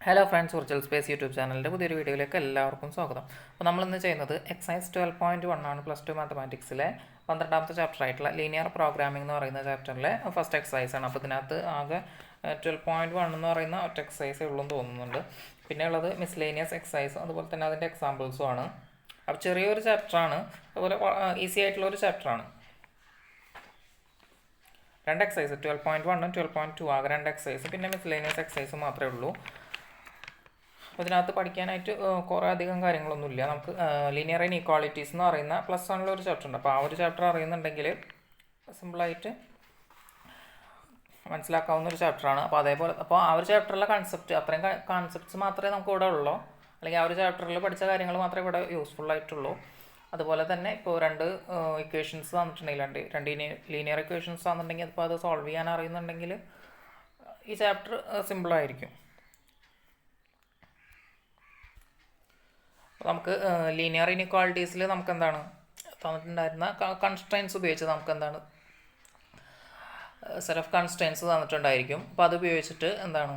Hello friends, virtual space YouTube ചാനലിൻ്റെ പുതിയൊരു വീഡിയോയിലേക്ക് എല്ലാവർക്കും സ്വാഗതം. അപ്പോൾ നമ്മളിന്ന് ചെയ്യുന്നത് എക്സൈസ് 12.1 ആണ്. +2 മാത്തമാറ്റിക്സിലെ 12ാമത്തെ ചാപ്റ്റർ ആയിട്ടുള്ള ലീനിയർ പ്രോഗ്രാമിംഗ് എന്ന് പറയുന്ന ചാപ്റ്ററിലെ ഫസ്റ്റ് എക്സസൈസ് ആണ്. അപ്പോൾ ഇതിനകത്ത് ആകെ 12.1 എന്ന് പറയുന്ന ഒറ്റ എക്സസൈസേ ഉള്ളൂ എന്ന് തോന്നുന്നുണ്ട്. പിന്നെ ഉള്ളത് മിസ്ലേനിയസ് എക്സസൈസും അതുപോലെ തന്നെ അതിൻ്റെ എക്സാമ്പിൾസും ആണ്. അപ്പോൾ ചെറിയൊരു ചാപ്റ്ററാണ്, അതുപോലെ ഈസി ആയിട്ടുള്ള ഒരു ചാപ്റ്ററാണ്. രണ്ട് എക്സസൈസ് 12.1ഉം 12.2 ആകെ രണ്ട് എക്സസൈസ്, പിന്നെ മിസ്ലേനിയസ് എക്സസൈസ് മാത്രമേ ഉള്ളൂ. അപ്പോൾ ഇതിനകത്ത് പഠിക്കാനായിട്ട് കുറേ അധികം കാര്യങ്ങളൊന്നുമില്ല. നമുക്ക് ലീനിയർ ഇനീക്വാളിറ്റീസ് എന്ന് പറയുന്ന +1 ഒരു ചാപ്റ്റർ ഉണ്ട്. അപ്പോൾ ആ ഒരു ചാപ്റ്റർ അറിയുന്നുണ്ടെങ്കിൽ സിമ്പിളായിട്ട് മനസ്സിലാക്കാവുന്ന ഒരു ചാപ്റ്ററാണ്. അപ്പോൾ അപ്പോൾ ആ ഒരു ചാപ്റ്ററിലെ അത്രയും കോൺസെപ്റ്റ്സ് മാത്രമേ നമുക്ക് ഇവിടെ ഉള്ളൂ, അല്ലെങ്കിൽ ആ ഒരു ചാപ്റ്ററിൽ പഠിച്ച കാര്യങ്ങൾ മാത്രമേ ഇവിടെ യൂസ്ഫുൾ ആയിട്ടുള്ളൂ. അതുപോലെ തന്നെ ഇപ്പോൾ രണ്ട് ഇക്വേഷൻസ് തന്നിട്ടുണ്ടെങ്കിൽ രണ്ട് ലീനിയർ ഇക്വേഷൻസ് തന്നിട്ടുണ്ടെങ്കിൽ അപ്പോൾ അത് സോൾവ് ചെയ്യാൻ അറിയുന്നുണ്ടെങ്കിൽ ഈ ചാപ്റ്റർ സിമ്പിളായിരിക്കും. നമുക്ക് ലീനിയർ ഇനിക്വാളിറ്റീസിൽ നമുക്ക് എന്താണ് തന്നിട്ടുണ്ടായിരുന്ന കൺസ്ട്രെയിൻസ് ഉപയോഗിച്ച് നമുക്ക് എന്താണ് സെറ്റ് ഓഫ് കൺസ്ട്രെയിൻസ് തന്നിട്ടുണ്ടായിരിക്കും. അപ്പോൾ അത് ഉപയോഗിച്ചിട്ട് എന്താണ്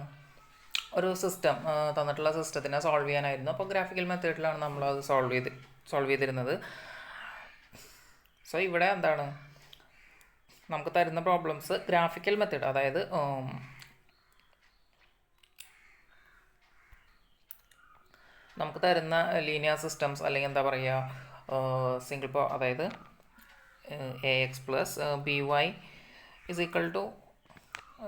ഒരു സിസ്റ്റം തന്നിട്ടുള്ള സിസ്റ്റത്തിനെ സോൾവ് ചെയ്യാനായിരുന്നു. അപ്പോൾ ഗ്രാഫിക്കൽ മെത്തേഡിലാണ് നമ്മളത് സോൾവ് ചെയ്തിരുന്നത്. സോ ഇവിടെ എന്താണ് നമുക്ക് തരുന്ന പ്രോബ്ലംസ് ഗ്രാഫിക്കൽ മെത്തേഡ്, അതായത് നമുക്ക് തരുന്ന ലീനിയർ സിസ്റ്റംസ് അല്ലെങ്കിൽ എന്താ പറയുക സിംഗിൾ അതായത് AX + BY =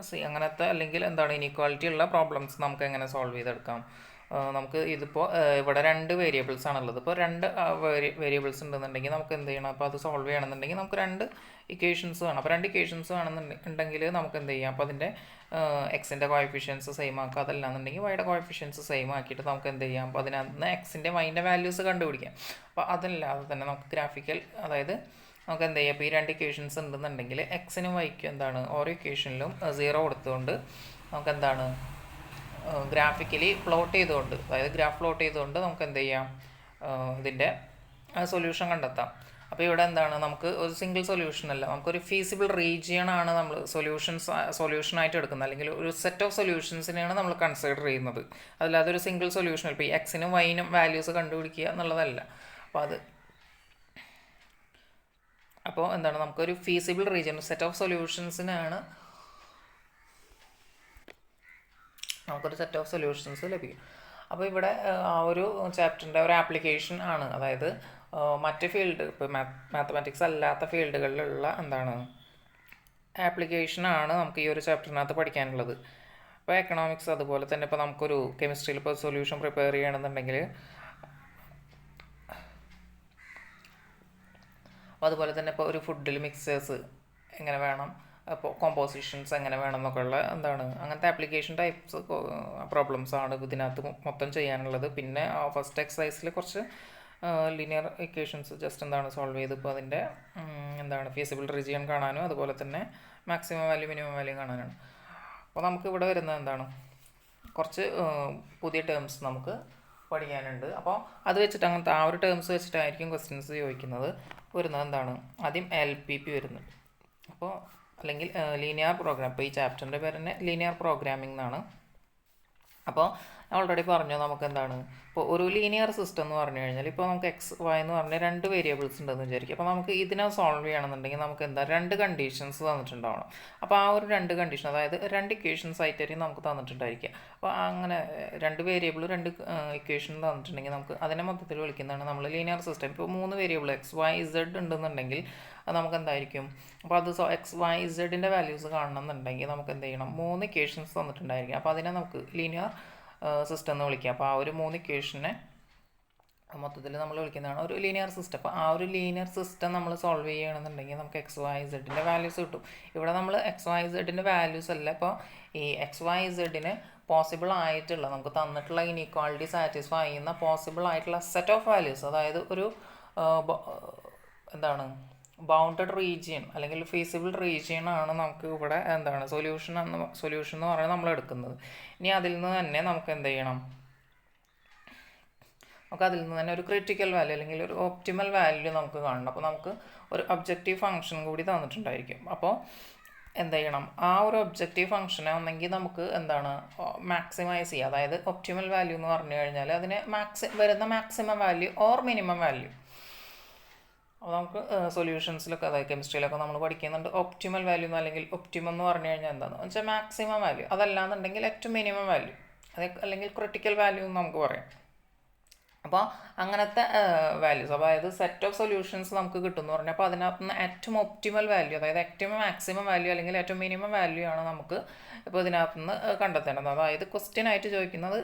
C അങ്ങനത്തെ അല്ലെങ്കിൽ എന്താണ് ഇനീക്വാലിറ്റി ഉള്ള പ്രോബ്ലംസ് നമുക്ക് എങ്ങനെ സോൾവ് ചെയ്തെടുക്കാം. നമുക്ക് ഇതിപ്പോൾ ഇവിടെ രണ്ട് വേരിയബിൾസ് ആണുള്ളത്. ഇപ്പോൾ രണ്ട് വേരിയബിൾസ് ഉണ്ടെന്നുണ്ടെങ്കിൽ നമുക്ക് എന്ത് ചെയ്യണം, അപ്പോൾ അത് സോൾവ് ചെയ്യണമെന്നുണ്ടെങ്കിൽ നമുക്ക് രണ്ട് ഇക്വേഷൻസ് വേണം. അപ്പോൾ രണ്ട് ഇക്വേഷൻസ് വേണമെന്നുണ്ടെങ്കിൽ നമുക്ക് എന്ത് ചെയ്യാം, അപ്പോൾ അതിൻ്റെ എക്സിൻ്റെ കോഎഫിഷ്യൻസ് സെയിം ആക്കുക. അതല്ലാന്നുണ്ടെങ്കിൽ വൈയുടെ കോഎഫിഷ്യൻസ് സെയിം ആക്കിയിട്ട് നമുക്ക് എന്ത് ചെയ്യാം, അപ്പോൾ അതിനകത്ത് എക്സിൻ്റെ വൈൻ്റെ വാല്യൂസ് കണ്ടുപിടിക്കാം. അപ്പോൾ അതല്ലാതെ തന്നെ നമുക്ക് ഗ്രാഫിക്കൽ, അതായത് നമുക്ക് എന്ത് ചെയ്യാം, ഇപ്പോൾ ഈ രണ്ട് ഇക്വേഷൻസ് ഉണ്ടെന്നുണ്ടെങ്കിൽ എക്സിനും വൈക്കും എന്താണ് ഓരോ ഇക്വേഷനിലും 0 കൊടുത്തുകൊണ്ട് നമുക്ക് എന്താണ് ഗ്രാഫിക്കലി പ്ലോട്ട് ചെയ്തുകൊണ്ട്, അതായത് ഗ്രാഫ് പ്ലോട്ട് ചെയ്തുകൊണ്ട് നമുക്ക് എന്ത് ചെയ്യാം, ഇതിൻ്റെ സൊല്യൂഷൻ കണ്ടെത്താം. അപ്പോൾ ഇവിടെ എന്താണ് നമുക്ക് ഒരു സിംഗിൾ സൊല്യൂഷൻ അല്ല, നമുക്കൊരു ഫീസിബിൾ റീജിയൺ ആണ് നമ്മൾ സൊല്യൂഷനായിട്ട് എടുക്കുന്നത്, അല്ലെങ്കിൽ ഒരു സെറ്റ് ഓഫ് സൊല്യൂഷൻസിനെയാണ് നമ്മൾ കൺസിഡർ ചെയ്യുന്നത്. അതല്ലാതെ ഒരു സിംഗിൾ സൊല്യൂഷൻ, ഇപ്പോൾ ഈ എക്സിനും വൈനും വാല്യൂസ് കണ്ടുപിടിക്കുക എന്നുള്ളതല്ല. അപ്പോൾ എന്താണ് നമുക്കൊരു ഫീസിബിൾ റീജിയൻ, സെറ്റ് ഓഫ് സൊല്യൂഷൻസിനാണ് നമുക്കൊരു സെറ്റ് ഓഫ് സൊല്യൂഷൻസ് ലഭിക്കും. അപ്പോൾ ഇവിടെ ആ ഒരു ചാപ്റ്ററിൻ്റെ ഒരു ആപ്ലിക്കേഷൻ ആണ്, അതായത് മറ്റ് ഫീൽഡ്, ഇപ്പോൾ മാത്തമാറ്റിക്സ് അല്ലാത്ത ഫീൽഡുകളിലുള്ള എന്താണ് ആപ്ലിക്കേഷനാണ് നമുക്ക് ഈ ഒരു ചാപ്റ്ററിനകത്ത് പഠിക്കാനുള്ളത്. ഇപ്പോൾ എക്കണോമിക്സ്, അതുപോലെ തന്നെ ഇപ്പോൾ നമുക്കൊരു കെമിസ്ട്രിയിൽ ഇപ്പോൾ സൊല്യൂഷൻ പ്രിപ്പയർ ചെയ്യണമെന്നുണ്ടെങ്കിൽ, അതുപോലെ തന്നെ ഇപ്പോൾ ഒരു ഫുഡിൽ മിക്സേഴ്സ് എങ്ങനെ വേണം, അപ്പോൾ കോമ്പോസിഷൻസ് എങ്ങനെ വേണം എന്നൊക്കെ ഉള്ള എന്താണ് അങ്ങനത്തെ ആപ്ലിക്കേഷൻ ടൈപ്സ് പ്രോബ്ലംസ് ആണ് ഇതിനകത്ത് മൊത്തം ചെയ്യാനുള്ളത്. പിന്നെ ഫസ്റ്റ് എക്സസൈസിൽ കുറച്ച് ലീനിയർ ഇക്വേഷൻസ് ജസ്റ്റ് എന്താണ് സോൾവ് ചെയ്ത് ഇപ്പോൾ അതിൻ്റെ എന്താണ് ഫീസിബിൾ റീജിയൻ കാണാനും അതുപോലെ തന്നെ മാക്സിമം വാല്യൂ മിനിമം വാല്യൂ കാണാനാണ്. അപ്പോൾ നമുക്ക് ഇവിടെ വരുന്നത് എന്താണ് കുറച്ച് പുതിയ ടേംസ് നമുക്ക് പഠിക്കാനുണ്ട്. അപ്പോൾ അത് വെച്ചിട്ട് അങ്ങനത്തെ ആ ഒരു ടേംസ് വെച്ചിട്ടായിരിക്കും ക്വസ്റ്റ്യൻസ് ചോദിക്കുന്നത്. വരുന്നത് എന്താണ് ആദ്യം LPP വരുന്നുണ്ട്. അപ്പോൾ അല്ലെങ്കിൽ ലീനിയർ പ്രോഗ്രാം, ഇപ്പോൾ ഈ ചാപ്റ്ററിൻ്റെ പേര് തന്നെ ലീനിയർ പ്രോഗ്രാമിംഗ് എന്നാണ്. അപ്പോൾ ഓൾറെഡി പറഞ്ഞു നമുക്ക് എന്താണ് ഇപ്പോൾ ഒരു ലീനിയർ സിസ്റ്റം എന്ന് പറഞ്ഞു കഴിഞ്ഞാൽ, ഇപ്പോൾ നമുക്ക് XY എന്ന് പറഞ്ഞ രണ്ട് വേരിയബിൾസ് ഉണ്ടെന്ന് വിചാരിക്കും. അപ്പോൾ നമുക്ക് ഇതിനെ സോൾവ് ചെയ്യണമെന്നുണ്ടെങ്കിൽ നമുക്ക് എന്താ രണ്ട് കണ്ടീഷൻസ് തന്നിട്ടുണ്ടാവണം. അപ്പോൾ ആ ഒരു രണ്ട് കണ്ടീഷൻ, അതായത് രണ്ട് ഇക്വേഷൻസ് ആയിട്ടായിരിക്കും നമുക്ക് തന്നിട്ടുണ്ടായിരിക്കുക. അപ്പോൾ അങ്ങനെ രണ്ട് വേരിയബിൾ രണ്ട് ഇക്വേഷൻ തന്നിട്ടുണ്ടെങ്കിൽ നമുക്ക് അതിനെ മൊത്തത്തിൽ വിളിക്കുന്നതാണ് നമ്മൾ ലീനിയർ സിസ്റ്റം. ഇപ്പോൾ മൂന്ന് വേരിയബിൾ XYZ ഉണ്ടെന്നുണ്ടെങ്കിൽ അത് നമുക്ക് എന്തായിരിക്കും, അപ്പോൾ അത് XYZൻ്റെ വാല്യൂസ് കാണണമെന്നുണ്ടെങ്കിൽ നമുക്ക് എന്ത് ചെയ്യണം, മൂന്ന് ഇക്വേഷൻസ് തന്നിട്ടുണ്ടായിരിക്കും. അപ്പോൾ അതിനെ നമുക്ക് ലീനിയർ സിസ്റ്റം എന്ന് വിളിക്കുക. അപ്പോൾ ആ ഒരു മൂന്ന് ഇക്വേഷനെ മൊത്തത്തിൽ നമ്മൾ വിളിക്കുന്നതാണ് ഒരു ലീനിയർ സിസ്റ്റം. അപ്പോൾ ആ ഒരു ലീനിയർ സിസ്റ്റം നമ്മൾ സോൾവ് ചെയ്യണമെന്നുണ്ടെങ്കിൽ നമുക്ക് XYZൻ്റെ വാല്യൂസ് കിട്ടും. ഇവിടെ നമ്മൾ XYZൻ്റെ വാല്യൂസ് അല്ല, ഇപ്പോൾ ഈ XYZന് പോസിബിൾ ആയിട്ടുള്ള നമുക്ക് തന്നിട്ടുള്ള ഇനീക്വാളിറ്റി സാറ്റിസ്ഫൈ ചെയ്യുന്ന പോസിബിൾ ആയിട്ടുള്ള സെറ്റ് ഓഫ് വാല്യൂസ്, അതായത് ഒരു എന്താണ് ബൗണ്ടഡ് റീജിയൻ അല്ലെങ്കിൽ ഫീസിബിൾ റീജിയൻ ആണ് നമുക്ക് ഇവിടെ എന്താണ് സൊല്യൂഷൻ എന്ന് പറയുന്നത് നമ്മൾ എടുക്കുന്നത്. ഇനി അതിൽ നിന്ന് തന്നെ നമുക്ക് എന്ത് ചെയ്യണം, നമുക്ക് അതിൽ നിന്ന് തന്നെ ഒരു ക്രിട്ടിക്കൽ വാല്യൂ അല്ലെങ്കിൽ ഒരു ഒപ്റ്റിമൽ വാല്യൂ നമുക്ക് കാണണം. അപ്പോൾ നമുക്ക് ഒരു ഒബ്ജക്റ്റീവ് ഫംഗ്ഷൻ കൂടി തന്നിട്ടുണ്ടായിരിക്കും. അപ്പോൾ എന്ത് ചെയ്യണം, ആ ഒരു ഒബ്ജക്റ്റീവ് ഫംഗ്ഷനെ ഒന്നെങ്കിൽ നമുക്ക് എന്താണ് മാക്സിമൈസ് ചെയ്യുക, അതായത് ഒപ്റ്റിമൽ വാല്യൂ എന്ന് പറഞ്ഞു കഴിഞ്ഞാൽ അതിന് വരുന്ന maximum value or minimum value. അപ്പോൾ നമുക്ക് സൊല്യൂഷൻസിലൊക്കെ, അതായത് കെമിസ്ട്രിയിലൊക്കെ നമ്മൾ പഠിക്കുന്നുണ്ട് ഒപ്റ്റിമൽ വാല്യൂ എന്ന്, അല്ലെങ്കിൽ ഒപ്റ്റിമം എന്ന് പറഞ്ഞു കഴിഞ്ഞാൽ എന്താണെന്ന് വെച്ചാൽ മാക്സിമം വാല്യൂ, അതല്ലാന്നുണ്ടെങ്കിൽ ഏറ്റവും മിനിമം വാല്യൂ, അല്ലെങ്കിൽ ക്രിട്ടിക്കൽ വാല്യൂ എന്ന് നമുക്ക് പറയാം. അപ്പോൾ അങ്ങനത്തെ വാല്യൂസ്, അതായത് സെറ്റ് ഓഫ് സൊല്യൂഷൻസ് നമുക്ക് കിട്ടുമെന്ന് പറഞ്ഞാൽ, അപ്പോൾ അതിനകത്ത് നിന്ന് ഏറ്റവും ഒപ്റ്റിമൽ വാല്യൂ, അതായത് ഏറ്റവും മാക്സിമം വാല്യൂ അല്ലെങ്കിൽ ഏറ്റവും മിനിമം വാല്യൂ ആണ് നമുക്ക് ഇപ്പോൾ ഇതിനകത്ത് നിന്ന് കണ്ടെത്തേണ്ടത്. അതായത് ക്വസ്റ്റ്യൻ ആയിട്ട് ചോദിക്കുന്നത്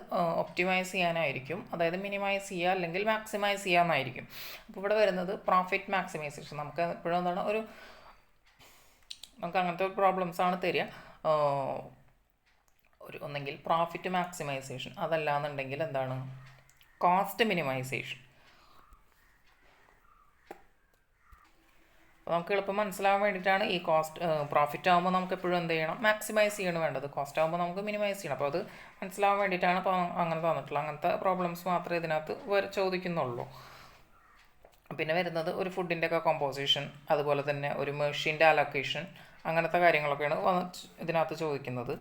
ഒപ്റ്റിമൈസ് ചെയ്യാനായിരിക്കും, അതായത് മിനിമൈസ് ചെയ്യുക അല്ലെങ്കിൽ മാക്സിമൈസ് ചെയ്യാമെന്നായിരിക്കും. അപ്പോൾ ഇവിടെ വരുന്നത് പ്രോഫിറ്റ് മാക്സിമൈസേഷൻ. നമുക്ക് എപ്പോഴും എന്താണ് നമുക്ക് അങ്ങനത്തെ പ്രോബ്ലംസ് ആണ് തരിക. ഒന്നെങ്കിൽ പ്രോഫിറ്റ് മാക്സിമൈസേഷൻ, അതല്ലാന്നുണ്ടെങ്കിൽ എന്താണ് കോസ്റ്റ് മിനിമൈസേഷൻ. അപ്പോൾ നമുക്ക് എളുപ്പം മനസ്സിലാവാൻ വേണ്ടിയിട്ടാണ് ഈ പ്രോഫിറ്റ് ആകുമ്പോൾ നമുക്ക് എപ്പോഴും എന്ത് ചെയ്യണം, മാക്സിമൈസ് ചെയ്യണം വേണ്ടത്. കോസ്റ്റ് ആകുമ്പോൾ നമുക്ക് മിനിമൈസ് ചെയ്യണം. അപ്പോൾ അത് മനസ്സിലാവാൻ വേണ്ടിയിട്ടാണ് ഇപ്പോൾ അങ്ങനെ തന്നിട്ടുള്ളത്. അങ്ങനത്തെ പ്രോബ്ലംസ് മാത്രമേ ഇതിനകത്ത് ചോദിക്കുന്നുള്ളൂ. പിന്നെ വരുന്നത് ഒരു ഫുഡിൻ്റെ ഒക്കെ കോമ്പോസിഷൻ, അതുപോലെ തന്നെ ഒരു മെഷീൻ്റെ അലോക്കേഷൻ, അങ്ങനത്തെ കാര്യങ്ങളൊക്കെയാണ് ഇതിനകത്ത് ചോദിക്കുന്നത്.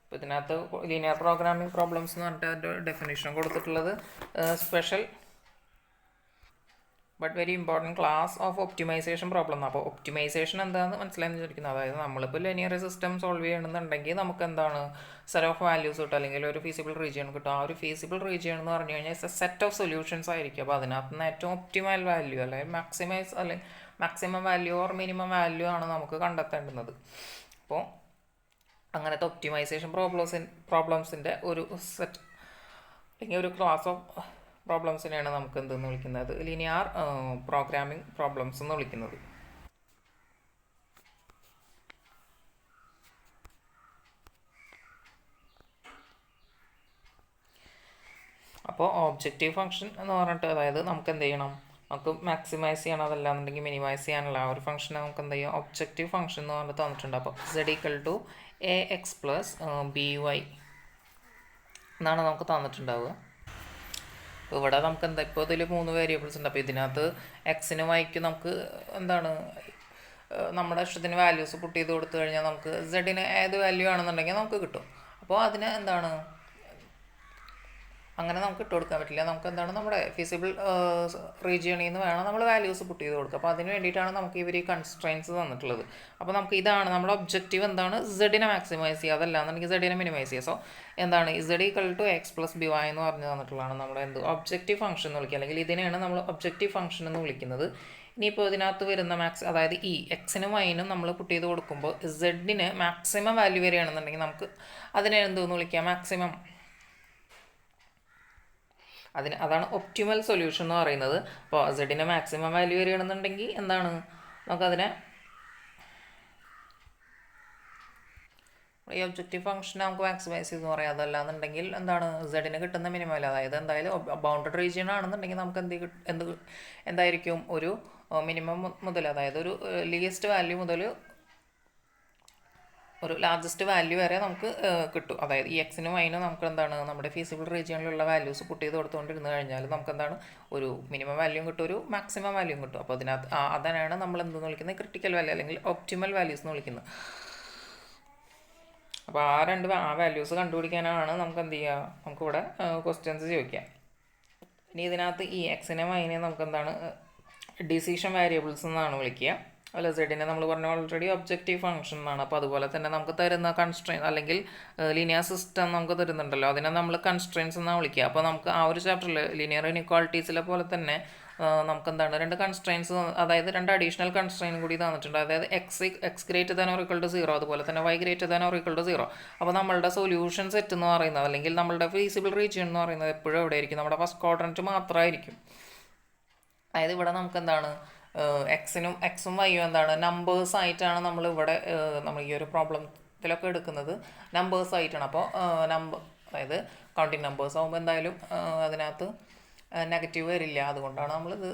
അപ്പോൾ ഇതിനകത്ത് ലീനിയർ പ്രോഗ്രാമിംഗ് പ്രോബ്ലംസ് എന്ന് പറഞ്ഞിട്ട് അതിൻ്റെ ഡെഫിനേഷൻ കൊടുത്തിട്ടുള്ളത് special but very important class of optimization problem. അപ്പോൾ ഒപ്റ്റിമൈസേഷൻ എന്താണെന്ന് മനസ്സിലായെന്ന് വിചാരിക്കുന്നത്, അതായത് നമ്മളിപ്പോൾ ലീനിയർ സിസ്റ്റം സോൾവ് ചെയ്യണമെന്നുണ്ടെങ്കിൽ നമുക്ക് എന്താണ് സെറ്റ് ഓഫ് വാല്യൂസ് കിട്ടും, അല്ലെങ്കിൽ ഒരു ഫീസിബിൾ റീജിയൻ കിട്ടും. ആ ഒരു ഫീസിബിൾ റീജിയൻ എന്ന് പറഞ്ഞു കഴിഞ്ഞാൽ സെറ്റ് ഓഫ് സൊല്യൂഷൻസ് ആയിരിക്കും. അപ്പോൾ അതിനകത്ത് നിന്ന് ഏറ്റവും ഒപ്റ്റിമൽ വാല്യൂ അല്ലെങ്കിൽ maximum value or minimum value ആണ് നമുക്ക് കണ്ടെത്തേണ്ടുന്നത്. അപ്പോൾ അങ്ങനത്തെ ഒപ്റ്റിമൈസേഷൻ പ്രോബ്ലംസിൻ്റെ ഒരു സെറ്റ് അല്ലെങ്കിൽ ഒരു ക്ലാസ് ഓഫ് പ്രോബ്ലംസിനെയാണ് നമുക്ക് എന്തെന്ന് വിളിക്കുന്നത്, ലീനിയർ പ്രോഗ്രാമിംഗ് പ്രോബ്ലംസ് എന്ന് വിളിക്കുന്നത്. അപ്പോൾ ഒബ്ജക്റ്റീവ് ഫംഗ്ഷൻ എന്ന് പറഞ്ഞിട്ട്, അതായത് നമുക്ക് എന്ത് ചെയ്യണം, നമുക്ക് മാക്സിമൈസ് ചെയ്യണം, അതല്ലാന്നുണ്ടെങ്കിൽ മിനിമൈസ് ചെയ്യാനുള്ള ആ ഒരു ഫംഗ്ഷനെ നമുക്ക് എന്ത് ചെയ്യാം, ഒബ്ജക്റ്റീവ് ഫംഗ്ഷൻ എന്ന് പറഞ്ഞിട്ട് തന്നിട്ടുണ്ട്. അപ്പോൾ z = ax + by എന്നാണ് നമുക്ക് തന്നിട്ടുണ്ടാവുക. അപ്പോൾ ഇവിടെ നമുക്ക് എന്താ, ഇപ്പോൾ ഇതിൽ 3 വേരിയബിൾസ് ഉണ്ട്. അപ്പോൾ ഇതിനകത്ത് എക്സിനും വൈക്കും നമുക്ക് എന്താണ് നമ്മുടെ ഇഷ്ടത്തിന് വാല്യൂസ് പുട്ട് ചെയ്ത് കൊടുത്തു കഴിഞ്ഞാൽ നമുക്ക് സെഡിന് ഏത് വാല്യൂ ആണെന്നുണ്ടെങ്കിൽ നമുക്ക് കിട്ടും. അപ്പോൾ അതിന് എന്താണ് അങ്ങനെ നമുക്ക് ഇട്ട് കൊടുക്കാൻ പറ്റില്ല. നമുക്ക് എന്താണ് നമ്മുടെ ഫീസിബിൾ റീജിയണിൽ നിന്ന് വേണം നമ്മൾ വാല്യൂസ് പുട്ട് ചെയ്ത് കൊടുക്കുക. അപ്പോൾ അതിന് വേണ്ടിയിട്ടാണ് നമുക്ക് ഇവർ ഈ കൺസ്ട്രെയിൻസ് തന്നിട്ടുള്ളത്. അപ്പോൾ നമുക്ക് ഇതാണ് നമ്മുടെ ഒബ്ജക്റ്റീവ്, എന്താണ് സെഡിനെ മാക്സിമൈസ് ചെയ്യുക, അതല്ലാന്നുണ്ടെങ്കിൽ സെഡിനെ മിനിമൈസ് ചെയ്യുക. സോ എന്താണ് z = x + by എന്ന് പറഞ്ഞു തന്നിട്ടുള്ളതാണ് നമ്മുടെ ഒബ്ജക്റ്റീവ് ഫംഗ്ഷൻ എന്ന് വിളിക്കുക, അല്ലെങ്കിൽ ഇതിനെയാണ് നമ്മൾ ഒബ്ജക്റ്റീവ് ഫംഗ്ഷൻ എന്ന് വിളിക്കുന്നത്. ഇനിയിപ്പോൾ ഇതിനകത്ത് വരുന്ന അതായത് ഈ എക്സിനും വൈനും നമ്മൾ പുട്ട് ചെയ്ത് കൊടുക്കുമ്പോൾ സെഡിന് മാക്സിമം വാല്യൂ വരികയാണെന്നുണ്ടെങ്കിൽ നമുക്ക് അതിനെ എന്തെന്ന് വിളിക്കുക, മാക്സിമം. അതാണ് ഒപ്റ്റിമൽ സൊല്യൂഷൻ എന്ന് പറയുന്നത്. അപ്പോൾ സെഡിന് മാക്സിമം വാല്യൂ വരികയാണെന്നുണ്ടെങ്കിൽ എന്താണ് നമുക്കതിനെ ഈ ഒബ്ജക്റ്റീവ് ഫംഗ്ഷൻ നമുക്ക് മാക്സിമൈസ് ചെയ്തെന്ന് പറയാം. അതല്ലാന്നുണ്ടെങ്കിൽ എന്താണ് സെഡിന് കിട്ടുന്ന മിനിമം, അതായത് എന്തായാലും ബൗണ്ടഡ് റീജിയൻ ആണെന്നുണ്ടെങ്കിൽ നമുക്ക് എന്തായിരിക്കും ഒരു മിനിമം മുതൽ, അതായത് ഒരു ലീസ്റ്റ് വാല്യൂ മുതൽ ഒരു ലാർജസ്റ്റ് വാല്യൂ വരെ നമുക്ക് കിട്ടും. അതായത് ഈ എക്സിനും വൈനും നമുക്ക് എന്താണ് നമ്മുടെ ഫീസിബിൾ റീജിയനിലുള്ള വാല്യൂസ് പുട്ട് ചെയ്ത് കൊടുത്തുകൊണ്ടിരുന്ന് കഴിഞ്ഞാൽ നമുക്ക് എന്താണ് ഒരു മിനിമം വാല്യൂയും കിട്ടും, ഒരു മാക്സിമം വാല്യൂയും കിട്ടും. അപ്പോൾ അതിനാണ് നമ്മൾ എന്തെന്ന് വിളിക്കുന്നത്, ക്രിട്ടിക്കൽ വാല്യൂ അല്ലെങ്കിൽ ഒപ്റ്റിമൽ വാല്യൂസ് എന്ന് വിളിക്കുന്നത്. അപ്പോൾ ആ വാല്യൂസ് കണ്ടുപിടിക്കാനാണ് നമുക്ക് എന്ത് ചെയ്യുക, നമുക്കിവിടെ ക്വസ്റ്റ്യൻസ് ചോദിക്കാം. ഇനി ഇതിനകത്ത് ഈ എക്സിനെ വൈനെ നമുക്ക് എന്താണ് ഡിസിഷൻ വേരിയബിൾസ് എന്നാണ് വിളിക്കുക. അല്ല, സെഡിനെ നമ്മൾ പറഞ്ഞ ഓൾറെഡി ഒബ്ജക്റ്റീവ് ഫംഗ്ഷൻ എന്നാണ്. അപ്പോൾ അതുപോലെ തന്നെ നമുക്ക് തരുന്ന കൺസ്ട്രെയിൻ അല്ലെങ്കിൽ ലീനിയർ സിസ്റ്റം നമുക്ക് തരുന്നുണ്ടല്ലോ, അതിനെ നമ്മൾ കൺസ്ട്രെയിൻസ് എന്നാണ് വിളിക്കുക. അപ്പോൾ നമുക്ക് ആ ഒരു ചാപ്റ്ററിൽ ലീനിയർ ഇനിക്വാളിറ്റീസിലെ പോലെ തന്നെ നമുക്ക് എന്താണ് 2 കൺസ്ട്രെയിൻസ്, അതായത് 2 അഡീഷണൽ കൺസ്ട്രെയിൻ കൂടി തന്നിട്ടുണ്ട്. അതായത് x > 0, അതുപോലെ തന്നെ y > 0. അപ്പോൾ നമ്മളുടെ സൊല്യൂഷൻ സെറ്റ് എന്ന് പറയുന്നത്, അല്ലെങ്കിൽ നമ്മളുടെ ഫീസിബിൾ റീജിയൻ എന്ന് പറയുന്നത് എപ്പോഴും എവിടെ ആയിരിക്കും, നമ്മുടെ ഫസ്റ്റ് ക്വാഡ്രൻറ്റ് മാത്രമായിരിക്കും. അതായത് ഇവിടെ നമുക്ക് എന്താണ് എക്സും വൈയും എന്താണ് നമ്പേഴ്സ് ആയിട്ടാണ് നമ്മളിവിടെ നമ്മൾ ഈ ഒരു പ്രോബ്ലത്തിലൊക്കെ എടുക്കുന്നത്, നമ്പേഴ്സ് ആയിട്ടാണ്. അപ്പോൾ അതായത് കൗണ്ടിങ് നമ്പേഴ്സ് ആകുമ്പോൾ എന്തായാലും അതിനകത്ത് നെഗറ്റീവ് വരില്ല. അതുകൊണ്ടാണ് നമ്മളിത്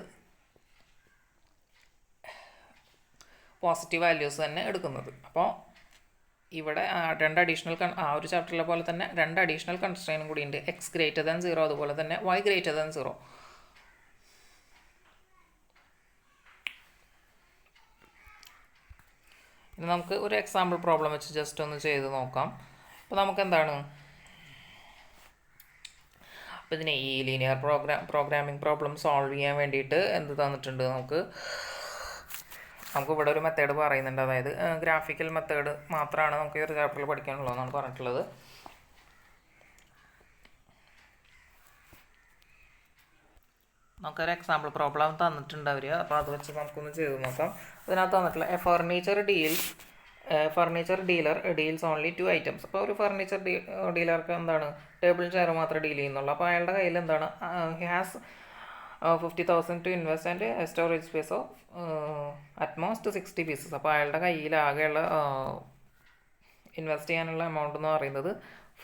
പോസിറ്റീവ് വാല്യൂസ് തന്നെ എടുക്കുന്നത്. അപ്പോൾ ഇവിടെ 2 അഡീഷണൽ ആ ഒരു ചാപ്റ്ററിലെ പോലെ തന്നെ 2 അഡീഷണൽ കൺസ്ട്രെയിനും കൂടി ഉണ്ട്, x > 0, അതുപോലെ തന്നെ y > 0. ഇനി നമുക്ക് ഒരു എക്സാമ്പിൾ പ്രോബ്ലം വെച്ച് ജസ്റ്റ് ഒന്ന് ചെയ്ത് നോക്കാം. അപ്പോൾ നമുക്ക് എന്താണ്, അപ്പോൾ ഇതിനെ ഈ ലീനിയർ പ്രോഗ്രാമിംഗ് പ്രോബ്ലം സോൾവ് ചെയ്യാൻ വേണ്ടിയിട്ട് എന്ത് തന്നിട്ടുണ്ട്, നമുക്ക് ഇവിടെ ഒരു മെത്തേഡ് പറയുന്നുണ്ട്. അതായത് ഗ്രാഫിക്കൽ മെത്തേഡ് മാത്രമാണ് നമുക്ക് ഈ ഒരു ചാപ്റ്ററിൽ പഠിക്കാനുള്ളതെന്നാണ് പറഞ്ഞിട്ടുള്ളത്. നമുക്കൊരു എക്സാമ്പിൾ പ്രോബ്ലം തന്നിട്ടുണ്ട് അവർ. അപ്പോൾ അത് വെച്ച് നമുക്കൊന്ന് ചെയ്ത് നോക്കാം. അതിനകത്ത് തന്നിട്ടുള്ള furniture dealer deals only 2 items. അപ്പോൾ ഒരു ഫർണിച്ചർ ഡീലർക്ക് എന്താണ്, ടേബിൾ ചെയർ മാത്രമേ ഡീൽ ചെയ്യുന്നുള്ളൂ. അപ്പോൾ അയാളുടെ കയ്യിൽ എന്താണ്, he has 50,000 to invest and storage space of at most 60 pieces. അപ്പോൾ അയാളുടെ കയ്യിൽ ആകെയുള്ള ഇൻവെസ്റ്റ് ചെയ്യാനുള്ള എമൗണ്ട് എന്ന് പറയുന്നത്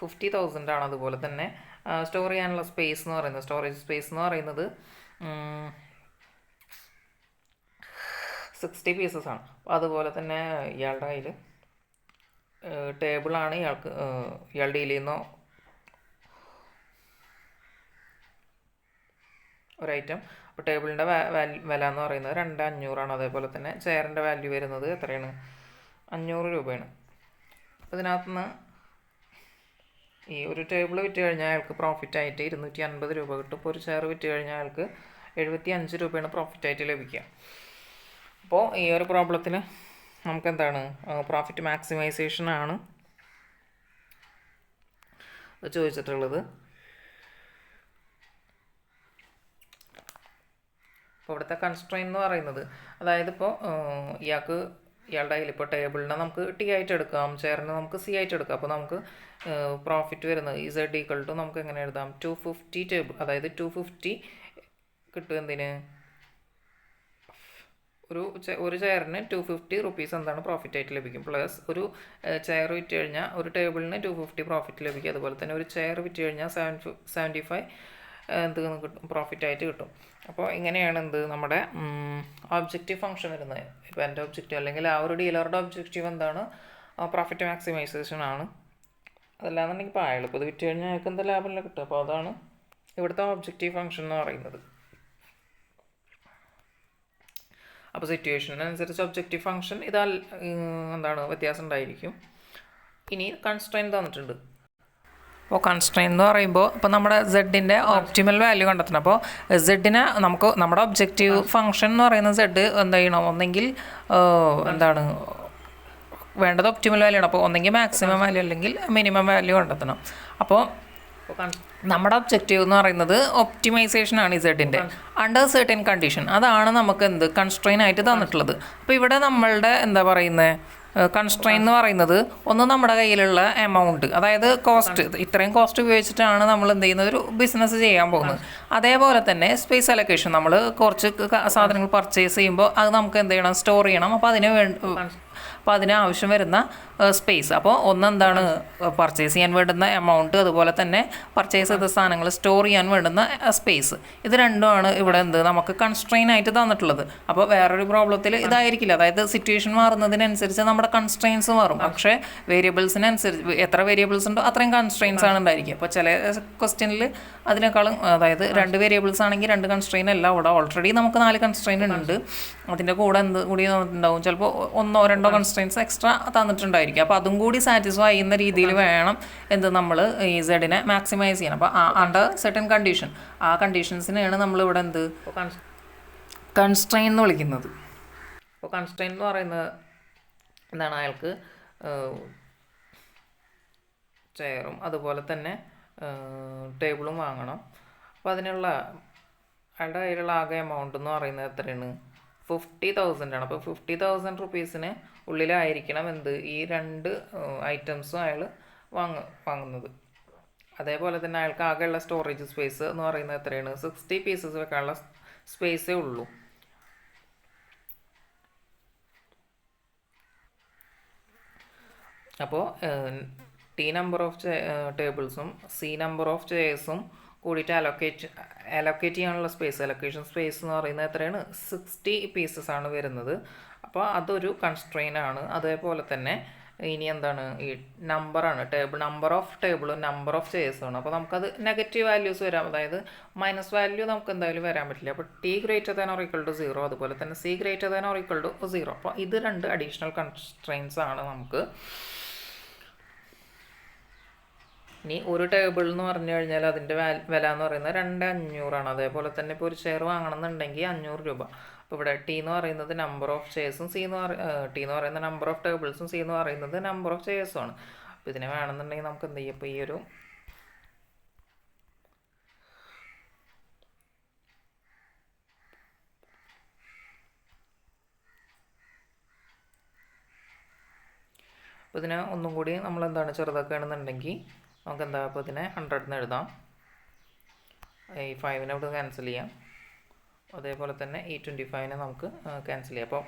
50,000 ആണ്. അതുപോലെ തന്നെ സ്റ്റോർ ചെയ്യാനുള്ള സ്പേസ് എന്ന് പറയുന്നത്, സ്റ്റോറേജ് സ്പേസ് എന്ന് പറയുന്നത് 60 pieces ആണ്. അപ്പോൾ അതുപോലെ തന്നെ ഇയാളുടെ കയ്യിൽ ടേബിളാണ് ഇയാൾ ഡീൽ ചെയ്യുന്ന ഒരു ഐറ്റം. അപ്പോൾ ടേബിളിൻ്റെ വില എന്ന് പറയുന്നത് 2,500 അതേപോലെ തന്നെ ചെയറിൻ്റെ വാല്യൂ വരുന്നത് എത്രയാണ്, 500 രൂപയാണ്. അപ്പോൾ ഇതിനകത്തുനിന്ന് ഈ ഒരു ടേബിൾ വിറ്റ് കഴിഞ്ഞാൽ അയാൾക്ക് പ്രോഫിറ്റായിട്ട് 250 രൂപ കിട്ടും. ഇപ്പോൾ ഒരു ചെയർ വിറ്റ് കഴിഞ്ഞാൽ അയാൾക്ക് 75 രൂപയാണ് പ്രോഫിറ്റായിട്ട് ലഭിക്കുക. അപ്പോൾ ഈ ഒരു പ്രോബ്ലത്തിന് നമുക്ക് എന്താണ്, പ്രോഫിറ്റ് മാക്സിമൈസേഷൻ ആണ് ചോദിച്ചിട്ടുള്ളത്. അപ്പോൾ ഇവിടുത്തെ കൺസ്ട്രെയിൻ എന്ന് പറയുന്നത്, അതായത് ഇപ്പോൾ ഇയാളുടെ കയ്യിൽ ഇപ്പോൾ ടേബിളിനെ നമുക്ക് ടി ആയിട്ട് എടുക്കാം, ചെയറിനെ നമുക്ക് സി ആയിട്ട് എടുക്കാം. അപ്പോൾ നമുക്ക് പ്രോഫിറ്റ് വരുന്നത് Z = നമുക്ക് എങ്ങനെ എഴുതാം, 250 ടേബിൾ, അതായത് 250 കിട്ടും. എന്തിന്, ഒരു ചെയറിന് 250 rupees എന്താണ് പ്രോഫിറ്റായിട്ട് ലഭിക്കും. പ്ലസ് ഒരു ചെയർ വിറ്റ് കഴിഞ്ഞാൽ ഒരു ടേബിളിന് 250 പ്രോഫിറ്റ് ലഭിക്കും. അതുപോലെ തന്നെ ഒരു ചെയർ വിറ്റ് കഴിഞ്ഞാൽ 75 എന്ത് കിട്ടും, പ്രോഫിറ്റായിട്ട് കിട്ടും. അപ്പോൾ ഇങ്ങനെയാണ് നമ്മുടെ ഒബ്ജക്റ്റീവ് ഫംഗ്ഷൻ വരുന്നത്. ഇപ്പോൾ എൻ്റെ ഒബ്ജക്റ്റീവ് അല്ലെങ്കിൽ ആ ഒരു ഡീലറുടെ ഒബ്ജക്റ്റീവ് എന്താണ്, പ്രോഫിറ്റ് മാക്സിമൈസേഷൻ ആണ്. അതല്ലാന്നുണ്ടെങ്കിൽ ഇപ്പോൾ അയാൾ ഇപ്പോൾ ഇത് വിറ്റ് കഴിഞ്ഞാൽ അയാൾക്ക് എന്താ ലാഭമല്ല കിട്ടും. അപ്പോൾ അതാണ് ഇവിടുത്തെ ഒബ്ജക്റ്റീവ് ഫംഗ്ഷൻ എന്ന് പറയുന്നത്. അപ്പോൾ സിറ്റുവേഷനനുസരിച്ച് ഒബ്ജക്റ്റീവ് ഫംഗ്ഷൻ എന്താണ് വ്യത്യാസം ഉണ്ടായിരിക്കും. ഇനി കൺസ്ട്രെയിൻ തന്നിട്ടുണ്ട്. അപ്പോൾ കൺസ്ട്രെയിൻ എന്ന് പറയുമ്പോൾ ഇപ്പോൾ നമ്മുടെ സെഡിൻ്റെ ഓപ്റ്റിമൽ വാല്യൂ കണ്ടെത്തണം. അപ്പോൾ സെഡിനെ നമുക്ക് നമ്മുടെ ഒബ്ജക്റ്റീവ് ഫംഗ്ഷൻ എന്ന് പറയുന്ന സെഡ് എന്ത് ചെയ്യണം, ഒന്നെങ്കിൽ എന്താണ് വേണ്ടത് ഒപ്റ്റിമൽ വാല്യൂ ആണ്. അപ്പോൾ ഒന്നെങ്കിൽ മാക്സിമം വാല്യൂ അല്ലെങ്കിൽ മിനിമം വാല്യൂ കണ്ടെത്തണം. അപ്പോൾ നമ്മുടെ ഒബ്ജക്റ്റീവ് എന്ന് പറയുന്നത് ഒപ്റ്റിമൈസേഷൻ ആണ് സെഡിൻ്റെ അണ്ടർ സെർട്ടൻ കണ്ടീഷൻ. അതാണ് നമുക്ക് കൺസ്ട്രെയിൻ ആയിട്ട് തന്നിട്ടുള്ളത്. അപ്പോൾ ഇവിടെ നമ്മളുടെ എന്താ പറയുന്നത്, കൺസ്ട്രെയിൻ എന്ന് പറയുന്നത് ഒന്ന് നമ്മുടെ കയ്യിലുള്ള എമൗണ്ട്, അതായത് കോസ്റ്റ്, ഇത്രയും കോസ്റ്റ് ഉപയോഗിച്ചിട്ടാണ് നമ്മൾ എന്ത് ചെയ്യുന്നത്, ഒരു ബിസിനസ് ചെയ്യാൻ പോകുന്നത്. അതേപോലെ തന്നെ സ്പേസ് അലൊക്കേഷൻ, നമ്മൾ കുറച്ച് സാധനങ്ങൾ പർച്ചേസ് ചെയ്യുമ്പോൾ അത് നമുക്ക് എന്ത് ചെയ്യണം, സ്റ്റോർ ചെയ്യണം. അപ്പോൾ അതിന് ആവശ്യം വരുന്ന സ്പേസ്. അപ്പോൾ ഒന്നെന്താണ് പർച്ചേസ് ചെയ്യാൻ വേണ്ടുന്ന എമൗണ്ട്, അതുപോലെ തന്നെ പർച്ചേസ് ചെയ്ത സാധനങ്ങൾ സ്റ്റോർ ചെയ്യാൻ വേണ്ടുന്ന സ്പേസ്. ഇത് രണ്ടുമാണ് ഇവിടെ നമുക്ക് കൺസ്ട്രെയിൻ ആയിട്ട് തന്നിട്ടുള്ളത്. അപ്പോൾ വേറൊരു പ്രോബ്ലത്തിൽ ഇതായിരിക്കില്ല. അതായത് സിറ്റുവേഷൻ മാറുന്നതിനനുസരിച്ച് നമ്മുടെ കൺസ്ട്രെയിൻസ് മാറും. പക്ഷേ വേരിയബിൾസിനനുസരിച്ച് എത്ര വേരിയബിൾസ് ഉണ്ടോ അത്രയും കൺസ്ട്രെയിൻസ് ആണ് ഉണ്ടായിരിക്കുക. അപ്പോൾ ചില ക്വസ്റ്റ്യനിൽ അതിനേക്കാളും, അതായത് 2 വേരിയബിൾസ് ആണെങ്കിൽ 2 കൺസ്ട്രെയിൻ അല്ല, അവിടെ ഓൾറെഡി നമുക്ക് 4 കൺസ്ട്രെയിൻ ഉണ്ട്. അതിൻ്റെ കൂടെ കൂടി ഉണ്ടാവും, ചിലപ്പോൾ 1 or 2 കൺസ്ട്രെയിൻസ് എക്സ്ട്രാ തന്നിട്ടുണ്ടായിരിക്കും. അപ്പോൾ അതും കൂടി സാറ്റിസ്ഫൈ ചെയ്യുന്ന രീതിയിൽ വേണം നമ്മൾ ഈ സെഡിനെ മാക്സിമൈസ് ചെയ്യണം. അപ്പോൾ അണ്ടർ സെർട്ടൻ കണ്ടീഷൻ, ആ കണ്ടീഷൻസിനെയാണ് നമ്മളിവിടെ കൺസ്ട്രെയിൻ എന്ന് വിളിക്കുന്നത്. അപ്പോൾ കൺസ്ട്രെയിൻ എന്ന് പറയുന്നത് എന്താണ്, അയാൾക്ക് ചെയറും അതുപോലെ തന്നെ ടേബിളും വാങ്ങണം. അപ്പോൾ അതിനുള്ള അയാളുടെ കയ്യിലുള്ള ആകെ എമൗണ്ട് എന്ന് പറയുന്നത് എത്രയാണ്, 50,000 ആണ്. അപ്പോൾ 50,000 rupeesന് ഉള്ളിലായിരിക്കണം ഈ 2 ഐറ്റംസും അയാൾ വാങ്ങുന്നത്. അതേപോലെ തന്നെ അയാൾക്ക് ആകെയുള്ള സ്റ്റോറേജ് സ്പേസ് എന്ന് പറയുന്നത് എത്രയാണ്, 60 pieces വെക്കാനുള്ള സ്പേസേ ഉള്ളൂ. അപ്പോൾ T നമ്പർ ഓഫ് ടേബിൾസും C നമ്പർ ഓഫ് ചെയർസും കൂടിയിട്ട് അലോക്കേറ്റ് ചെയ്യാനുള്ള അലോക്കേഷൻ സ്പേസ് എന്ന് പറയുന്നത് എത്രയാണ്, 60 pieces ആണ് വരുന്നത്. അപ്പോൾ അതൊരു കൺസ്ട്രെയിൻ ആണ്. അതേപോലെ തന്നെ ഇനി എന്താണ് ഈ നമ്പറാണ് നമ്പർ ഓഫ് ടേബിളും നമ്പർ ഓഫ് ചെയേഴ്സുമാണ്. അപ്പോൾ നമുക്കത് നെഗറ്റീവ് വാല്യൂസ് വരാം, അതായത് മൈനസ് വാല്യൂ നമുക്ക് എന്തായാലും വരാൻ പറ്റില്ല. അപ്പോൾ T greater than or equal to 0, അതുപോലെ തന്നെ C greater than or equal to 0. അപ്പോൾ ഇത് 2 അഡീഷണൽ കൺസ്ട്രെയിൻസ് ആണ് നമുക്ക്. ഇനി ഒരു ടേബിൾ എന്ന് പറഞ്ഞു കഴിഞ്ഞാൽ അതിൻ്റെ വില എന്ന് പറയുന്നത് 2500 അതേപോലെ തന്നെ ഇപ്പോൾ ഒരു ചെയർ വാങ്ങണമെന്നുണ്ടെങ്കിൽ 500 രൂപ. അപ്പോൾ ഇവിടെ ടി എന്ന് പറയുന്നത് നമ്പർ ഓഫ് ചെയർസും ടി എന്ന് പറയുന്ന നമ്പർ ഓഫ് ടേബിൾസും സി എന്ന് പറയുന്നത് നമ്പർ ഓഫ് ചെയർസും ആണ്. അപ്പോൾ ഇതിനെ വേണമെന്നുണ്ടെങ്കിൽ നമുക്ക് എന്ത് ചെയ്യും, ഇപ്പോൾ ഈ ഒരു അപ്പോൾ ഇതിനെ ഒന്നും കൂടി നമ്മൾ എന്താണ് ചെറുതാക്കുകയാണെന്നുണ്ടെങ്കിൽ നമുക്ക് എന്താ, അപ്പോൾ ഇതിനെ 100 എന്ന് എഴുതാം. ഈ 5നെ അവിടെ ക്യാൻസൽ ചെയ്യാം. അതേപോലെ തന്നെ ഈ 25നെ നമുക്ക് ക്യാൻസൽ ചെയ്യാം. അപ്പോൾ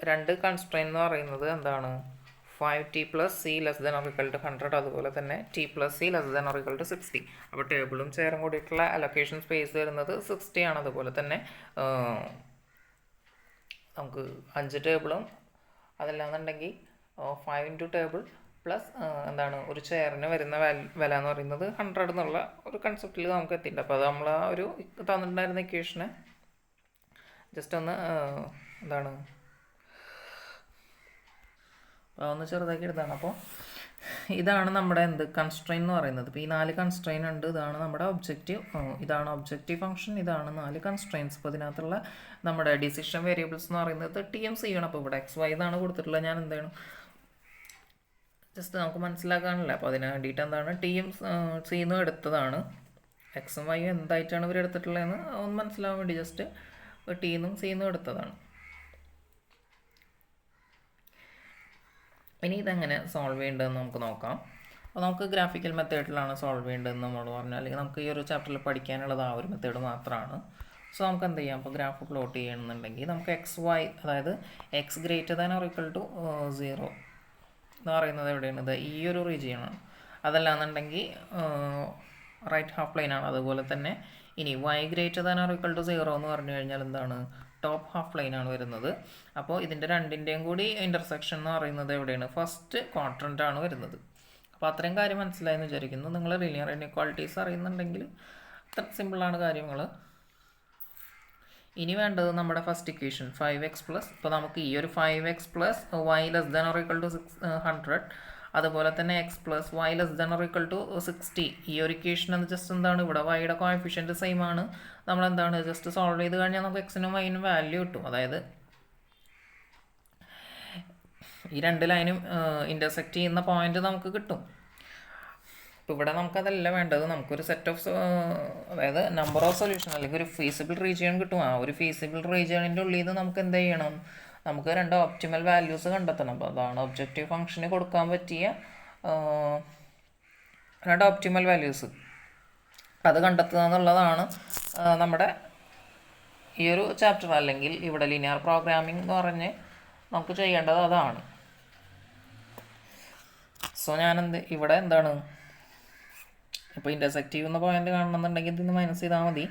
2 കൺസ്ട്രെയിൻ എന്ന് പറയുന്നത് എന്താണ്, 5t + c <= 100, അതുപോലെ തന്നെ t + c <= 60. അപ്പോൾ ടേബിളും ചെയറും കൂടിയിട്ടുള്ള അലൊക്കേഷൻ സ്പേസ് വരുന്നത് 60 ആണ്. അതുപോലെ തന്നെ നമുക്ക് 5 ടേബിളും അതല്ലാന്നുണ്ടെങ്കിൽ 5 ഇൻറ്റു ടേബിൾ പ്ലസ് എന്താണ് ഒരു ചെയറിന് വരുന്ന വില എന്ന് പറയുന്നത് 100 എന്നുള്ള ഒരു കൺസെപ്റ്റിൽ നമുക്ക് എത്തിയിട്ടുണ്ട്. അപ്പോൾ അത് നമ്മൾ ആ ഒരു തന്നിട്ടുണ്ടായിരുന്ന ഇക്വേഷനെ ജസ്റ്റ് ഒന്ന് എന്താണ് ഒന്ന് ചെറുതാക്കി എടുത്താണ്. അപ്പോൾ ഇതാണ് നമ്മുടെ കൺസ്ട്രെയിൻ എന്ന് പറയുന്നത്. ഇപ്പോൾ ഈ 4 കൺസ്ട്രെയിൻ ഉണ്ട്. ഇതാണ് നമ്മുടെ ഒബ്ജക്റ്റീവ്, ഇതാണ് ഒബ്ജക്റ്റീവ് ഫംഗ്ഷൻ, ഇതാണ് 4 കൺസ്ട്രെയിൻസ്. ഇപ്പോൾ ഇതിനകത്തുള്ള നമ്മുടെ ഡിസിഷൻ വേരിയബിൾസ് എന്ന് പറയുന്നത് ടി എം സി ആണ്. അപ്പോൾ ഇവിടെ XY എന്നാണ് കൊടുത്തിട്ടുള്ളത്. ഞാൻ എന്താണ് ജസ്റ്റ് നമുക്ക് മനസ്സിലാക്കാനില്ല. അപ്പോൾ അതിന് വേണ്ടിയിട്ട് എന്താണ് ടി എം സിന്ന് എടുത്തതാണ്. എക്സും വൈയും എന്തായിട്ടാണ് ഇവർ എടുത്തിട്ടുള്ളതെന്ന് ഒന്ന് മനസ്സിലാവാൻ വേണ്ടി ജസ്റ്റ് ടിന്നും സിന്നും എടുത്തതാണ്. ഇനി ഇതെങ്ങനെ സോൾവ് ചെയ്യേണ്ടതെന്ന് നമുക്ക് നോക്കാം. അപ്പോൾ നമുക്ക് ഗ്രാഫിക്കൽ മെത്തേഡിലാണ് സോൾവ് ചെയ്യേണ്ടതെന്ന് നമ്മൾ പറഞ്ഞാൽ, അല്ലെങ്കിൽ നമുക്ക് ഈ ഒരു ചാപ്റ്ററിൽ പഠിക്കാനുള്ളത് ആ ഒരു മെത്തേഡ് മാത്രമാണ്. സോ നമുക്ക് എന്ത് ചെയ്യാം, അപ്പോൾ ഗ്രാഫ് പ്ലോട്ട് ചെയ്യണമെന്നുണ്ടെങ്കിൽ നമുക്ക് XY, അതായത് x > 0 എന്ന് പറയുന്നത് എവിടെയാണ്, ഇത് ഈ ഒരു റീജിയനാണ്. അതല്ലാന്നുണ്ടെങ്കിൽ റൈറ്റ് ഹാഫ് പ്ലെയിൻ ആണ്. അതുപോലെ തന്നെ ഇനി y > 0 എന്ന് പറഞ്ഞു കഴിഞ്ഞാൽ എന്താണ്, ടോപ്പ് ഹാഫ് പ്ലെയിൻ ആണ് വരുന്നത്. അപ്പോൾ ഇതിൻ്റെ രണ്ടിൻ്റെയും കൂടി ഇൻ്റർസെക്ഷൻ എന്ന് പറയുന്നത് എവിടെയാണ്, ഫസ്റ്റ് ക്വാഡ്രൻ്റ് ആണ് വരുന്നത്. അപ്പോൾ അത്രയും കാര്യം മനസ്സിലായെന്ന് വിചാരിക്കുന്നു. നിങ്ങൾ ലീനിയർ ഇൻഇക്വാളിറ്റീസ് അറിയുന്നുണ്ടെങ്കിൽ അത്ര സിമ്പിളാണ് കാര്യങ്ങൾ. ഇനി വേണ്ടത് നമ്മുടെ ഫസ്റ്റ് ഇക്വേഷൻ 5x പ്ലസ്, ഇപ്പോൾ നമുക്ക് ഈ ഒരു 5x പ്ലസ് y <= 100, അതുപോലെ തന്നെ x പ്ലസ് y <= 60, ഈ ഒരു ഇക്വേഷൻ എന്ന് ജസ്റ്റ് എന്താണ്, ഇവിടെ വൈയുടെ കോഎഫിഷ്യൻറ്റ് സെയിം ആണ്. നമ്മളെന്താണ് ജസ്റ്റ് സോൾവ് ചെയ്ത് കഴിഞ്ഞാൽ നമുക്ക് എക്സിനും വൈനും വാല്യൂ കിട്ടും. അതായത് ഈ 2 ലൈനും ഇൻ്റർസെക്റ്റ് ചെയ്യുന്ന പോയിന്റ് നമുക്ക് കിട്ടും. ഇപ്പോൾ ഇവിടെ നമുക്കതല്ല വേണ്ടത്, നമുക്കൊരു സെറ്റ് ഓഫ് അതായത് നമ്പർ ഓഫ് സൊല്യൂഷൻ അല്ലെങ്കിൽ ഒരു ഫീസിബിൾ റീജിയൻ കിട്ടും. ആ ഒരു ഫീസിബിൾ റീജിയണിൻ്റെ ഉള്ളിൽ നിന്ന് നമുക്ക് എന്ത് ചെയ്യണം, നമുക്ക് 2 ഒപ്റ്റിമൽ വാല്യൂസ് കണ്ടെത്തണം. അപ്പോൾ അതാണ് ഒബ്ജക്റ്റീവ് ഫംഗ്ഷന് കൊടുക്കാൻ പറ്റിയ 2 ഒപ്റ്റിമൽ വാല്യൂസ്. അത് കണ്ടെത്തുക എന്നുള്ളതാണ് നമ്മുടെ ഈ ഒരു ചാപ്റ്റർ, അല്ലെങ്കിൽ ഇവിടെ ലീനിയർ പ്രോഗ്രാമിംഗ് എന്ന് പറഞ്ഞ് നമുക്ക് ചെയ്യേണ്ടത് അതാണ്. സോ ഇവിടെ എന്താണ്, ഇപ്പോൾ ഇൻ്റർസെക്റ്റീവ് എന്ന പോയിന്റ് കാണണമെന്നുണ്ടെങ്കിൽ ഇതിന് മൈനസ് ചെയ്താൽ മതി.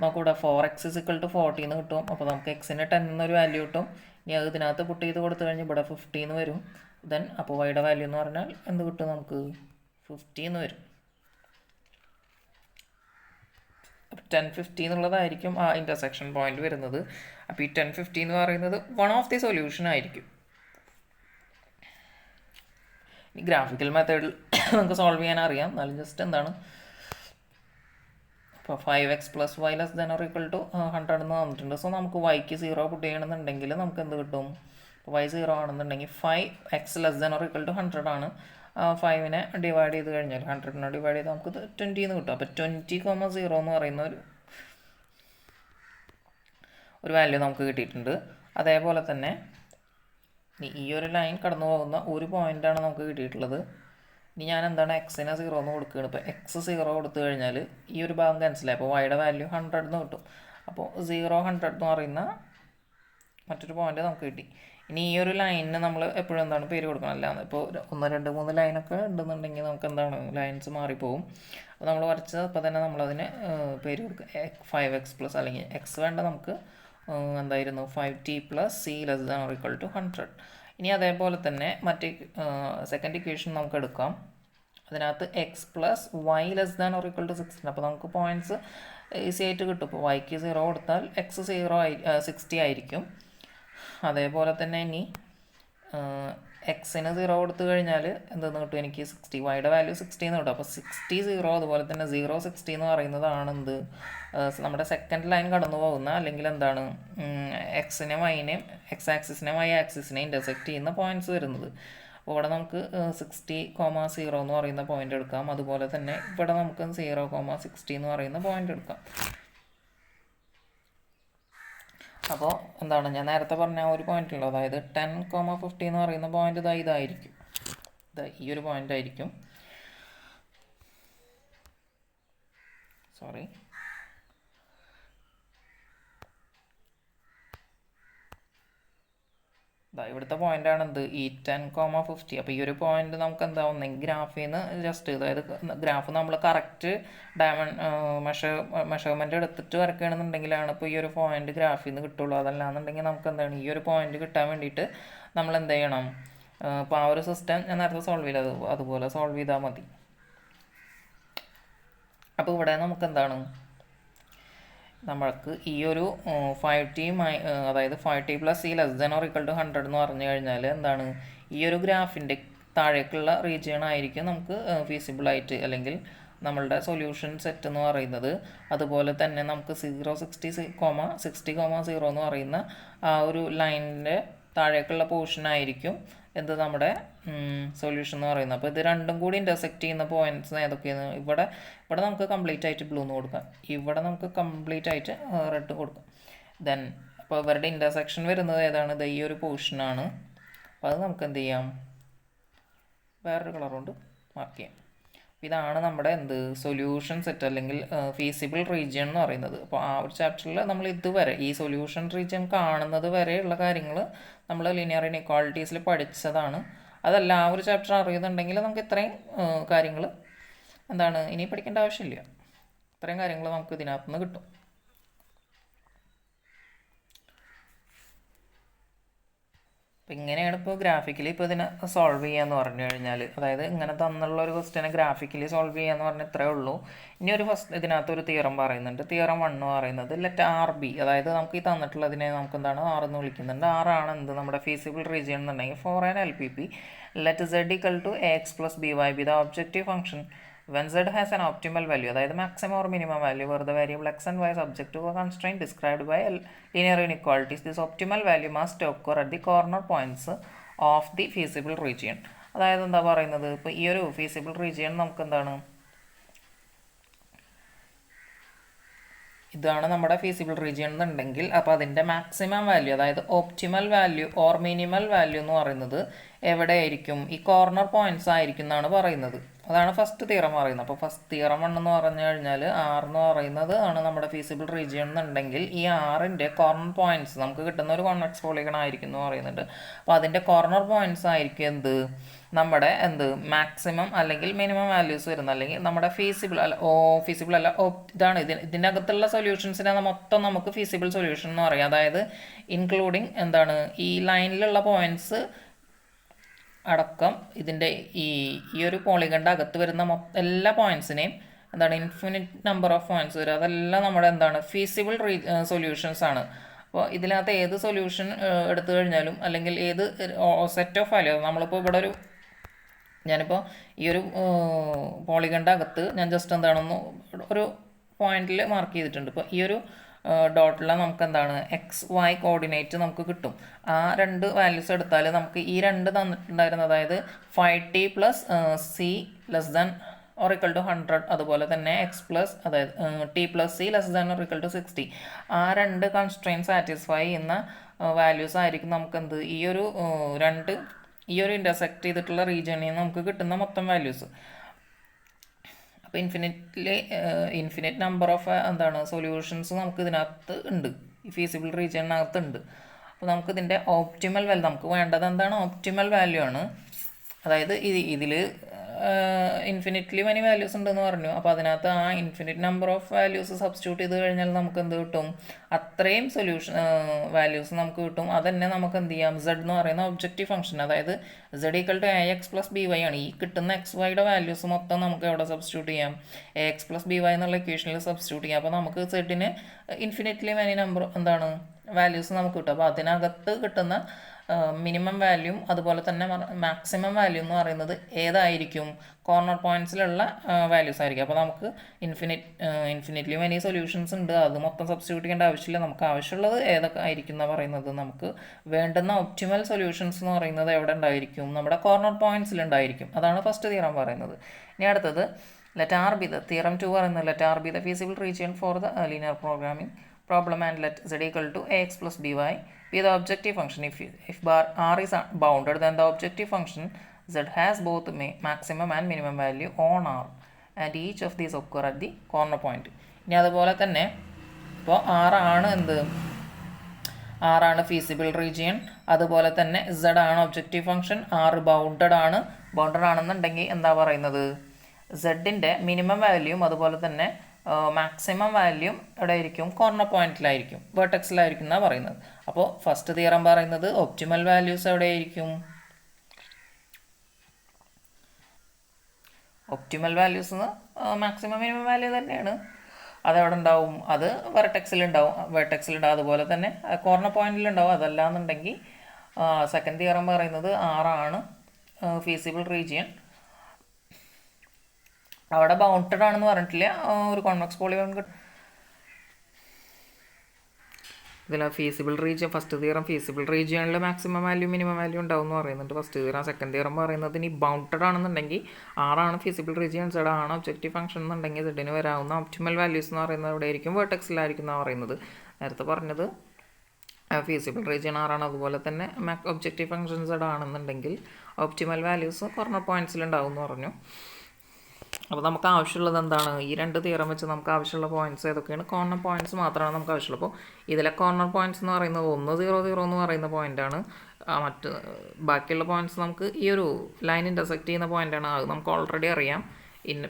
നമുക്കിവിടെ 4x = 40 എന്ന് കിട്ടും. അപ്പോൾ നമുക്ക് എക്സിന് 10 എന്നൊരു വാല്യൂ കിട്ടും. ഇനി അത് ഇതിനകത്ത് പുട്ട് ചെയ്ത് കൊടുത്തു കഴിഞ്ഞാൽ ഇവിടെ 50 എന്ന് വരും. ദെൻ അപ്പോൾ വൈയുടെ വാല്യൂ എന്ന് പറഞ്ഞാൽ എന്ത് കിട്ടും, നമുക്ക് 50 എന്ന് വരും. 10, 50 എന്നുള്ളതായിരിക്കും ആ ഇൻ്റർസെക്ഷൻ പോയിന്റ് വരുന്നത്. അപ്പോൾ ഈ 10, 50 എന്ന് പറയുന്നത് വൺ ഓഫ് ദി സൊല്യൂഷൻ ആയിരിക്കും. ഈ ഗ്രാഫിക്കൽ മെത്തേഡിൽ നമുക്ക് സോൾവ് ചെയ്യാൻ അറിയാം, എന്നാലും ജസ്റ്റ് എന്താണ്, ഇപ്പോൾ 5x പ്ലസ് y <= 100 എന്ന് തന്നിട്ടുണ്ട്. സോ നമുക്ക് yക്ക് 0 പുട്ട് ചെയ്യണമെന്നുണ്ടെങ്കിൽ നമുക്ക് എന്ത് കിട്ടും, ഇപ്പോൾ y 0 ആണെന്നുണ്ടെങ്കിൽ 5x <= 100 ആണ്. 5നെ ഡിവൈഡ് ചെയ്ത് കഴിഞ്ഞാൽ 100നെ ഡിവൈഡ് ചെയ്ത് നമുക്ക് 20 എന്ന് കിട്ടും. അപ്പോൾ 20,0 എന്ന് പറയുന്ന ഒരു വാല്യൂ നമുക്ക് കിട്ടിയിട്ടുണ്ട്. അതേപോലെ തന്നെ ഈ ഒരു ലൈൻ കടന്നു പോകുന്ന ഒരു പോയിൻ്റാണ് നമുക്ക് കിട്ടിയിട്ടുള്ളത്. ഇനി ഞാൻ എന്താണ് എക്സിനെ 0 എന്ന് കൊടുക്കുകയാണ്. ഇപ്പോൾ x 0 കൊടുത്തു കഴിഞ്ഞാൽ ഈ ഒരു ഭാഗം ക്യാൻസലായി. അപ്പോൾ വൈയുടെ വാല്യൂ 100 എന്ന് കിട്ടും. അപ്പോൾ 0, 100 എന്ന് പറയുന്ന മറ്റൊരു പോയിന്റ് നമുക്ക് കിട്ടി. ഇനി ഈ ഒരു ലൈനിന് നമ്മൾ എപ്പോഴും എന്താണ് പേര് കൊടുക്കണം, അല്ലാന്ന് ഇപ്പോൾ 1, 2, 3 ലൈനൊക്കെ ഉണ്ടെന്നുണ്ടെങ്കിൽ നമുക്ക് എന്താണ് ലൈൻസ് മാറിപ്പോവും. അപ്പോൾ നമ്മൾ വരച്ചത് അപ്പോൾ തന്നെ നമ്മളതിന് പേര് കൊടുക്കുക 5x പ്ലസ്, അല്ലെങ്കിൽ എക്സ് വേണ്ട നമുക്ക് എന്തായിരുന്നു 5t + c <= 100. ഇനി അതേപോലെ തന്നെ മറ്റേ സെക്കൻഡ് ഇക്വേഷൻ നമുക്ക് എടുക്കാം. അതിനകത്ത് X plus Y less than or equal to 16. അപ്പോൾ നമുക്ക് പോയിൻറ്റ്സ് ഈസി ആയിട്ട് കിട്ടും. ഇപ്പോൾ വൈക്ക് 0 കൊടുത്താൽ എക്സ് 60 ആയിരിക്കും. അതേപോലെ തന്നെ ഇനി എക്സിന് 0 കൊടുത്തു കഴിഞ്ഞാൽ എന്തെന്ന് കിട്ടും, എനിക്ക് 60, വൈയുടെ വാല്യൂ 60 എന്ന് കിട്ടും. അപ്പോൾ 60 0 അതുപോലെ തന്നെ 0 60 എന്ന് പറയുന്നതാണ് എന്ത്, നമ്മുടെ സെക്കൻഡ് ലൈൻ കടന്നു പോകുന്ന, അല്ലെങ്കിൽ എന്താണ്, എക്സിനെ വൈനെയും എക്സ് ആക്സിസിനെ വൈ ആക്സിസിനെ ഇൻ്റർസെക്റ്റ് ചെയ്യുന്ന പോയിൻറ്റ്സ് വരുന്നത്. അപ്പോൾ ഇവിടെ നമുക്ക് 60,0 എന്ന് പറയുന്ന പോയിൻ്റ് എടുക്കാം. അതുപോലെ തന്നെ ഇവിടെ നമുക്ക് 0,60 എന്ന് പറയുന്ന പോയിൻ്റ് എടുക്കാം. അപ്പോൾ എന്താണ്, ഞാൻ നേരത്തെ പറഞ്ഞ ഒരു പോയിന്റ് ഉള്ളൂ, അതായത് 10,50 എന്ന് പറയുന്ന പോയിന്റ് ഇതായിരിക്കും, ഈ ഒരു പോയിന്റ് ആയിരിക്കും. സോറി, ഇവിടുത്തെ പോയിൻ്റാണ് എന്ത്, ഈ 10,50. അപ്പോൾ ഈ ഒരു പോയിന്റ് നമുക്ക് എന്താ, ഒന്നെങ്കിൽ ഗ്രാഫിൽ നിന്ന് ജസ്റ്റ്, അതായത് ഗ്രാഫ് നമ്മൾ കറക്റ്റ് മെഷർമെൻറ്റ് എടുത്തിട്ട് വരയ്ക്കുകയാണെന്നുണ്ടെങ്കിലാണ് ഇപ്പോൾ ഈ ഒരു പോയിന്റ് ഗ്രാഫിൽ നിന്ന് കിട്ടുള്ളൂ. അതല്ലാന്നുണ്ടെങ്കിൽ നമുക്ക് എന്താണ്, ഈ ഒരു പോയിന്റ് കിട്ടാൻ വേണ്ടിയിട്ട് നമ്മൾ എന്ത് ചെയ്യണം, അപ്പോൾ ആ ഒരു സിസ്റ്റം ഞാൻ നേരത്തെ സോൾവ് ചെയ്തത് അതുപോലെ സോൾവ് ചെയ്താൽ മതി. അപ്പോൾ ഇവിടെ നമുക്ക് എന്താണ്, നമ്മൾക്ക് ഈ ഒരു 5t അതായത് 5t + c less than or equal to 100 എന്ന് പറഞ്ഞു കഴിഞ്ഞാൽ എന്താണ്, ഈ ഒരു ഗ്രാഫിൻ്റെ താഴേക്കുള്ള റീജിയൺ ആയിരിക്കും നമുക്ക് ഫീസിബിളായിട്ട്, അല്ലെങ്കിൽ നമ്മളുടെ സൊല്യൂഷൻ സെറ്റ് എന്ന് പറയുന്നത്. അതുപോലെ തന്നെ നമുക്ക് 60,0 എന്ന് പറയുന്ന ആ ഒരു ലൈനിൻ്റെ താഴേക്കുള്ള പോർഷൻ ആയിരിക്കും എന്ത്, നമ്മുടെ സൊല്യൂഷൻ എന്ന് പറയുന്നത്. അപ്പോൾ ഇത് രണ്ടും കൂടി ഇൻ്റർസെക്റ്റ് ചെയ്യുന്ന പോയിൻറ്റ്സ് ഏതൊക്കെയാണ്, ഇവിടെ നമുക്ക് കംപ്ലീറ്റ് ആയിട്ട് ബ്ലൂ എന്ന് കൊടുക്കാം, ഇവിടെ നമുക്ക് കംപ്ലീറ്റ് ആയിട്ട് റെഡ് കൊടുക്കാം. ദെൻ അപ്പോൾ ഇവരുടെ ഇൻ്റർസെക്ഷൻ വരുന്നത് ഏതാണ്, ഈ ഒരു പോർഷനാണ്. അപ്പോൾ അത് നമുക്ക് എന്ത് ചെയ്യാം, വേറൊരു കളർ കൊണ്ട് മാർക്ക് ചെയ്യാം. ഇതാണ് നമ്മുടെ എന്ത്, സൊല്യൂഷൻ സെറ്റ് അല്ലെങ്കിൽ ഫീസിബിൾ റീജിയൻ എന്ന് പറയുന്നത്. അപ്പോൾ ആ ഒരു ചാപ്റ്ററിൽ നമ്മൾ ഇതുവരെ ഈ സൊല്യൂഷൻ റീജിയൻ കാണുന്നത് വരെയുള്ള കാര്യങ്ങൾ നമ്മൾ ലീനിയർ ഇൻഇക്വാളിറ്റീസിൽ പഠിച്ചതാണ്. അതല്ല, ആ ഒരു ചാപ്റ്റർ അറിയുന്നുണ്ടെങ്കിൽ നമുക്ക് ഇത്രയും കാര്യങ്ങൾ എന്താണ് ഇനി പഠിക്കേണ്ട ആവശ്യമില്ല. ഇത്രയും കാര്യങ്ങൾ നമുക്ക് ഇതിനകത്ത് നിന്ന് കിട്ടും. അപ്പോൾ ഇങ്ങനെയാണ് ഇപ്പോൾ ഗ്രാഫിക്കലി ഇപ്പോൾ ഇതിനെ സോൾവ് ചെയ്യാന്ന് പറഞ്ഞു കഴിഞ്ഞാൽ, അതായത് ഇങ്ങനെ തന്നുള്ള ഒരു ക്വസ്റ്റ്യനെ ഗ്രാഫിക്കലി സോൾവ് ചെയ്യാന്ന് പറഞ്ഞാൽ ഇത്രയേ ഉള്ളൂ. ഇനി ഒരു ഇതിനകത്ത് ഒരു തിയറം പറയുന്നുണ്ട്. തിയറം 1 എന്ന് പറയുന്നത് ലെറ്റ് RB, അതായത് നമുക്ക് ഈ തന്നിട്ടുള്ളതിനെ നമുക്ക് എന്താണ് R എന്ന് വിളിക്കുന്നുണ്ട്. R ആണ് എന്ത്, നമ്മുടെ ഫീസിബിൾ റീജിയൻ എന്നുണ്ടെങ്കിൽ for an LPP let Z = AX + BY be the objective function when Z has an optimal value, അതായത് maximum or minimum value where the variable x and y is subject to a constraint described by linear inequalities. This optimal value must occur at the corner points of the feasible region. അതായത് എന്താ പറയുന്നത്, ഇപ്പോൾ ഈ ഒരു feasible region നമുക്ക് എന്താണ്, ഇതാണ് നമ്മുടെ ഫീസിബിൾ റീജിയൻ എന്നുണ്ടെങ്കിൽ, അപ്പോൾ അതിൻ്റെ മാക്സിമം വാല്യൂ, അതായത് optimal value or minimal value എന്ന് പറയുന്നത് എവിടെയായിരിക്കും, ഈ കോർണർ പോയിൻറ്റ്സ് ആയിരിക്കും എന്നാണ് പറയുന്നത്. അതാണ് ഫസ്റ്റ് തിയറം പറയുന്നത്. അപ്പോൾ ഫസ്റ്റ് തിയറം 1 എന്ന് പറഞ്ഞു കഴിഞ്ഞാൽ R എന്ന് പറയുന്നത് ആണ് നമ്മുടെ ഫീസിബിൾ റീജിയൻ എന്നുണ്ടെങ്കിൽ, ഈ Rൻ്റെ കോർണർ പോയിൻറ്റ്സ് നമുക്ക് കിട്ടുന്ന ഒരു കോൺവെക്സ് പോളിഗൺ ആയിരിക്കും എന്ന് പറയുന്നുണ്ട്. അപ്പോൾ അതിൻ്റെ കോർണർ പോയിൻറ്റ്സ് ആയിരിക്കും എന്ത്, നമ്മുടെ എന്ത് മാക്സിമം അല്ലെങ്കിൽ മിനിമം വാല്യൂസ് വരുന്നത്, അല്ലെങ്കിൽ നമ്മുടെ ഫീസിബിൾ അല്ല ഇതാണ് ഇതിൻ്റെ അകത്തുള്ള സൊല്യൂഷൻസിനെ മൊത്തം നമുക്ക് ഫീസിബിൾ സൊല്യൂഷൻ എന്ന് പറയാം. അതായത് ഇൻക്ലൂഡിങ് എന്താണ്, ഈ ലൈനിലുള്ള പോയിൻറ്റ്സ് അടക്കം ഇതിൻ്റെ ഈ ഒരു പോളിഗണിൻ്റെ അകത്ത് വരുന്ന എല്ലാ പോയിൻറ്റ്സിനെയും എന്താണ്, ഇൻഫിനിറ്റ് നമ്പർ ഓഫ് പോയിൻറ്റ്സ് വരും. അതെല്ലാം നമ്മുടെ എന്താണ് ഫീസിബിൾ സൊല്യൂഷൻസ് ആണ്. അപ്പോൾ ഇതിനകത്ത് ഏത് സൊല്യൂഷൻ എടുത്തു കഴിഞ്ഞാലും, അല്ലെങ്കിൽ ഏത് സെറ്റ് ഓഫ് വാല്യൂ, നമ്മളിപ്പോൾ ഇവിടെ ഞാനിപ്പോൾ ഈ ഒരു പോളിഗണിൻ്റെ അകത്ത് ഞാൻ ജസ്റ്റ് എന്താണെന്ന് ഒരു പോയിന്റിൽ മാർക്ക് ചെയ്തിട്ടുണ്ട്. ഇപ്പോൾ ഈ ഒരു ഡോട്ടിൽ നമുക്ക് എന്താണ് XY കോർഡിനേറ്റ് നമുക്ക് കിട്ടും. ആ രണ്ട് വാല്യൂസ് എടുത്താൽ നമുക്ക് ഈ രണ്ട് തന്നിട്ടുണ്ടായിരുന്നു, അതായത് 5t + c less than or equal to 100, അതുപോലെ തന്നെ x പ്ലസ്, അതായത് t + c less than or equal to 60. ആ രണ്ട് കൺസ്ട്രെയിൻറ്റ് സാറ്റിസ്ഫൈ ചെയ്യുന്ന വാല്യൂസ് ആയിരിക്കും നമുക്ക് എന്ത്, ഈ ഒരു ഇൻ്റർസെക്റ്റ് ചെയ്തിട്ടുള്ള റീജിയനിൽ നിന്ന് നമുക്ക് കിട്ടുന്ന മൊത്തം വാല്യൂസ്. അപ്പോൾ ഇൻഫിനിറ്റ് നമ്പർ ഓഫ് എന്താണ് സൊല്യൂഷൻസ് നമുക്ക് ഇതിനകത്ത് ഉണ്ട്, ഈ ഫീസിബിൾ റീജിയനകത്ത് ഉണ്ട്. അപ്പോൾ നമുക്ക് ഇതിൻ്റെ ഓപ്റ്റിമൽ വാല്യൂ, നമുക്ക് വേണ്ടത് എന്താണ്, ഓപ്റ്റിമൽ വാല്യൂ ആണ്. അതായത് ഇതിൽ ഇൻഫിനിറ്റ്ലി മെനി വാല്യൂസ് ഉണ്ടെന്ന് പറഞ്ഞു. അപ്പോൾ അതിനകത്ത് ആ infinite number of values substitute ചെയ്ത് കഴിഞ്ഞാൽ നമുക്ക് എന്ത് കിട്ടും? അത്രയും സൊല്യൂഷൻ വാല്യൂസ് നമുക്ക് കിട്ടും. അതന്നെ നമുക്ക് എന്ത് ചെയ്യാം? സെഡ് എന്ന് പറയുന്ന ഒബ്ജക്റ്റീവ് ഫംഗ്ഷൻ, അതായത് Z equal to A X plus B Y ആണ്. ഈ കിട്ടുന്ന എക്സ് വൈയുടെ വാല്യൂസ് മൊത്തം നമുക്ക് എവിടെ സബ്സ്റ്റിറ്റ്യൂട്ട് ചെയ്യാം? A X plus B Y എന്നുള്ള ഇക്വേഷനിൽ സബ്സ്റ്റിറ്റ്യൂട്ട് ചെയ്യാം. അപ്പോൾ നമുക്ക് സെഡിന് ഇൻഫിനിറ്റ്ലി മെനി നമ്പർ എന്താണ് വാല്യൂസ് നമുക്ക് കിട്ടും. അപ്പോൾ അതിനകത്ത് കിട്ടുന്ന മിനിമം വാല്യൂം അതുപോലെ തന്നെ മാക്സിമം വാല്യൂ എന്ന് പറയുന്നത് ഏതായിരിക്കും? കോർണർ പോയിൻറ്റ്സിലുള്ള വാല്യൂസ് ആയിരിക്കും. അപ്പോൾ നമുക്ക് ഇൻഫിനിറ്റ്ലി മെനി സൊല്യൂഷൻസ് ഉണ്ട്. അത് മൊത്തം സബ്സ്റ്റിറ്റ്യൂട്ട് ചെയ്യേണ്ട ആവശ്യമില്ല. നമുക്ക് ആവശ്യമുള്ളത് ഏതൊക്കെ ആയിരിക്കും എന്ന് പറയുന്നത്, നമുക്ക് വേണ്ടുന്ന ഒപ്റ്റിമൽ സൊല്യൂഷൻസ് എന്ന് പറയുന്നത് എവിടെ ഉണ്ടായിരിക്കും? നമ്മുടെ കോർണർ പോയിൻറ്റ്സിൽ ഉണ്ടായിരിക്കും. അതാണ് ഫസ്റ്റ് തിയറം പറയുന്നത്. ഇനി അടുത്തത് let R be the theorem 2 പറയുന്നത് let R be the feasible region for the linear programming problem and let z equal to ax plus by be the objective function. If bar r is bounded, then the objective function z has both maximum and minimum value on r and each of these occur at the corner point. ഇനി അതുപോലെ തന്നെ ഇപ്പോൾ ആണ് എന്ത്? ആണ് feasible region, അതുപോലെ തന്നെ z ആണ് ഒബ്ജക്റ്റീവ് ഫംഗ്ഷൻ, r ബൗണ്ടഡ് ആണെന്നുണ്ടെങ്കിൽ എന്താ പറയുന്നത്? സെഡിൻ്റെ മിനിമം വാല്യൂം അതുപോലെ തന്നെ മാക്സിമം വാല്യൂം എവിടെ ആയിരിക്കും? കോർണർ പോയിന്റിലായിരിക്കും, വെർട്ടെക്സിലായിരിക്കും എന്നാണ് പറയുന്നത്. അപ്പോൾ ഫസ്റ്റ് തിയറം പറയുന്നത് ഒപ്റ്റിമൽ വാല്യൂസ് എവിടെയായിരിക്കും? Optimal values maximum minimum value തന്നെയാണ്. അതെവിടെ ഉണ്ടാവും? അത് വെർട്ടെക്സിലുണ്ടാവും. അതുപോലെ തന്നെ കോർണർ പോയിന്റിലുണ്ടാവും. അതല്ലാന്നുണ്ടെങ്കിൽ സെക്കൻഡ് തിയറം പറയുന്നത് ആണ് ഫീസിബിൾ റീജിയൻ, അവിടെ ബൗണ്ടഡ് ആണെന്ന് പറഞ്ഞിട്ടില്ല, ഒരു കോൺവെക്സ് പോളിഗോൺ കിട്ടും. ഇതിൽ feasible region first theorem feasible റീജിയനിൽ മാക്സിമം വാല്യൂ മിനിമം വാല്യൂ ഉണ്ടാവും എന്ന് പറയുന്നുണ്ട് ഫസ്റ്റ് തിയറം. സെക്കൻഡ് തിയറം പറയുന്നത് ഇനി ബൗണ്ടഡ് ആണെന്നുണ്ടെങ്കിൽ ആണ് ഫീസിബിൾ റീജിയൻ, സെഡ് ആണ് ഒബ്ജക്റ്റീവ് ഫംഗ്ഷൻ എന്നുണ്ടെങ്കിൽ സെഡിന് വരാവുന്ന ഒപ്റ്റിമൽ വാല്യൂസ് എന്ന് പറയുന്നത് ഇവിടെ ആയിരിക്കും? വെർട്ടെക്സിലായിരിക്കും എന്നാണ് പറയുന്നത്. നേരത്തെ പറഞ്ഞത് ഫീസിബിൾ റീജിയൻ ആണ്, അതുപോലെ തന്നെ ഒബ്ജക്റ്റീവ് ഫംഗ്ഷൻ സെഡ് ആണെന്നുണ്ടെങ്കിൽ ഒപ്റ്റിമൽ വാല്യൂസ് കോർണർ പോയിന്റ്സിലുണ്ടാവും എന്ന് പറഞ്ഞു. അപ്പോൾ നമുക്ക് ആവശ്യമുള്ളത് എന്താണ്? ഈ രണ്ട് തിയറം വെച്ച് നമുക്ക് ആവശ്യമുള്ള പോയിന്റ്സ് ഏതൊക്കെയാണ്? കോർണർ പോയിന്റ്സ് മാത്രമാണ് നമുക്ക് ആവശ്യമുള്ളത്. അപ്പോൾ ഇതിലെ കോർണർ പോയിന്റ്സ് എന്ന് പറയുന്നത് 1, 0, 0 എന്ന് പറയുന്ന പോയിന്റാണ്. മറ്റ് ബാക്കിയുള്ള പോയിന്റ്സ് നമുക്ക് ഈ ഒരു ലൈൻ ഇൻ്റർസെക്റ്റ് ചെയ്യുന്ന പോയിന്റാണ്. അത് നമുക്ക് ഓൾറെഡി അറിയാം.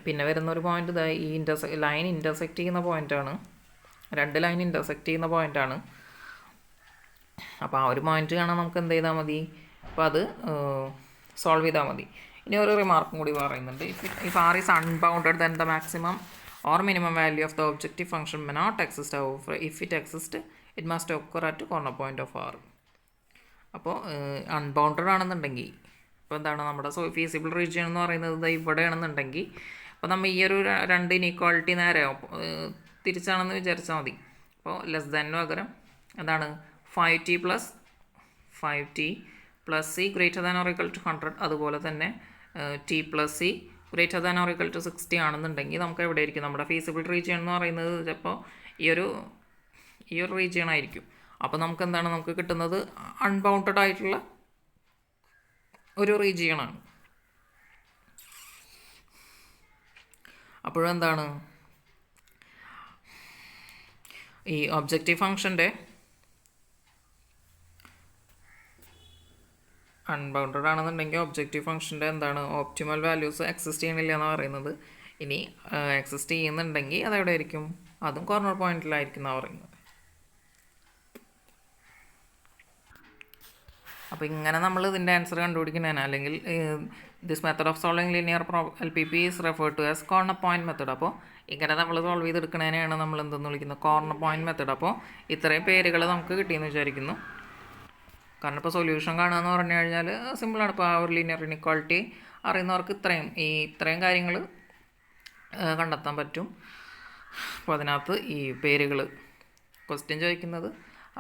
പിന്നെ വരുന്ന ഒരു പോയിന്റ് ഈ ലൈൻ ഇൻ്റർസെക്റ്റ് ചെയ്യുന്ന പോയിന്റാണ്. 2 ലൈൻ ഇൻ്റർസെക്റ്റ് ചെയ്യുന്ന പോയിന്റാണ്. അപ്പോൾ ആ ഒരു പോയിന്റ് കാണാൻ നമുക്ക് എന്ത് ചെയ്താൽ മതി? അപ്പോൾ അത് സോൾവ് ചെയ്താൽ മതി. ഇനി ഒരു റിമാർക്കും കൂടി പറയുന്നുണ്ട്. If R is unbounded then the maximum or minimum value of the objective function may not exist. If it exist it must occur at corner point of R. അപ്പോൾ അൺബൗണ്ടഡ് ആണെന്നുണ്ടെങ്കിൽ ഇപ്പോൾ എന്താണ് നമ്മുടെ ഫീസിബിൾ റീജിയൻ എന്ന് പറയുന്നത് ഇവിടെയാണെന്നുണ്ടെങ്കിൽ അപ്പോൾ നമ്മൾ ഈ ഒരു 2 ഇനീക്വാളിറ്റി നേരെ തിരിച്ചാണെന്ന് വിചാരിച്ചാൽ മതി. അപ്പോൾ ലെസ് ദാനിന് പകരം എന്താണ് 5t plus C greater than or equal to 100, അതുപോലെ തന്നെ T plus C greater than or equal to 60 ആണെന്നുണ്ടെങ്കിൽ നമുക്ക് എവിടെ ആയിരിക്കും? നമ്മുടെ ഫീസിബിൾ റീജിയൻ എന്ന് പറയുന്നത് ചിലപ്പോൾ ഈ ഒരു റീജിയൻ ആയിരിക്കും. അപ്പോൾ നമുക്ക് എന്താണ് നമുക്ക് കിട്ടുന്നത്? അൺബൗണ്ടഡ് ആയിട്ടുള്ള ഒരു റീജിയനാണ്. അപ്പോഴെന്താണ് ഈ ഒബ്ജക്റ്റീവ് ഫംഗ്ഷൻ്റെ അൺബൗണ്ടഡ് ആണെന്നുണ്ടെങ്കിൽ ഒബ്ജക്റ്റീവ് ഫംഗ്ഷൻ്റെ എന്താണ് ഓപ്റ്റിമൽ വാല്യൂസ് എക്സിസ്റ്റ് ചെയ്യണില്ല എന്ന് പറയുന്നത്. ഇനി എക്സിസ്റ്റ് ചെയ്യുന്നുണ്ടെങ്കിൽ അതെവിടെ ആയിരിക്കും? അതും കോർണർ പോയിന്റിലായിരിക്കും എന്നാണ് പറയുന്നത്. അപ്പോൾ ഇങ്ങനെ നമ്മൾ ഇതിൻ്റെ ആൻസർ കണ്ടുപിടിക്കുന്നതിന് അല്ലെങ്കിൽ this method of solving linear LPP is referred to as corner point method. അപ്പോൾ ഇങ്ങനെ നമ്മൾ സോൾവ് ചെയ്തെടുക്കുന്നതിനെയാണ് നമ്മൾ എന്തെന്ന് വിളിക്കുന്നത്? Corner point method. അപ്പോൾ ഇത്രയും പേരുകൾ നമുക്ക് കിട്ടിയെന്ന് വിചാരിക്കുന്നു. കാരണം ഇപ്പോൾ സൊല്യൂഷൻ കാണുക എന്ന് പറഞ്ഞു കഴിഞ്ഞാൽ സിമ്പിളാണ്. ഇപ്പോൾ ആ ഒരു ലീനിയർ ഇനിക്വാളിറ്റി അറിയുന്നവർക്ക് ഇത്രയും കാര്യങ്ങൾ കണ്ടെത്താൻ പറ്റും. അപ്പോൾ അതിനകത്ത് ഈ പേരുകൾ ക്വസ്റ്റ്യൻ ചോദിക്കുന്നത്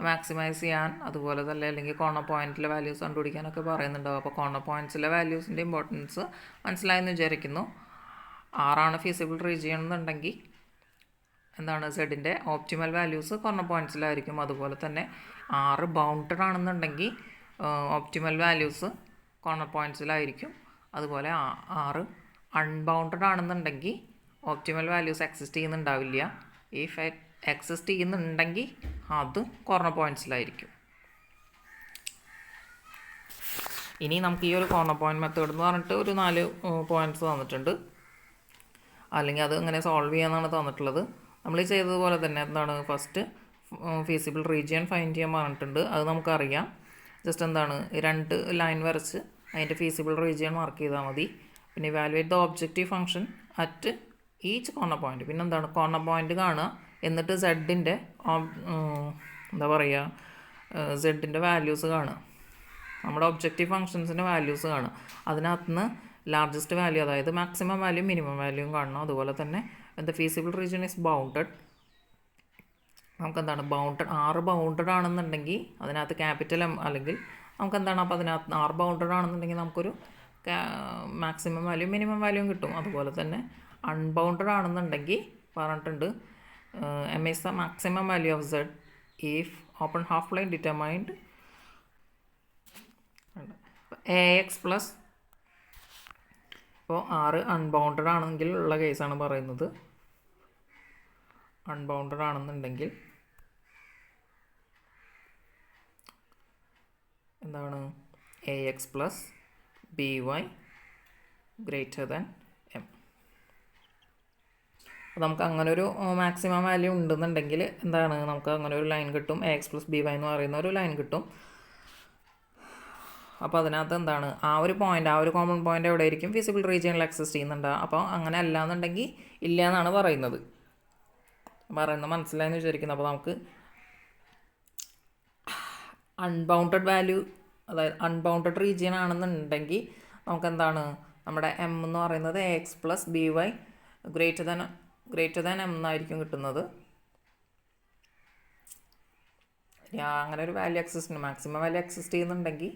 മാക്സിമൈസ് ചെയ്യാൻ, അതുപോലെ തന്നെ അല്ലെങ്കിൽ കോർണർ പോയിന്റിലെ വാല്യൂസ് കണ്ടുപിടിക്കാനൊക്കെ പറയുന്നുണ്ടാവും. അപ്പോൾ കോർണർ പോയിന്റ്സിലെ വാല്യൂസിൻ്റെ ഇമ്പോർട്ടൻസ് മനസ്സിലായെന്ന് വിചാരിക്കുന്നു. ആണ് ഫീസിബിൾ റീജിയൻ എന്നുണ്ടെങ്കിൽ എന്താണ് സെഡിൻ്റെ ഓപ്റ്റിമൽ വാല്യൂസ് കോർണർ പോയിന്റ്സിലായിരിക്കും. അതുപോലെ തന്നെ 6 ബൗണ്ടഡ് ആണെന്നുണ്ടെങ്കിൽ ഓപ്റ്റിമൽ വാല്യൂസ് കോർണർ പോയിന്റ്സിലായിരിക്കും. അതുപോലെ 6 അൺബൗണ്ടഡ് ആണെന്നുണ്ടെങ്കിൽ ഓപ്റ്റിമൽ വാല്യൂസ് എക്സിസ്റ്റ് ചെയ്യുന്നുണ്ടാവില്ല. ഇഫ് എക്സിസ്റ്റ് ചെയ്യുന്നുണ്ടെങ്കിൽ അത് കോർണർ പോയിന്റ്സിലായിരിക്കും. ഇനി നമുക്ക് ഈ ഒരു കോർണർ പോയിന്റ് മെത്തേഡ് എന്ന് പറഞ്ഞിട്ട് ഒരു 4 പോയിന്റ്സ് തന്നിട്ടുണ്ട്, അല്ലെങ്കിൽ അത് എങ്ങനെ സോൾവ് ചെയ്യാമെന്നാണ് തന്നിട്ടുള്ളത്. നമ്മൾ ഈ ചെയ്തതുപോലെ തന്നെ എന്താണ് ഫസ്റ്റ് ഫീസിബിൾ റീജിയൻ ഫൈൻഡ് ചെയ്യാൻ പറഞ്ഞിട്ടുണ്ട്. അത് നമുക്കറിയാം. ജസ്റ്റ് എന്താണ് 2 ലൈൻ വരച്ച് അതിൻ്റെ ഫീസിബിൾ റീജിയൻ മാർക്ക് ചെയ്താൽ മതി. പിന്നെ evaluate the objective function at each corner point. പിന്നെ എന്താണ് കോർണർ പോയിന്റ് കാണുക, എന്നിട്ട് സെഡിൻ്റെ എന്താ പറയുക സെഡിൻ്റെ വാല്യൂസ് കാണുക, നമ്മുടെ ഒബ്ജക്റ്റീവ് ഫംഗ്ഷൻസിൻ്റെ വാല്യൂസ് കാണുക. അതിനകത്ത് നിന്ന് ലാർജസ്റ്റ് വാല്യൂ, അതായത് മാക്സിമം വാല്യൂ മിനിമം വാല്യൂയും കാണണം. അതുപോലെ തന്നെ the feasible region is bounded. നമുക്കെന്താണ് R ബൗണ്ടഡ് ആണെന്നുണ്ടെങ്കിൽ അതിനകത്ത് ക്യാപിറ്റൽ M, അല്ലെങ്കിൽ നമുക്കെന്താണ് അപ്പോൾ അതിനകത്ത് R ബൗണ്ടഡ് ആണെന്നുണ്ടെങ്കിൽ നമുക്കൊരു മാക്സിമം വാല്യൂ മിനിമം വാല്യൂയും കിട്ടും. അതുപോലെ തന്നെ അൺബൗണ്ടഡ് ആണെന്നുണ്ടെങ്കിൽ പറഞ്ഞിട്ടുണ്ട് M is the maximum value of Z if open half plane determined AX plus. ഇപ്പോൾ R അൺബൗണ്ടഡ് ആണെങ്കിൽ ഉള്ള കേസാണ് പറയുന്നത്. അൺബൗണ്ടഡ് ആണെന്നുണ്ടെങ്കിൽ എന്താണ് AX plus BY greater than M. അപ്പോൾ നമുക്ക് അങ്ങനെ ഒരു മാക്സിമം വാല്യൂ ഉണ്ടെന്നുണ്ടെങ്കിൽ എന്താണ് നമുക്ക് അങ്ങനെ ഒരു ലൈൻ കിട്ടും. AX plus BY എന്ന് പറയുന്ന ഒരു ലൈൻ കിട്ടും. അപ്പോൾ അതിനകത്ത് എന്താണ് ആ ഒരു കോമൺ പോയിൻ്റ് എവിടെ ആയിരിക്കും ഫീസിബിൾ റീജിയനിൽ എക്സിസ്റ്റ് ചെയ്യുന്നുണ്ട്. അപ്പോൾ അങ്ങനെ അല്ല എന്നുണ്ടെങ്കിൽ ഇല്ല എന്നാണ് പറയുന്നത് മനസ്സിലായെന്ന് വിചാരിക്കുന്നു. അപ്പോൾ നമുക്ക് അൺബൗണ്ടഡ് വാല്യൂ, അതായത് അൺബൗണ്ടഡ് റീജിയൻ ആണെന്നുണ്ടെങ്കിൽ നമുക്ക് എന്താണ് നമ്മുടെ M എന്ന് പറയുന്നത് AX plus BY greater than M എന്നായിരിക്കും കിട്ടുന്നത്. അങ്ങനെ ഒരു value exist, maximum value exist ചെയ്യുന്നുണ്ടെങ്കിൽ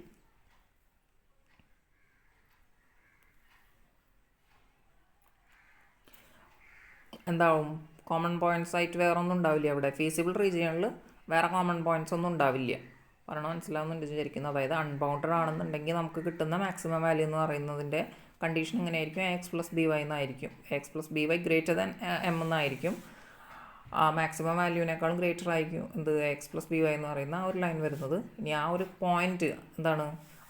എന്താവും കോമൺ പോയിൻറ്റ്സ് ആയിട്ട് വേറെ ഒന്നും ഉണ്ടാവില്ല. അവിടെ ഫീസിബിൾ റീജിയണിൽ വേറെ കോമൺ പോയിൻറ്റ്സ് ഒന്നും ഉണ്ടാവില്ല. പറഞ്ഞാൽ മനസ്സിലാവുന്നുണ്ട് വിചാരിക്കുന്നത്. അതായത് അൺബൗണ്ടഡ് ആണെന്നുണ്ടെങ്കിൽ നമുക്ക് കിട്ടുന്ന മാക്സിമം വാല്യൂ എന്ന് പറയുന്നതിൻ്റെ കണ്ടീഷൻ എങ്ങനെയായിരിക്കും AX plus BY എന്നായിരിക്കും. AX plus BY greater than M എന്നായിരിക്കും. ആ മാക്സിമം വാല്യൂവിനേക്കാളും ഗ്രേറ്റർ ആയിരിക്കും എന്ത് AX plus BY എന്ന് പറയുന്ന ആ ഒരു ലൈൻ വരുന്നത്. ഇനി ആ ഒരു പോയിന്റ് എന്താണ്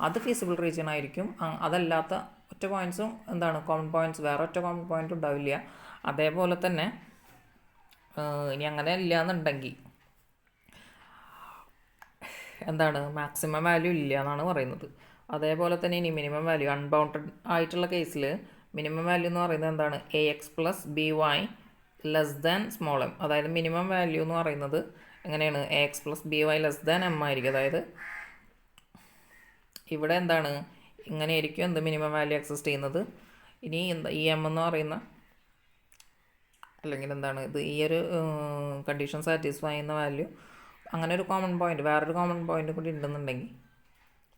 അത് ഫീസിബിൾ റീജിയൻ ആയിരിക്കും. അതല്ലാത്ത ഒറ്റ പോയിൻറ്റ്സും എന്താണ് കോമൺ പോയിൻറ്റ്സ്, വേറെ ഒറ്റ കോമൺ പോയിൻ്റ് ഉണ്ടാവില്ല. അതേപോലെ തന്നെ ഇനി അങ്ങനെ ഇല്ല എന്നുണ്ടെങ്കിൽ എന്താണ് മാക്സിമം വാല്യൂ ഇല്ല എന്നാണ് പറയുന്നത്. അതേപോലെ തന്നെ ഇനി മിനിമം വാല്യൂ അൺബൗണ്ടഡ് ആയിട്ടുള്ള കേസിൽ മിനിമം വാല്യൂ എന്ന് പറയുന്നത് എന്താണ് AX plus BY less than small m. അതായത് മിനിമം വാല്യൂ എന്ന് പറയുന്നത് എങ്ങനെയാണ് AX plus BY less than M ആയിരിക്കും. അതായത് ഇവിടെ എന്താണ് ഇങ്ങനെയായിരിക്കും എന്ത് മിനിമം വാല്യൂ എക്സിസ്റ്റ് ചെയ്യുന്നത്. ഇനി എന്താ ഈ M എന്ന് പറയുന്ന, അല്ലെങ്കിൽ എന്താണ് ഇത് ഈ ഒരു കണ്ടീഷൻ സാറ്റിസ്ഫൈ ചെയ്യുന്ന വാല്യൂ, അങ്ങനെ ഒരു കോമൺ പോയിന്റ്, വേറൊരു കോമൺ പോയിന്റ് കൂടി ഉണ്ടെന്നുണ്ടെങ്കിൽ,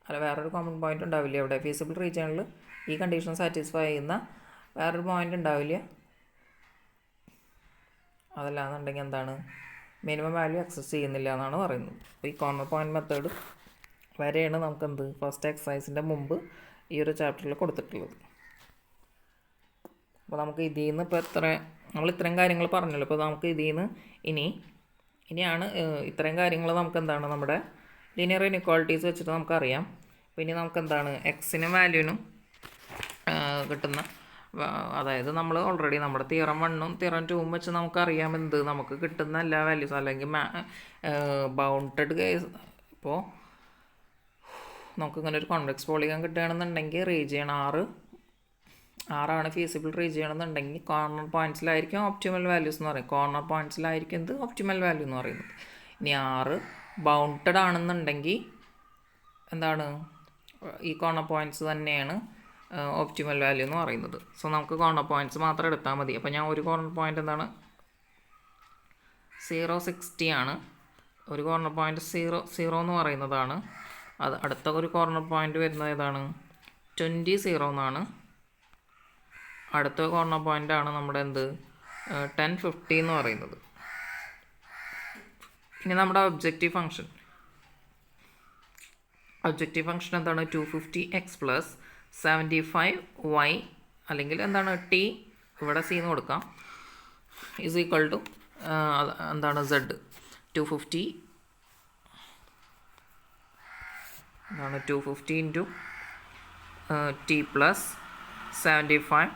അല്ല വേറൊരു കോമൺ പോയിന്റ് ഉണ്ടാവില്ല ഇവിടെ ഫീസിബിൾ റീജിയണിൽ ഈ കണ്ടീഷൻ സാറ്റിസ്ഫൈ ചെയ്യുന്ന വേറൊരു പോയിന്റ് ഉണ്ടാവില്ല. അതല്ലാന്നുണ്ടെങ്കിൽ എന്താണ് മിനിമം വാല്യൂ എക്സിസ്റ്റ് ചെയ്യുന്നില്ല എന്നാണ് പറയുന്നത്. അപ്പോൾ ഈ കോർണർ പോയിന്റ് മെത്തേഡ് വരെയാണ് നമുക്ക് എന്ത് ഫസ്റ്റ് എക്സസൈസിൻ്റെ മുമ്പ് ഈ ഒരു ചാപ്റ്ററിൽ കൊടുത്തിട്ടുള്ളത്. അപ്പോൾ നമുക്ക് ഇതിൽ നിന്ന് ഇപ്പോൾ നമ്മൾ ഇത്രയും കാര്യങ്ങൾ പറഞ്ഞല്ലോ. അപ്പോൾ നമുക്ക് ഇതിൽ നിന്ന് ഇനിയാണ് ഇത്രയും കാര്യങ്ങൾ നമുക്ക് എന്താണ് നമ്മുടെ ലീനിയർ ഇൻഇക്വാളിറ്റീസ് വെച്ചിട്ട് നമുക്കറിയാം. അപ്പോൾ ഇനി നമുക്ക് എന്താണ് എക്സിനും വാല്യൂനും കിട്ടുന്ന, അതായത് നമ്മൾ ഓൾറെഡി നമ്മുടെ തിയറം 1ഉം തിയറം 2ഉം വെച്ച് നമുക്കറിയാം എന്ത് നമുക്ക് കിട്ടുന്ന എല്ലാ വാല്യൂസും, അല്ലെങ്കിൽ ബൗണ്ടഡ് കേസ്. ഇപ്പോൾ നമുക്കിങ്ങനെ ഒരു കോൺവെക്സ് പോളിഗൺ കിട്ടുകയാണെന്നുണ്ടെങ്കിൽ റീജിയൺ ആറാണ് ഫീസിബിൾ റീജിയൺ എന്നുണ്ടെങ്കിൽ കോർണർ പോയിൻറ്റ്സിലായിരിക്കും ഒപ്റ്റിമൽ വാല്യൂസ് എന്ന് പറയും. കോർണർ പോയിൻറ്റ്സിലായിരിക്കും എന്ത് ഒപ്റ്റിമൽ വാല്യൂ എന്ന് പറയുന്നത്. ഇനി 6 ബൗണ്ടഡ് ആണെന്നുണ്ടെങ്കിൽ എന്താണ് ഈ കോർണർ പോയിൻറ്റ്സ് തന്നെയാണ് ഒപ്റ്റിമൽ വാല്യൂ എന്ന് പറയുന്നത്. സോ നമുക്ക് കോർണർ പോയിൻറ്റ്സ് മാത്രം എടുത്താൽ മതി. അപ്പോൾ ഞാൻ ഒരു കോർണർ പോയിൻ്റ് എന്താണ് 060 ആണ്. ഒരു കോർണർ പോയിൻ്റ് 0 എന്ന് പറയുന്നതാണ്. അത് അടുത്ത ഒരു കോർണർ പോയിൻ്റ് വരുന്നത് ഏതാണ് 20 എന്നാണ്. അടുത്ത കോർണർ പോയിൻ്റാണ് നമ്മുടെ എന്ത് 1050 എന്ന് പറയുന്നത്. ഇനി നമ്മുടെ ഒബ്ജക്റ്റീവ് ഫംഗ്ഷൻ എന്താണ് 250x plus 75y, അല്ലെങ്കിൽ എന്താണ് t, ഇവിടെ c എന്ന് കൊടുക്കാം, ഈസ് ഈക്വൽ ടു എന്താണ് z 250 എന്താണ് 250 into T plus 75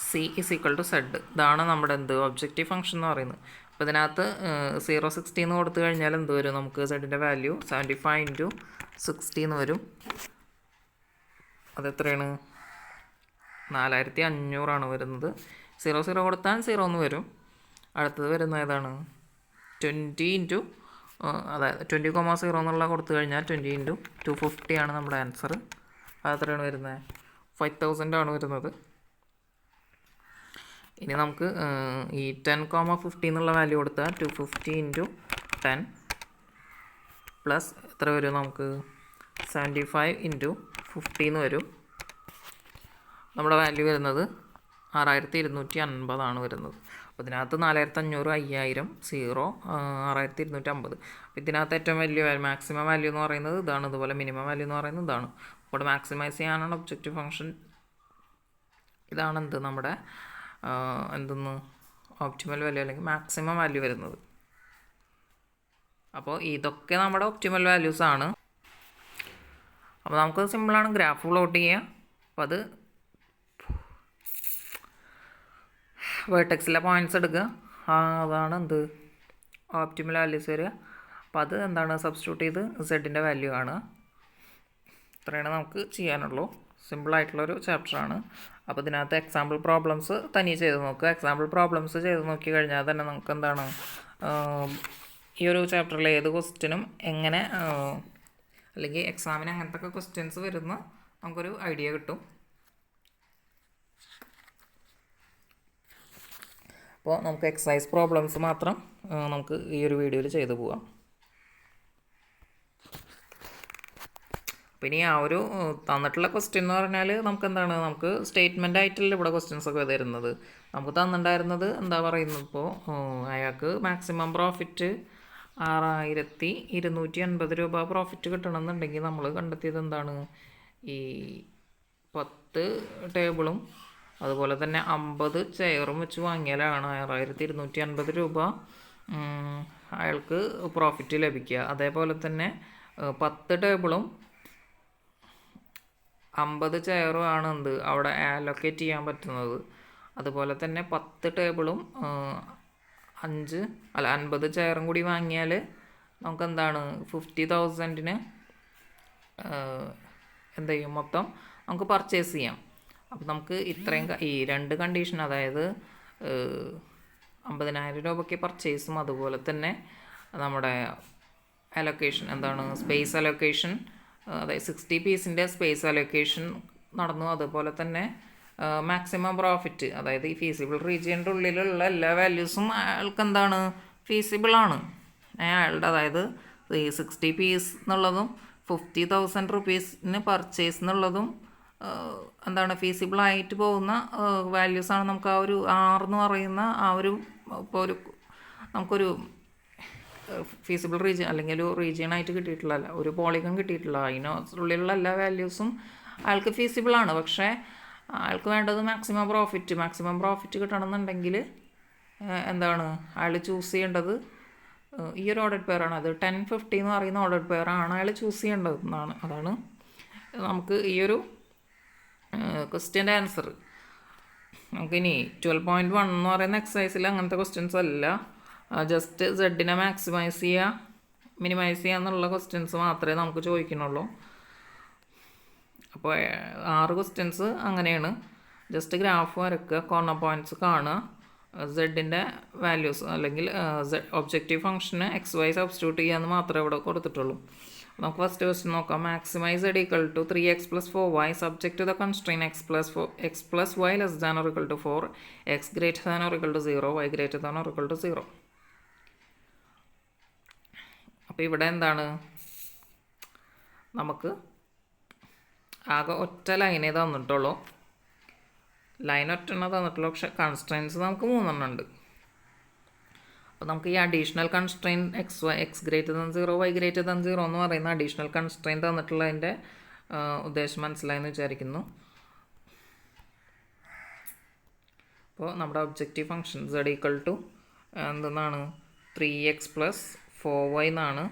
C is equal to Z. ഇതാണ് നമ്മുടെ ഒബ്ജക്റ്റീവ് ഫംഗ്ഷൻ എന്ന് പറയുന്നത്. അപ്പോൾ ഇതിനകത്ത് 0-60 എന്ന് കൊടുത്തു കഴിഞ്ഞാൽ എന്ത് വരും? നമുക്ക് സെഡിൻ്റെ വാല്യൂ 75 × 60 എന്ന് വരും. അതെത്രയാണ്? 4500 വരുന്നത്. 0 കൊടുത്താൽ 0 എന്ന് വരും. അടുത്തത് വരുന്നത് ഏതാണ്? 20 അതായത് 20,0 എന്നുള്ള കൊടുത്തു കഴിഞ്ഞാൽ 20 × 250 ആണ് നമ്മുടെ ആൻസർ. അതെത്രയാണ് വരുന്നത്? 5000 ആണ് വരുന്നത്. ഇനി നമുക്ക് ഈ 10,50 എന്നുള്ള വാല്യൂ കൊടുത്താൽ 250 × 10 പ്ലസ് എത്ര വരും? നമുക്ക് 75 × 50 എന്ന് വരും. നമ്മുടെ വാല്യൂ വരുന്നത് 6250 ആണ് വരുന്നത്. അപ്പോൾ ഇതിനകത്ത് 4500, 5000, 0, 6250. അപ്പോൾ ഇതിനകത്ത് ഏറ്റവും വലിയ മാക്സിമം വാല്യൂ എന്ന് പറയുന്നത് ഇതാണ്. ഇതുപോലെ മിനിമം വാല്യൂ എന്ന് പറയുന്നത് ഇതാണ്. അപ്പോൾ മാക്സിമൈസ് ചെയ്യാനാണ് ഒബ്ജക്റ്റീവ് ഫംഗ്ഷൻ. ഇതാണ് നമ്മുടെ ഒപ്റ്റിമൽ വാല്യൂ അല്ലെങ്കിൽ മാക്സിമം വാല്യൂ വരുന്നത്. അപ്പോൾ ഇതൊക്കെ നമ്മുടെ ഒപ്റ്റിമൽ വാല്യൂസ് ആണ്. അപ്പോൾ നമുക്ക് സിമ്പിളാണ് ഗ്രാഫ് പ്ലോട്ട് ചെയ്യുക. അപ്പോൾ അത് വേർട്ടെക്സിലെ പോയിൻറ്റ്സ് എടുക്കുക. അതാണ് ഓപ്റ്റിമൽ വാല്യൂസ് വരിക. അപ്പോൾ അത് സബ്സ്റ്റിറ്റ്യൂട്ട് ചെയ്ത് സെഡിൻ്റെ വാല്യൂ കാണുക. ഇത്രയാണ് നമുക്ക് ചെയ്യാനുള്ളൂ. സിമ്പിളായിട്ടുള്ളൊരു ചാപ്റ്ററാണ്. അപ്പോൾ ഇതിനകത്ത് എക്സാമ്പിൾ പ്രോബ്ലംസ് തനിയെ ചെയ്ത് നോക്കുക. എക്സാമ്പിൾ പ്രോബ്ലംസ് ചെയ്ത് നോക്കി കഴിഞ്ഞാൽ തന്നെ നമുക്ക് ഈ ഒരു ചാപ്റ്ററിലെ ഏത് ക്വസ്റ്റ്യനും എങ്ങനെ അല്ലെങ്കിൽ എക്സാമിന് അങ്ങനത്തെ ക്വസ്റ്റ്യൻസ് വരുന്ന നമുക്കൊരു ഐഡിയ കിട്ടും. അപ്പോൾ നമുക്ക് എക്സസൈസ് പ്രോബ്ലംസ് മാത്രം നമുക്ക് ഈ ഒരു വീഡിയോയിൽ ചെയ്തു പോകാം. പിന്നെ ആ ഒരു തന്നിട്ടുള്ള ക്വസ്റ്റ്യൻ എന്ന് പറഞ്ഞാൽ നമുക്ക് സ്റ്റേറ്റ്മെൻ്റ് ആയിട്ടല്ല ഇവിടെ ക്വസ്റ്റ്യൻസൊക്കെ തരുന്നത്. നമുക്ക് തന്നിട്ടുണ്ടായിരുന്നത് പറയുന്നത്, ഇപ്പോൾ അയാൾക്ക് മാക്സിമം പ്രോഫിറ്റ് 6250 രൂപ പ്രോഫിറ്റ് കിട്ടണമെന്നുണ്ടെങ്കിൽ നമ്മൾ കണ്ടെത്തിയത് ഈ 10 ടേബിളും അതുപോലെ തന്നെ 50 ചെയറും വെച്ച് വാങ്ങിയാലാണ് 6250 രൂപ അയാൾക്ക് പ്രോഫിറ്റ് ലഭിക്കുക. അതേപോലെ തന്നെ 10 ടേബിളും 50 ചെയറും ആണ് അവിടെ അലോക്കേറ്റ് ചെയ്യാൻ പറ്റുന്നത്. അതുപോലെ തന്നെ 10 ടേബിളും 50 ചെയറും കൂടി വാങ്ങിയാൽ നമുക്ക് 50,000-ന് എന്ത് ചെയ്യും? മൊത്തം നമുക്ക് പർച്ചേസ് ചെയ്യാം. അപ്പോൾ നമുക്ക് ഇത്രയും ഈ 2 കണ്ടീഷൻ, അതായത് 50,000 രൂപയ്ക്ക് പർച്ചേസും അതുപോലെ തന്നെ നമ്മുടെ അലൊക്കേഷൻ സ്പേസ് അലൊക്കേഷൻ, അതായത് 60 പീസിൻ്റെ സ്പേസ് അലൊക്കേഷൻ നടന്നു. അതുപോലെ തന്നെ മാക്സിമം പ്രോഫിറ്റ്, അതായത് ഈ ഫീസിബിൾ റീജിയൻ്റെ ഉള്ളിലുള്ള എല്ലാ വാല്യൂസും അയാൾക്ക് ഫീസിബിളാണ്. അയാളുടെ അതായത് ഈ 60 പീസ് എന്നുള്ളതും 50,000 റുപ്പീസിന് പർച്ചേസ് എന്നുള്ളതും ഫീസിബിളായിട്ട് പോകുന്ന വാല്യൂസാണ്. നമുക്ക് ആ ഒരു 6 എന്ന് പറയുന്ന ഇപ്പോൾ നമുക്കൊരു ഫീസിബിൾ റീജിയൻ അല്ലെങ്കിൽ ഒരു റീജിയനായിട്ട് കിട്ടിയിട്ടുള്ള ഒരു പോളിഗൺ കിട്ടിയിട്ടില്ല. അതിനുള്ളിലുള്ള എല്ലാ വാല്യൂസും അയാൾക്ക് ഫീസിബിളാണ്. പക്ഷേ അയാൾക്ക് വേണ്ടത് മാക്സിമം പ്രോഫിറ്റ് കിട്ടണമെന്നുണ്ടെങ്കിൽ അയാൾ ചൂസ് ചെയ്യേണ്ടത് ഈ ഒരു ഓർഡർ പെയറാണ്. അത് 10-50 എന്ന് പറയുന്ന ഓർഡർ പെയറാണ് അയാൾ ചൂസ് ചെയ്യേണ്ടത് എന്നാണ്. അതാണ് നമുക്ക് ഈ ഒരു ക്വസ്റ്റ്യൻ്റെ ആൻസർ. നമുക്കിനി 12.1 എന്ന് പറയുന്ന എക്സസൈസിൽ അങ്ങനത്തെ ക്വസ്റ്റ്യൻസ് അല്ല. ജസ്റ്റ് സെഡിനെ മാക്സിമൈസ് ചെയ്യുക, മിനിമൈസ് ചെയ്യുക എന്നുള്ള ക്വസ്റ്റ്യൻസ് മാത്രമേ നമുക്ക് ചോദിക്കുന്നുള്ളൂ. അപ്പോൾ 6 ക്വസ്റ്റ്യൻസ് അങ്ങനെയാണ്. ജസ്റ്റ് ഗ്രാഫ് വരയ്ക്കുക, കോർണർ പോയിൻറ്റ്സ് കാണുക, സെഡിൻ്റെ വാല്യൂസ് അല്ലെങ്കിൽ ഒബ്ജക്റ്റീവ് ഫംഗ്ഷന് XY സബ്സ്റ്റിറ്റ്യൂട്ട് ചെയ്യാമെന്ന് മാത്രമേ ഇവിടെ കൊടുത്തിട്ടുള്ളൂ. നമുക്ക് ഫസ്റ്റ് ക്വസ്റ്റ്യൻ നോക്കാം. Maximize Z = 3x + 4y subject to the constraint x + y less than or equal to 4, x greater than or equal to 0, y greater than or equal to 0. അപ്പോൾ ഇവിടെ നമുക്ക് ആകെ ഒറ്റ ലൈനേ തന്നിട്ടുള്ളൂ. ലൈൻ ഒറ്റെണ്ണം തന്നിട്ടുള്ളൂ. പക്ഷേ കൺസ്ട്രെയിൻസ് നമുക്ക് 3 ഉണ്ട്. അപ്പോൾ നമുക്ക് ഈ additional constrain x greater than 0, y greater than 0 എന്ന് പറയുന്ന അഡീഷണൽ കൺസ്ട്രെയിൻ തന്നിട്ടുള്ളതിൻ്റെ ഉദ്ദേശം മനസ്സിലായെന്ന് വിചാരിക്കുന്നു. അപ്പോൾ നമ്മുടെ objective function z = എന്തെന്നാണ് 3x + 4y എന്നാണ്.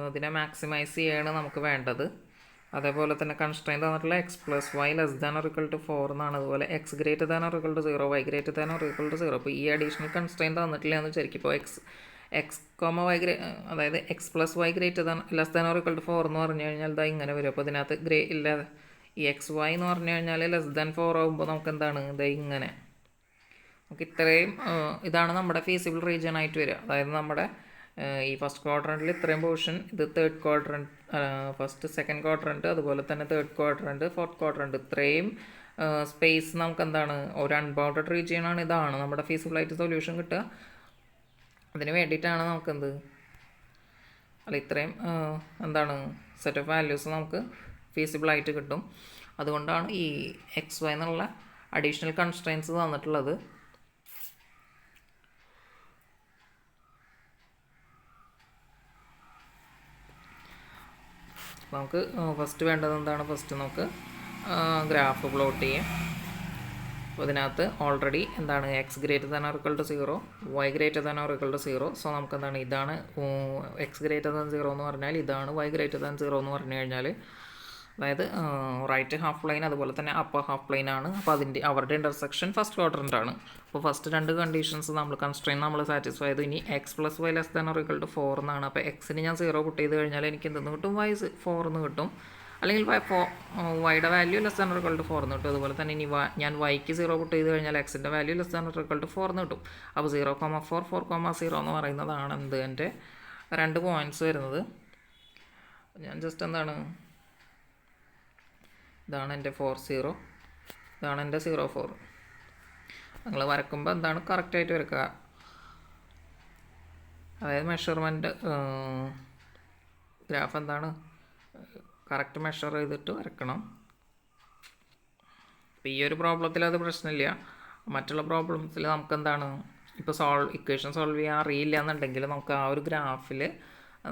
ഇതിനെ മാക്സിമൈസ് ചെയ്യാണ് നമുക്ക് വേണ്ടത്. അതേപോലെ തന്നെ കൺസ്ട്രെയിൻ തന്നിട്ടുള്ള X plus Y less than or equal to 4 എന്നാണ്. അതുപോലെ X greater than or equal to 0, Y greater than or equal to 0. അപ്പോൾ ഈ അഡീഷണൽ കൺസ്ട്രെയിൻ തന്നിട്ടില്ല എന്ന് വിചാരിക്കും. ഇപ്പോൾ എക്സ് കോമ വൈ അതായത് X plus Y greater than less than or equal to 4 എന്ന് പറഞ്ഞു കഴിഞ്ഞാൽ ഇതാ ഇങ്ങനെ വരും. അപ്പോൾ ഇതിനകത്ത് ഇല്ലാതെ ഈ എക്സ് വൈ എന്ന് പറഞ്ഞു കഴിഞ്ഞാൽ ലെസ് ദാൻ 4 ആകുമ്പോൾ നമുക്ക് എന്താണ് ഇതാ ഇങ്ങനെ നമുക്ക് ഇത്രയും ഇതാണ് നമ്മുടെ ഫീസിബിൾ റീജിയൻ ആയിട്ട് വരിക. അതായത് നമ്മുടെ ഈ ഫസ്റ്റ് ക്വാഡ്രൻറ്റിൽ ഇത്രയും പോർഷൻ, ഇത് third quadrant, first second quadrant, അതുപോലെ തന്നെ തേർഡ് ക്വാഡ്രൻറ്റ്, ഫോർത്ത് ക്വാഡ്രൻറ്റ്, ഇത്രയും സ്പേസ് നമുക്ക് എന്താണ് ഒരു അൺബൗണ്ടഡ് റീജിയൻ ആണ്. ഇതാണ് നമ്മുടെ ഫീസിബിളായിട്ട് സൊല്യൂഷൻ കിട്ടുക. അതിന് വേണ്ടിയിട്ടാണ് നമുക്കെന്ത് ഇത്രയും എന്താണ് സെറ്റ് ഓഫ് വാല്യൂസ് നമുക്ക് ഫീസിബിളായിട്ട് കിട്ടും. അതുകൊണ്ടാണ് ഈ എക്സ് വൈ എന്നുള്ള അഡീഷണൽ കൺസ്ട്രെയിൻസ് തന്നിട്ടുള്ളത്. നമുക്ക് ഫസ്റ്റ് വേണ്ടത് എന്താണ്, ഫസ്റ്റ് നമുക്ക് ഗ്രാഫ് പ്ലോട്ട് ചെയ്യാം. അപ്പോൾ ഇതിനകത്ത് ഓൾറെഡി എന്താണ് X greater than or equal to 0, Y greater than or equal to 0. So നമുക്ക് എന്താണ് ഇതാണ് എക്സ് ഗ്രേറ്റർ ദാൻ 0 എന്ന് പറഞ്ഞാൽ ഇതാണ് വൈ ഗ്രേറ്റർ ദാൻ 0 എന്ന് പറഞ്ഞു കഴിഞ്ഞാൽ, അതായത് റൈറ്റ് ഹാഫ് പ്ലെയിൻ അതുപോലെ തന്നെ അപ്പർ ഹാഫ് പ്ലെയിൻ ആണ്. അപ്പോൾ അവരുടെ ഇൻ്റർസെക്ഷൻ ഫസ്റ്റ് ക്വാഡ്രൻ്റ് ആണ്. അപ്പോൾ ഫസ്റ്റ് രണ്ട് കണ്ടീഷൻസ് കൺസ്ട്രെയിൻ നമ്മൾ സാറ്റിസ്ഫൈ ചെയ്തു. ഇനി X plus Y less than or equal to 4 എന്നാണ്. അപ്പോൾ എക്സിന് ഞാൻ 0 പുട്ട് ചെയ്ത് കഴിഞ്ഞാൽ എനിക്ക് എന്തെന്ന് കിട്ടും, വൈ 4 എന്ന് കിട്ടും. അല്ലെങ്കിൽ വൈയുടെ value less than or equal to 4 എന്ന് കിട്ടും. അതുപോലെ തന്നെ ഇനി ഞാൻ വൈക്ക് 0 പുട്ട് ചെയ്ത് കഴിഞ്ഞാൽ എക്സിൻ്റെ value less than or equal to 4 എന്ന് കിട്ടും. അപ്പോൾ 0,4, 4,0 എന്ന് പറയുന്നതാണ് എന്ത് എൻ്റെ രണ്ട് പോയിൻറ്റ്സ് വരുന്നത്. ഞാൻ ജസ്റ്റ് എന്താണ് ഇതാണ് എൻ്റെ 40, ഇതാണ് എൻ്റെ 04. നിങ്ങൾ വരക്കുമ്പോൾ എന്താണ് കറക്റ്റായിട്ട് വരക്കുക. അതായത് മെഷർമെൻറ്റ് ഗ്രാഫ് എന്താണ് കറക്റ്റ് മെഷർ ചെയ്തിട്ട് വരക്കണം. അപ്പോൾ ഈ ഒരു പ്രോബ്ലത്തിൽ അത് പ്രശ്നമില്ല. മറ്റുള്ള പ്രോബ്ലംസിൽ നമുക്കെന്താണ് ഇപ്പോൾ ഇക്വേഷൻ സോൾവ് ചെയ്യാൻ അറിയില്ല എന്നുണ്ടെങ്കിൽ നമുക്ക് ആ ഒരു ഗ്രാഫിൽ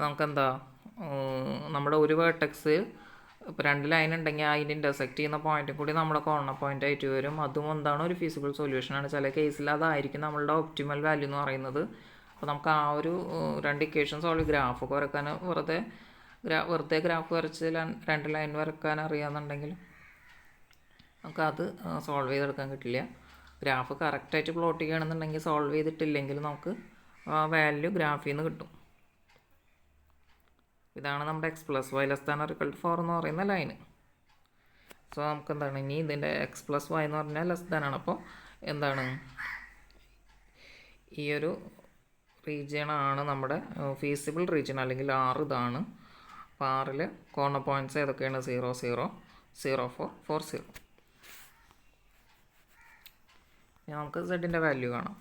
നമുക്കെന്താ നമ്മുടെ ഒരു വേർട്ടെക്സ് ഇപ്പോൾ 2 ലൈൻ ഉണ്ടെങ്കിൽ അതിൻ്റെ ഇൻ്റർസെക്റ്റ് ചെയ്യുന്ന പോയിൻറ്റും കൂടി നമ്മുടെ കോർണർ പോയിൻ്റ് ആയിട്ട് വരും. അതും എന്താണ് ഒരു ഫീസിബിൾ സൊല്യൂഷനാണ്. ചില കേസിൽ അതായിരിക്കും നമ്മളുടെ ഒപ്റ്റിമൽ വാല്യൂ എന്ന് പറയുന്നത്. അപ്പോൾ നമുക്ക് ആ ഒരു 2 ഇക്വേഷൻ സോൾവ് ഗ്രാഫൊക്കെ വരക്കാൻ വെറുതെ ഗ്രാഫ് വരച്ച് 2 ലൈൻ വരക്കാൻ അറിയാമെന്നുണ്ടെങ്കിൽ നമുക്കത് സോൾവ് ചെയ്തെടുക്കാൻ കിട്ടില്ല. ഗ്രാഫ് കറക്റ്റായിട്ട് പ്ലോട്ട് ചെയ്യുകയാണെന്നുണ്ടെങ്കിൽ സോൾവ് ചെയ്തിട്ടില്ലെങ്കിൽ നമുക്ക് ആ വാല്യൂ ഗ്രാഫിൽ നിന്ന് കിട്ടും. ഇതാണ് നമ്മുടെ X plus Y less than or equal to 4 എന്ന് പറയുന്ന ലൈന്. സോ നമുക്ക് എന്താണ് ഇനി ഇതിൻ്റെ എക്സ് പ്ലസ് വൈ എന്ന് പറഞ്ഞാൽ ലെസ് ദാൻ ആണ്. അപ്പോൾ എന്താണ് ഈ ഒരു റീജിയനാണ് നമ്മുടെ ഫീസിബിൾ റീജിയൻ, അല്ലെങ്കിൽ 6 ഇതാണ്. അപ്പോൾ 6ൽ കോർണർ പോയിൻറ്റ്സ് ഏതൊക്കെയാണ് 0, 0, 0, 4, 4, 0. ഇനി നമുക്ക് സെഡിൻ്റെ വാല്യൂ കാണാം.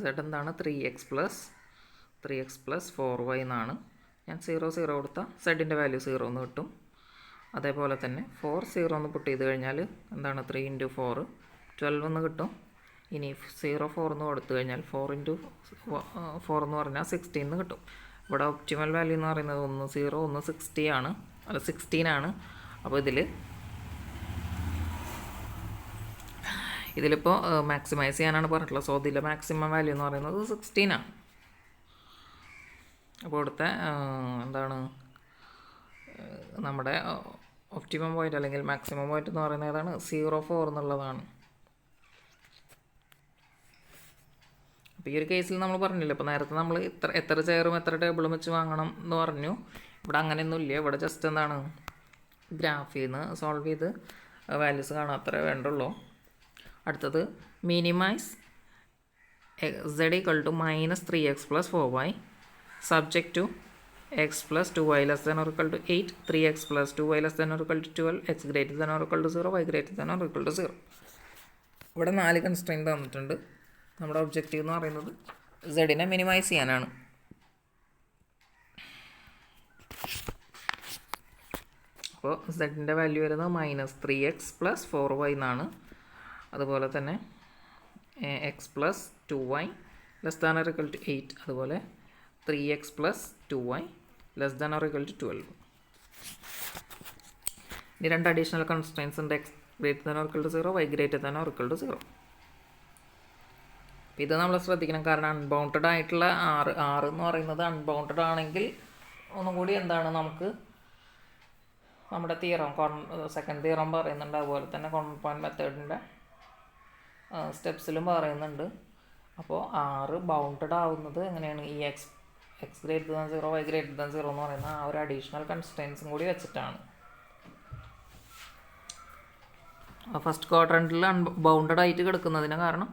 സെഡ് എന്താണ് 3x പ്ലസ് 4y എന്നാണ്. ഞാൻ 0, 0 കൊടുത്താൽ സെഡിൻ്റെ വാല്യൂ 0 എന്ന് കിട്ടും. അതേപോലെ തന്നെ 4, 0 എന്ന് പുട്ട് ചെയ്ത് കഴിഞ്ഞാൽ എന്താണ് 3 × 4 12 എന്ന് കിട്ടും. ഇനി 0, 4 എന്ന് കൊടുത്തു കഴിഞ്ഞാൽ 4 × 4 എന്ന് പറഞ്ഞാൽ 16 എന്ന് കിട്ടും. ഇവിടെ ഒപ്റ്റിമൽ വാല്യൂ എന്ന് പറയുന്നത് 1, 0, 1, 16 ആണ്. 16 ആണ്. അപ്പോൾ ഇതിലിപ്പോൾ മാക്സിമൈസ് ചെയ്യാനാണ് പറഞ്ഞിട്ടുള്ളത്. സോ ഇതിലെ മാക്സിമം വാല്യൂ എന്ന് പറയുന്നത് 16 ആണ്. അപ്പോൾ ഇവിടുത്തെ എന്താണ് നമ്മുടെ ഒപ്റ്റിമം പോയിൻ്റ് അല്ലെങ്കിൽ മാക്സിമം പോയിൻ്റ് എന്ന് പറയുന്നത് ഏതാണ് 0,4 എന്നുള്ളതാണ്. അപ്പോൾ ഈ ഒരു കേസിൽ നമ്മൾ പറഞ്ഞില്ല, ഇപ്പോൾ നേരത്തെ നമ്മൾ എത്ര ചെയറും എത്ര ടേബിളും വെച്ച് വാങ്ങണം എന്ന് പറഞ്ഞു. ഇവിടെ അങ്ങനെയൊന്നുമില്ല. ഇവിടെ ജസ്റ്റ് എന്താണ് ഗ്രാഫിൽ നിന്ന് സോൾവ് ചെയ്ത് വാല്യൂസ് കാണാൻ അത്രേ വേണ്ടുള്ളൂ. അടുത്തത് minimise z = -3x + 4y subject to x + 2y less than or equal to 8, 3x + 2y less than or equal to 12, x greater than or equal to 0, y greater than or equal to 0. ഇവിടെ 4 constraint തന്നിട്ടുണ്ട്. നമ്മുടെ objective എന്ന് പറയുന്നത് z-നെ minimise ചെയ്യാനാണ്. അപ്പോൾ z-ൻ്റെ value വരുന്നത് -3x + 4y എന്നാണ്. അതുപോലെ തന്നെ x + 2y less than or equal to 8, അതുപോലെ 3x + 2y less than or equal to 12. ഇനി 2 അഡീഷണൽ കൺസ്ട്രെയിൻസ് ഉണ്ട്. x greater than or equal to 0, y greater than or equal to 0. ഇത് നമ്മൾ ശ്രദ്ധിക്കണം. കാരണം അൺബൗണ്ടഡ് ആയിട്ടുള്ള 6 എന്ന് പറയുന്നത് അൺബൗണ്ടഡ് ആണെങ്കിൽ ഒന്നും കൂടി എന്താണ് നമുക്ക് നമ്മുടെ തിയറം സെക്കൻഡ് തിയറം പറയുന്നുണ്ട്, അതുപോലെ തന്നെ കോർണർ പോയിൻറ്റ് മെത്തേഡിൻ്റെ സ്റ്റെപ്സിലും പറയുന്നുണ്ട്. അപ്പോൾ R ബൗണ്ടഡ് ആവുന്നത് എങ്ങനെയാണ്, ഈ X greater than 0 Y greater than 0 എന്ന് പറയുന്ന ആ ഒരു അഡീഷണൽ കൺസ്ട്രെയിൻസും കൂടി വെച്ചിട്ടാണ്. ഫസ്റ്റ് ക്വാഡ്രൻറ്റിൽ ബൗണ്ടഡ് ആയിട്ട് കിടക്കുന്നതിന് കാരണം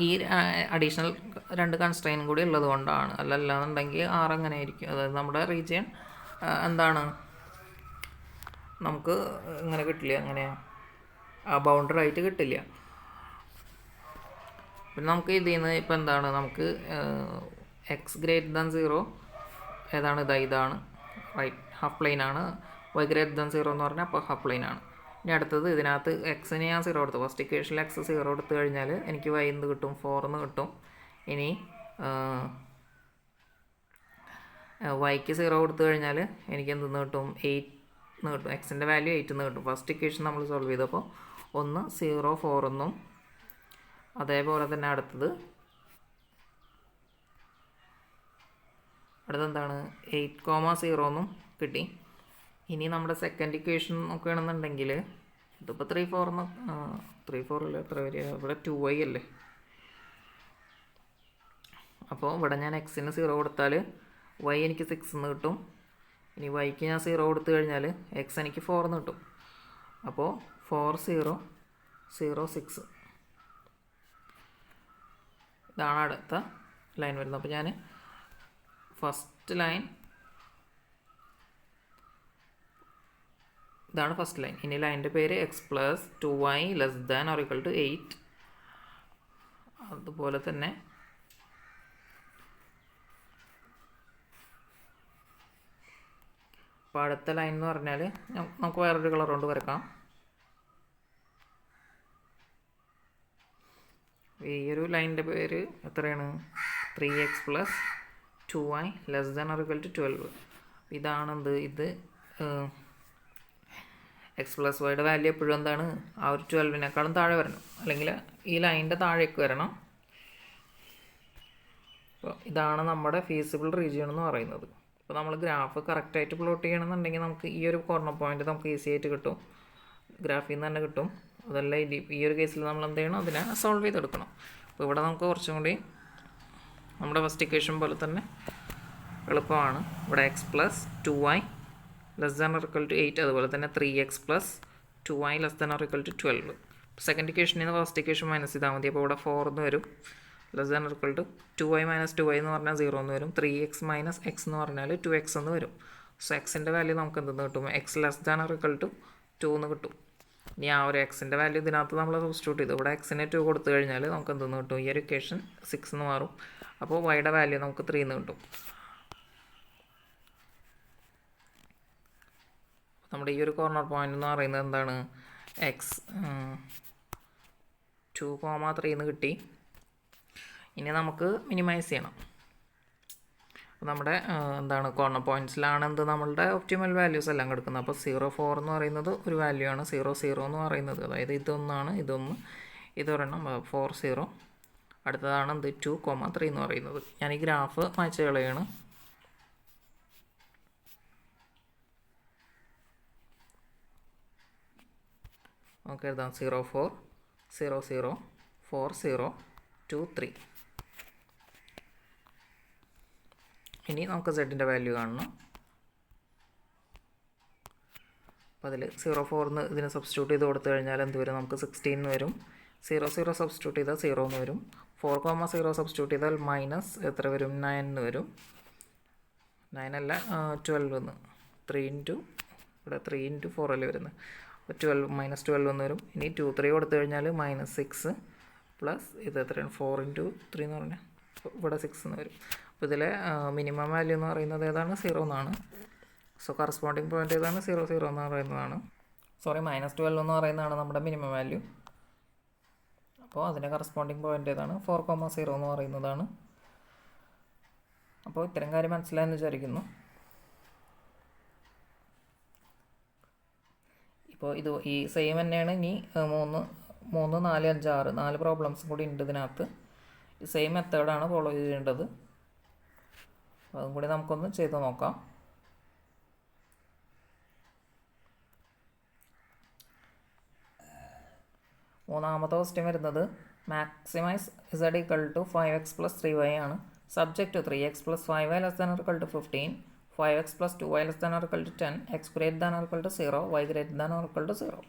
ഈ അഡീഷണൽ 2 കൺസ്ട്രെയിനും കൂടി ഉള്ളത് കൊണ്ടാണ്. അല്ലാന്നുണ്ടെങ്കിൽ R എങ്ങനെ ആയിരിക്കും, അതായത് നമ്മുടെ റീജിയൻ എന്താണ് നമുക്ക് ഇങ്ങനെ കിട്ടില്ല, അങ്ങനെ ബൗണ്ടഡ് ആയിട്ട് കിട്ടില്ല. പിന്നെ നമുക്ക് ഇതിൽ നിന്ന് ഇപ്പോൾ എന്താണ്, നമുക്ക് എക്സ് ഗ്രേറ്റർ ദാൻ 0 ഏതാണ്, ഇതാണ് റൈറ്റ് ഹാഫ് പ്ലെയിൻ ആണ്. വൈ ഗ്രേറ്റർ ദാൻ 0 എന്ന് പറഞ്ഞാൽ അപ്പോൾ ഹാഫ് പ്ലെയിൻ ആണ്. ഇനി അടുത്തത് ഇതിനകത്ത് എക്സിന് ഞാൻ 0 കൊടുത്തു, ഫസ്റ്റ് ഇക്വേഷനിൽ എക്സ് 0 കൊടുത്തു കഴിഞ്ഞാൽ എനിക്ക് വൈ എന്ന് കിട്ടും, 4 എന്ന് കിട്ടും. ഇനി വൈക്ക് 0 കൊടുത്തു കഴിഞ്ഞാൽ എനിക്ക് എന്തെന്ന് കിട്ടും, 8 എന്ന് കിട്ടും. എക്സിൻ്റെ വാല്യൂ 8 എന്ന് കിട്ടും. ഫസ്റ്റ് ഇക്വേഷൻ നമ്മൾ സോൾവ് ചെയ്തപ്പോൾ 1 0 4 എന്നും, അതേപോലെ തന്നെ അടുത്തെന്താണ് 8,0 എന്നും കിട്ടി. ഇനി നമ്മുടെ സെക്കൻഡ് ഇക്വേഷൻ നോക്കുകയാണെന്നുണ്ടെങ്കിൽ ഇതിപ്പോൾ 3 4 എന്ന് 3 4 അല്ല, എത്ര വരിക, ഇവിടെ 2y അല്ലേ. അപ്പോൾ ഇവിടെ ഞാൻ എക്സിന് 0 കൊടുത്താൽ വൈ എനിക്ക് 6 എന്ന് കിട്ടും. ഇനി വൈക്ക് ഞാൻ 0 കൊടുത്തു കഴിഞ്ഞാൽ എക്സ് എനിക്ക് 4 എന്ന് കിട്ടും. അപ്പോൾ 4 0 0 6 ഇതാണ് അടുത്ത ലൈൻ വരുന്നത്. അപ്പോൾ ഞാൻ ഫസ്റ്റ് ലൈൻ ഇതാണ് ഫസ്റ്റ് ലൈൻ. ഇനി ലൈനിൻ്റെ പേര് X plus 2y less than or equal to 8. അതുപോലെ തന്നെ അപ്പോൾ അടുത്ത ലൈൻ എന്ന് പറഞ്ഞാൽ നമുക്ക് വേറൊരു കളർ കൊണ്ട് വരക്കാം. ഈ ഒരു ലൈനിൻ്റെ പേര് എത്രയാണ്, 3x plus 2y less than or equal to 12. ഇതാണെന്ത്, ഇത് എക്സ് പ്ലസ് വൈയുടെ വാല്യൂ എപ്പോഴും എന്താണ്, ആ ഒരു 12നേക്കാളും താഴെ വരണം, അല്ലെങ്കിൽ ഈ ലൈനിൻ്റെ താഴേക്ക് വരണം. അപ്പോൾ ഇതാണ് നമ്മുടെ ഫീസിബിൾ റീജിയൻ എന്ന് പറയുന്നത്. അപ്പോൾ നമ്മൾ ഗ്രാഫ് കറക്റ്റായിട്ട് പ്ലോട്ട് ചെയ്യണമെന്നുണ്ടെങ്കിൽ നമുക്ക് ഈ ഒരു കോർണർ പോയിൻ്റ് നമുക്ക് ഈസി ആയിട്ട് കിട്ടും, ഗ്രാഫിൽ നിന്ന് തന്നെ കിട്ടും. അതല്ല ഈ ഒരു കേസിൽ നമ്മൾ എന്ത് ചെയ്യണം, അതിനെ സോൾവ് ചെയ്തെടുക്കണം. അപ്പോൾ ഇവിടെ നമുക്ക് കുറച്ചും കൂടി നമ്മുടെ ഫസ്റ്റ് ഇക്വേഷൻ പോലെ തന്നെ എളുപ്പമാണ്. ഇവിടെ X plus 2y less than or equal to 8, അതുപോലെ തന്നെ 3x plus 2y less than or equal to 12. Second ഇക്വേഷനിൽ നിന്ന് ഫസ്റ്റ് ഇക്വേഷൻ മൈനസ് ചെയ്താൽ മതി. അപ്പോൾ ഇവിടെ 4 എന്ന് വരും, less than or equal to 2y minus 2y എന്ന് പറഞ്ഞാൽ 0 എന്ന് വരും. 3x മൈനസ് x എന്ന് പറഞ്ഞാൽ 2x എന്ന് വരും. സോ എക്സിൻ്റെ വാല്യൂ നമുക്ക് എന്തെന്ന് കിട്ടും, X less than or equal to 2 എന്ന് കിട്ടും. ഇനി ആ ഒരു എക്സിൻ്റെ വാല്യൂ ഇതിനകത്ത് നമ്മൾ സബ്സ്റ്റിറ്റ്യൂട്ട് ചെയ്തു. ഇവിടെ എക്സിന് 2 കൊടുത്തു കഴിഞ്ഞാൽ നമുക്ക് എന്തെന്ന് കിട്ടും, ഈ ഒരു ഇക്വേഷൻ 6 എന്ന് മാറും. അപ്പോൾ വൈയുടെ വാല്യൂ നമുക്ക് 3 എന്ന് കിട്ടും. നമ്മുടെ ഈ ഒരു കോർണർ പോയിൻ്റ് എന്ന് പറയുന്നത് എന്താണ്, എക്സ് 2,3 എന്ന് കിട്ടി. ഇനി നമുക്ക് മിനിമൈസ് ചെയ്യണം. നമ്മുടെ എന്താണ് കോർണർ പോയിൻറ്റ്സിലാണ് എന്ത് നമ്മളുടെ ഒപ്റ്റിമൽ വാല്യൂസ് എല്ലാം കിടക്കുന്നത്. അപ്പോൾ 0 4 എന്ന് പറയുന്നത് ഒരു വാല്യൂ ആണ്, 0 0 എന്ന് പറയുന്നത്, അതായത് ഇതൊന്നാണ്, ഇതൊരെണ്ണം 4 0. അടുത്തതാണ് എന്ത് 2,3 എന്ന് പറയുന്നത്. ഞാൻ ഈ ഗ്രാഫ് മായ്ച്ച് കളയാണ്. നമുക്ക് എഴുതാം 0 4 0 0 4 0 2 3. ഇനി നമുക്ക് സെഡിൻ്റെ വാല്യൂ കാണണം. അപ്പോൾ അതിൽ 0 4 ഇതിന് സബ്സ്റ്റിറ്റ്യൂട്ട് ചെയ്ത് കൊടുത്തു കഴിഞ്ഞാൽ എന്ത് വരും, നമുക്ക് 16 എന്ന് വരും. 0 0 സബ്സ്റ്റിറ്റ്യൂട്ട് ചെയ്താൽ 0 എന്ന് വരും. 4,0 സബ്സ്റ്റിറ്റ്യൂട്ട് ചെയ്താൽ മൈനസ് എത്ര വരും, 9 എന്ന് വരും. 9 അല്ല 12 എന്ന്, 3 ഇൻറ്റു ഇവിടെ 3 ഇൻറ്റു 4 അല്ലേ വരുന്നത്. അപ്പോൾ 12 മൈനസ് 12 എന്ന് വരും. ഇനി 2 3 കൊടുത്തു കഴിഞ്ഞാൽ മൈനസ് 6 പ്ലസ് ഇത് എത്രയാണ്, 4 ഇൻറ്റു 3 എന്ന് പറഞ്ഞാൽ ഇവിടെ 6 എന്ന് വരും. അപ്പോൾ ഇതിലെ മിനിമം വാല്യൂ എന്ന് പറയുന്നത് ഏതാണ്, 0 എന്നാണ്. സോ കറസ്പോണ്ടിങ് പോയിൻ്റ് ഏതാണ്, 0 0 എന്ന് പറയുന്നതാണ്. മൈനസ് 12 എന്ന് പറയുന്നതാണ് നമ്മുടെ മിനിമം വാല്യൂ. അപ്പോൾ അതിൻ്റെ കറസ്പോണ്ടിങ് പോയിൻ്റ് ഏതാണ്, 4,0 എന്ന് പറയുന്നതാണ്. അപ്പോൾ ഇത്തരം കാര്യം മനസ്സിലായെന്ന് വിചാരിക്കുന്നു. ഇപ്പോൾ ഈ സെയിം തന്നെയാണ്. ഇനി 3 4 5 6 4 പ്രോബ്ലംസും കൂടി ഉണ്ട് ഇതിനകത്ത്. ഈ സെയിം മെത്തേഡാണ് ഫോളോ ചെയ്യേണ്ടത്. അതും കൂടി നമുക്കൊന്ന് ചെയ്ത് നോക്കാം. മൂന്നാമത്തെ ക്വസ്റ്റ്യൻ വരുന്നത് maximize z equal to 5x plus 3y ആണ്. Subject to 3x plus 5y less than or equal to 15, 5x plus 2y less than or equal to 10, x greater than or equal to 0, y greater than or equal to 0.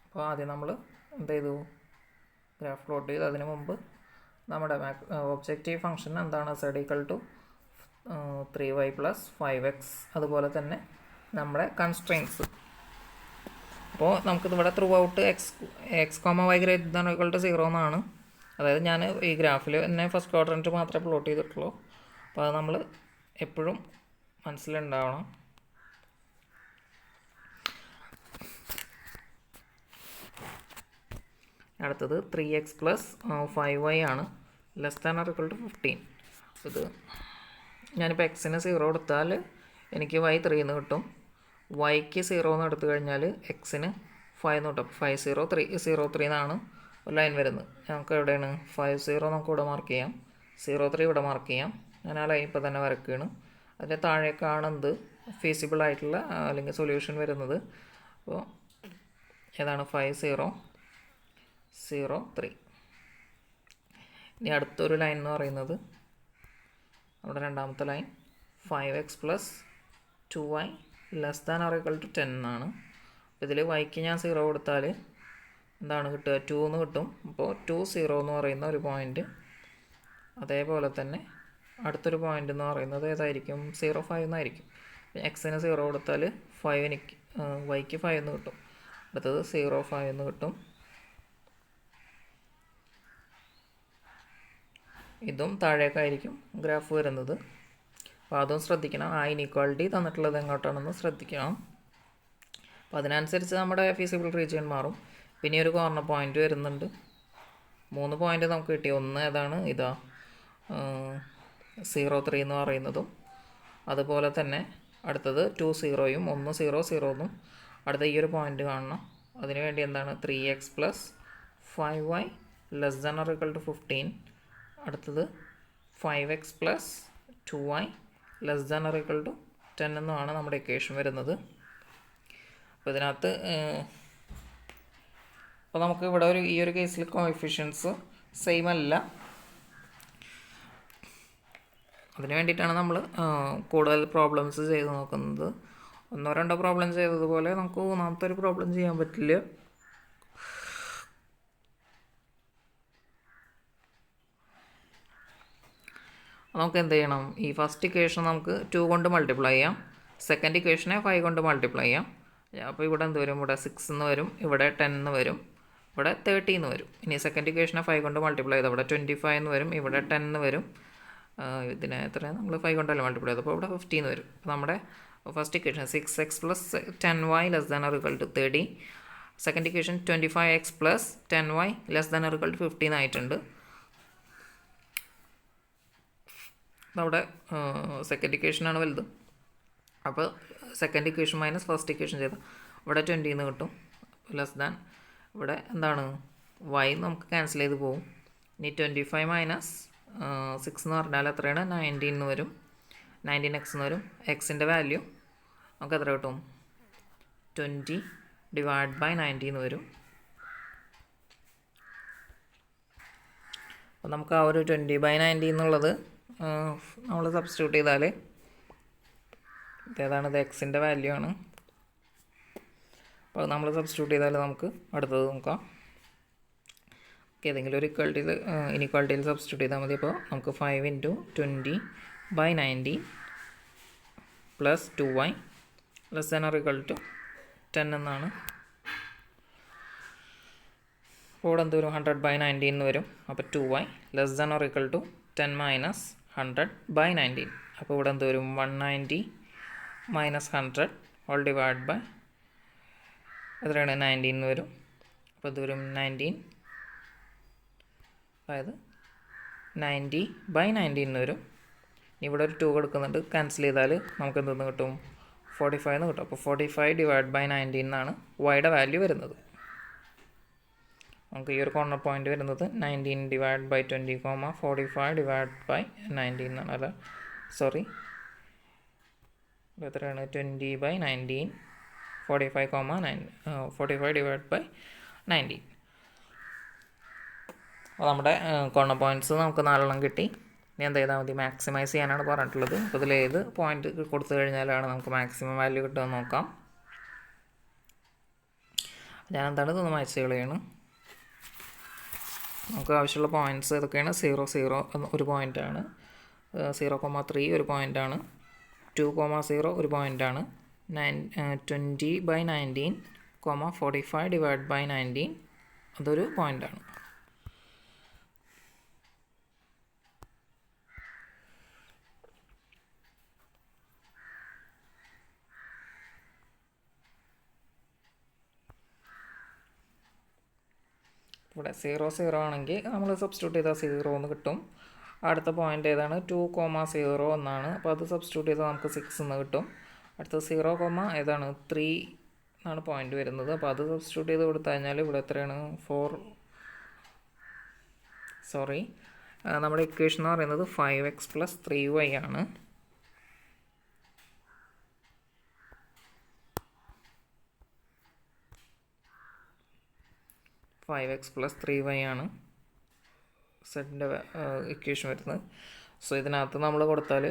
അപ്പോൾ ആദ്യം നമ്മൾ എന്ത് ചെയ്തു, graph plot ചെയ്തു. അതിന് മുമ്പ് നമ്മുടെ objective function എന്താണ്, z equal to 3y plus 5x, അതുപോലെ തന്നെ നമ്മുടെ കൺസ്ട്രെയിൻസ്. അപ്പോൾ നമുക്കിതിവിടെ throughout x comma y greater than equal to 0 എന്നാണ്. അതായത് ഞാൻ ഈ ഗ്രാഫിൽ തന്നെ ഫസ്റ്റ് ക്വാഡ്രൻറ്റ് മാത്രമേ പ്ലോട്ട് ചെയ്തിട്ടുള്ളൂ. അപ്പോൾ അത് നമ്മൾ എപ്പോഴും മനസ്സിലുണ്ടാവണം. അടുത്തത് 3x പ്ലസ് 5y ആണ്, less than or equal to 15. ഇത് ഞാനിപ്പോൾ എക്സിന് 0 കൊടുത്താൽ എനിക്ക് y 3 എന്ന് കിട്ടും. വൈക്ക് 0 എന്ന് എടുത്തു കഴിഞ്ഞാൽ എക്സിന് 5 എന്ന് കിട്ടും. 503 എന്നാണ് ഒരു ലൈൻ വരുന്നത്. നമുക്ക് എവിടെയാണ് 50 നമുക്ക് ഇവിടെ മാർക്ക് ചെയ്യാം, 03 ഇവിടെ മാർക്ക് ചെയ്യാം. ഞാൻ ആ ലൈൻ ഇപ്പോൾ തന്നെ വരയ്ക്കുകയാണ്. അതിൻ്റെ താഴേക്കാണ് എന്ത് ഫീസിബിൾ ആയിട്ടുള്ള അല്ലെങ്കിൽ സൊല്യൂഷൻ വരുന്നത്. അപ്പോൾ ഏതാണ് 5003. ഇനി അടുത്തൊരു ലൈൻ എന്ന് പറയുന്നത് അവിടെ രണ്ടാമത്തെ line 5x plus 2y less than or equal to 10 എന്നാണ്. അപ്പോൾ ഇതിൽ വൈക്ക് ഞാൻ 0 കൊടുത്താൽ എന്താണ് കിട്ടുക, 2 എന്ന് കിട്ടും. അപ്പോൾ 2 0 എന്ന് പറയുന്ന ഒരു പോയിൻ്റ്. അതേപോലെ തന്നെ അടുത്തൊരു പോയിൻ്റ് എന്ന് പറയുന്നത് ഏതായിരിക്കും, 0 5 എന്നായിരിക്കും. എക്സിന് 0 കൊടുത്താൽ 5 എനിക്ക് വൈക്ക് 5 എന്ന് കിട്ടും. അടുത്തത് 0 5 എന്ന് കിട്ടും. ഇതും താഴേക്കായിരിക്കും ഗ്രാഫ് വരുന്നത്. അപ്പോൾ അതും ശ്രദ്ധിക്കണം. ആ ഇനീക്വാളിറ്റി തന്നിട്ടുള്ളത് എങ്ങോട്ടാണെന്ന് ശ്രദ്ധിക്കണം. അപ്പോൾ അതിനനുസരിച്ച് നമ്മുടെ ഫീസിബിൾ റീജിയൻ മാറും. പിന്നെ ഒരു കോർണർ പോയിൻ്റ് വരുന്നുണ്ട്. 3 പോയിൻ്റ് നമുക്ക് കിട്ടി. ഒന്ന് ഏതാണ്, ഇതാ 03 എന്ന് പറയുന്നതും, അതുപോലെ തന്നെ അടുത്തത് 2 0യും 1 0 0 എന്നും. അടുത്ത ഈ ഒരു പോയിൻ്റ് കാണണം. അതിനുവേണ്ടി എന്താണ് 3x plus 5y less than or equal to 15. അടുത്തത് 5x plus 2y less than or equal to 10 എന്നാണ് നമ്മുടെ ഇക്വേഷൻ വരുന്നത്. അപ്പോൾ ഇതിനകത്ത് അപ്പോൾ നമുക്ക് ഇവിടെ ഈ ഒരു കേസിൽ കോഎഫിഷ്യൻസ് സെയിം അല്ല. അതിന് വേണ്ടിയിട്ടാണ് നമ്മൾ കൂടുതൽ പ്രോബ്ലംസ് ചെയ്ത് നോക്കുന്നത്. 1-2 പ്രോബ്ലം ചെയ്തതുപോലെ നമുക്ക് മൂന്നാമത്തെ ഒരു പ്രോബ്ലം ചെയ്യാൻ പറ്റില്ല. നമുക്ക് എന്ത് ചെയ്യണം, ഈ ഫസ്റ്റ് ഇക്വേഷൻ നമുക്ക് 2 കൊണ്ട് മൾട്ടിപ്ലൈ ചെയ്യാം, സെക്കൻഡ് ഇക്വേഷനെ 5 കൊണ്ട് മൾട്ടിപ്ലൈ ചെയ്യാം. അപ്പോൾ ഇവിടെ എന്ത് വരും, ഇവിടെ 6 എന്ന് വരും, ഇവിടെ 10 എന്ന് വരും, ഇവിടെ 30 എന്ന് വരും. ഇനി സെക്കൻഡ് ഇക്വേഷനെ 5 കൊണ്ട് മൾട്ടിപ്ലൈ ചെയ്താൽ ഇവിടെ 25 എന്ന് വരും, ഇവിടെ 10 എന്ന് വരും. ഇതിനെ എത്രയാണ് നമ്മൾ 5 കൊണ്ടല്ലേ മൾട്ടിപ്ലൈ ചെയ്തപ്പോൾ ഇവിടെ 50 എന്ന് വരും. അപ്പോൾ നമ്മുടെ first equation 6x plus 10y less than or equal to 30. Second equation 25x plus 10y less than or equal to 15 ആയിട്ടുണ്ട്. നമ്മുടെ സെക്കൻഡ് ഇക്വേഷനാണ് വലുത്. അപ്പോൾ second equation minus first equation ചെയ്താൽ ഇവിടെ 20 എന്ന് കിട്ടും. ലെസ് ദാൻ ഇവിടെ എന്താണ് y നമുക്ക് ക്യാൻസൽ ചെയ്ത് പോകും. ഇനി 25 മൈനസ് 6 എന്ന് പറഞ്ഞാൽ എത്രയാണ്, 19 എന്ന് വരും. 19x എന്ന് വരും. എക്സിൻ്റെ വാല്യൂ നമുക്ക് എത്ര കിട്ടും, 20 ഡിവൈഡ് ബൈ 90 എന്ന് വരും. അപ്പോൾ നമുക്ക് ആ ഒരു 20 ബൈ 90 എന്നുള്ളത് നമ്മൾ സബ്സ്റ്റിറ്റ്യൂട്ട് ചെയ്താൽ ഇതേതാണ്, ഇത് എക്സിൻ്റെ വാല്യൂ ആണ്. അപ്പോൾ നമ്മൾ സബ്സ്റ്റിറ്റ്യൂട്ട് ചെയ്താൽ നമുക്ക് അടുത്തത് നോക്കാം. ഏതെങ്കിലും ഒരു ഇനീക്വാളിറ്റിയിൽ സബ്സ്റ്റിറ്റ്യൂട്ട് ചെയ്താൽ മതി. അപ്പോൾ നമുക്ക് 5 × 20 by 90 plus 2y less than or equal to 10 എന്നാണ്. അപ്പോൾ ഇവിടെ എന്ത് വരും, 100 ബൈ 90 എന്ന് വരും. അപ്പോൾ 2y less than or equal to 10 minus 100 by 19. അപ്പോൾ ഇവിടെ എന്ത് വരും, 190 മൈനസ് 100 ഓൾ ഡിവൈഡ് ബൈ എത്രയാണ്, 19 എന്ന് വരും. അപ്പോൾ ഇത് വരും 19, അതായത് 90 ബൈ 19 എന്ന് വരും. ഇവിടെ ഒരു 2 കൊടുക്കുന്നുണ്ട്, ക്യാൻസൽ ചെയ്താൽ നമുക്ക് എന്തെന്ന് കിട്ടും, 45 എന്ന് കിട്ടും. അപ്പോൾ 45 ഡിവൈഡ് ബൈ 19 എന്നാണ് വൈയുടെ വാല്യൂ വരുന്നത്. നമുക്ക് ഈ ഒരു കോർണർ പോയിൻ്റ് വരുന്നത് 19 ഡിവൈഡ് ബൈ 20, 45 ഡിവൈഡ് ബൈ 19 എന്നാണ്. അല്ല സോറി, എത്രയാണ്, 20 ബൈ 19, 45 ഡിവൈഡ് ബൈ 19. അപ്പോൾ നമ്മുടെ കോർണർ പോയിൻറ്റ്സ് നമുക്ക് 4 കിട്ടി. ഇനി എന്ത് ചെയ്താൽ മതി? മാക്സിമൈസ് ചെയ്യാനാണ് പറഞ്ഞിട്ടുള്ളത്. അപ്പോൾ ഇതിൽ ഏത് പോയിന്റ് കൊടുത്തു കഴിഞ്ഞാലാണ് നമുക്ക് മാക്സിമം വാല്യൂ കിട്ടുമെന്ന് നോക്കാം. ഞാൻ എന്താണ് ഇതൊന്ന് മാച്ച് കളയാണ്. നമുക്ക് ആവശ്യമുള്ള പോയിൻറ്റ്സ് ഏതൊക്കെയാണ്? 0, 0 ഒരു പോയിൻ്റാണ്, 0,3 ഒരു പോയിൻ്റാണ്, 2,0 ഒരു പോയിൻ്റാണ്, 20/19, 45 ഡിവൈഡ് ബൈ 19 അതൊരു പോയിൻ്റാണ്. ഇവിടെ 0, 0 ആണെങ്കിൽ നമ്മൾ സബ്സ്റ്റിറ്റ്യൂട്ട് ചെയ്താൽ 0 എന്ന് കിട്ടും. അടുത്ത പോയിൻ്റ് ഏതാണ്? 2,0 എന്നാണ്. അപ്പോൾ അത് സബ്സ്റ്റിറ്റ്യൂട്ട് ചെയ്താൽ നമുക്ക് 6 എന്ന് കിട്ടും. അടുത്ത 0, ഏതാണ്? 3 എന്നാണ് പോയിൻ്റ് വരുന്നത്. അപ്പോൾ അത് സബ്സ്റ്റിറ്റ്യൂട്ട് ചെയ്ത് കൊടുത്തു കഴിഞ്ഞാൽ ഇവിടെ എത്രയാണ്? നമ്മുടെ ഇക്വേഷൻ എന്ന് പറയുന്നത് 5x + 3y ആണ്. x + 3y ആണ് സെറ്റിൻ്റെ ഇക്വേഷൻ വരുന്നത്. സോ ഇതിനകത്ത് നമ്മൾ കൊടുത്താൽ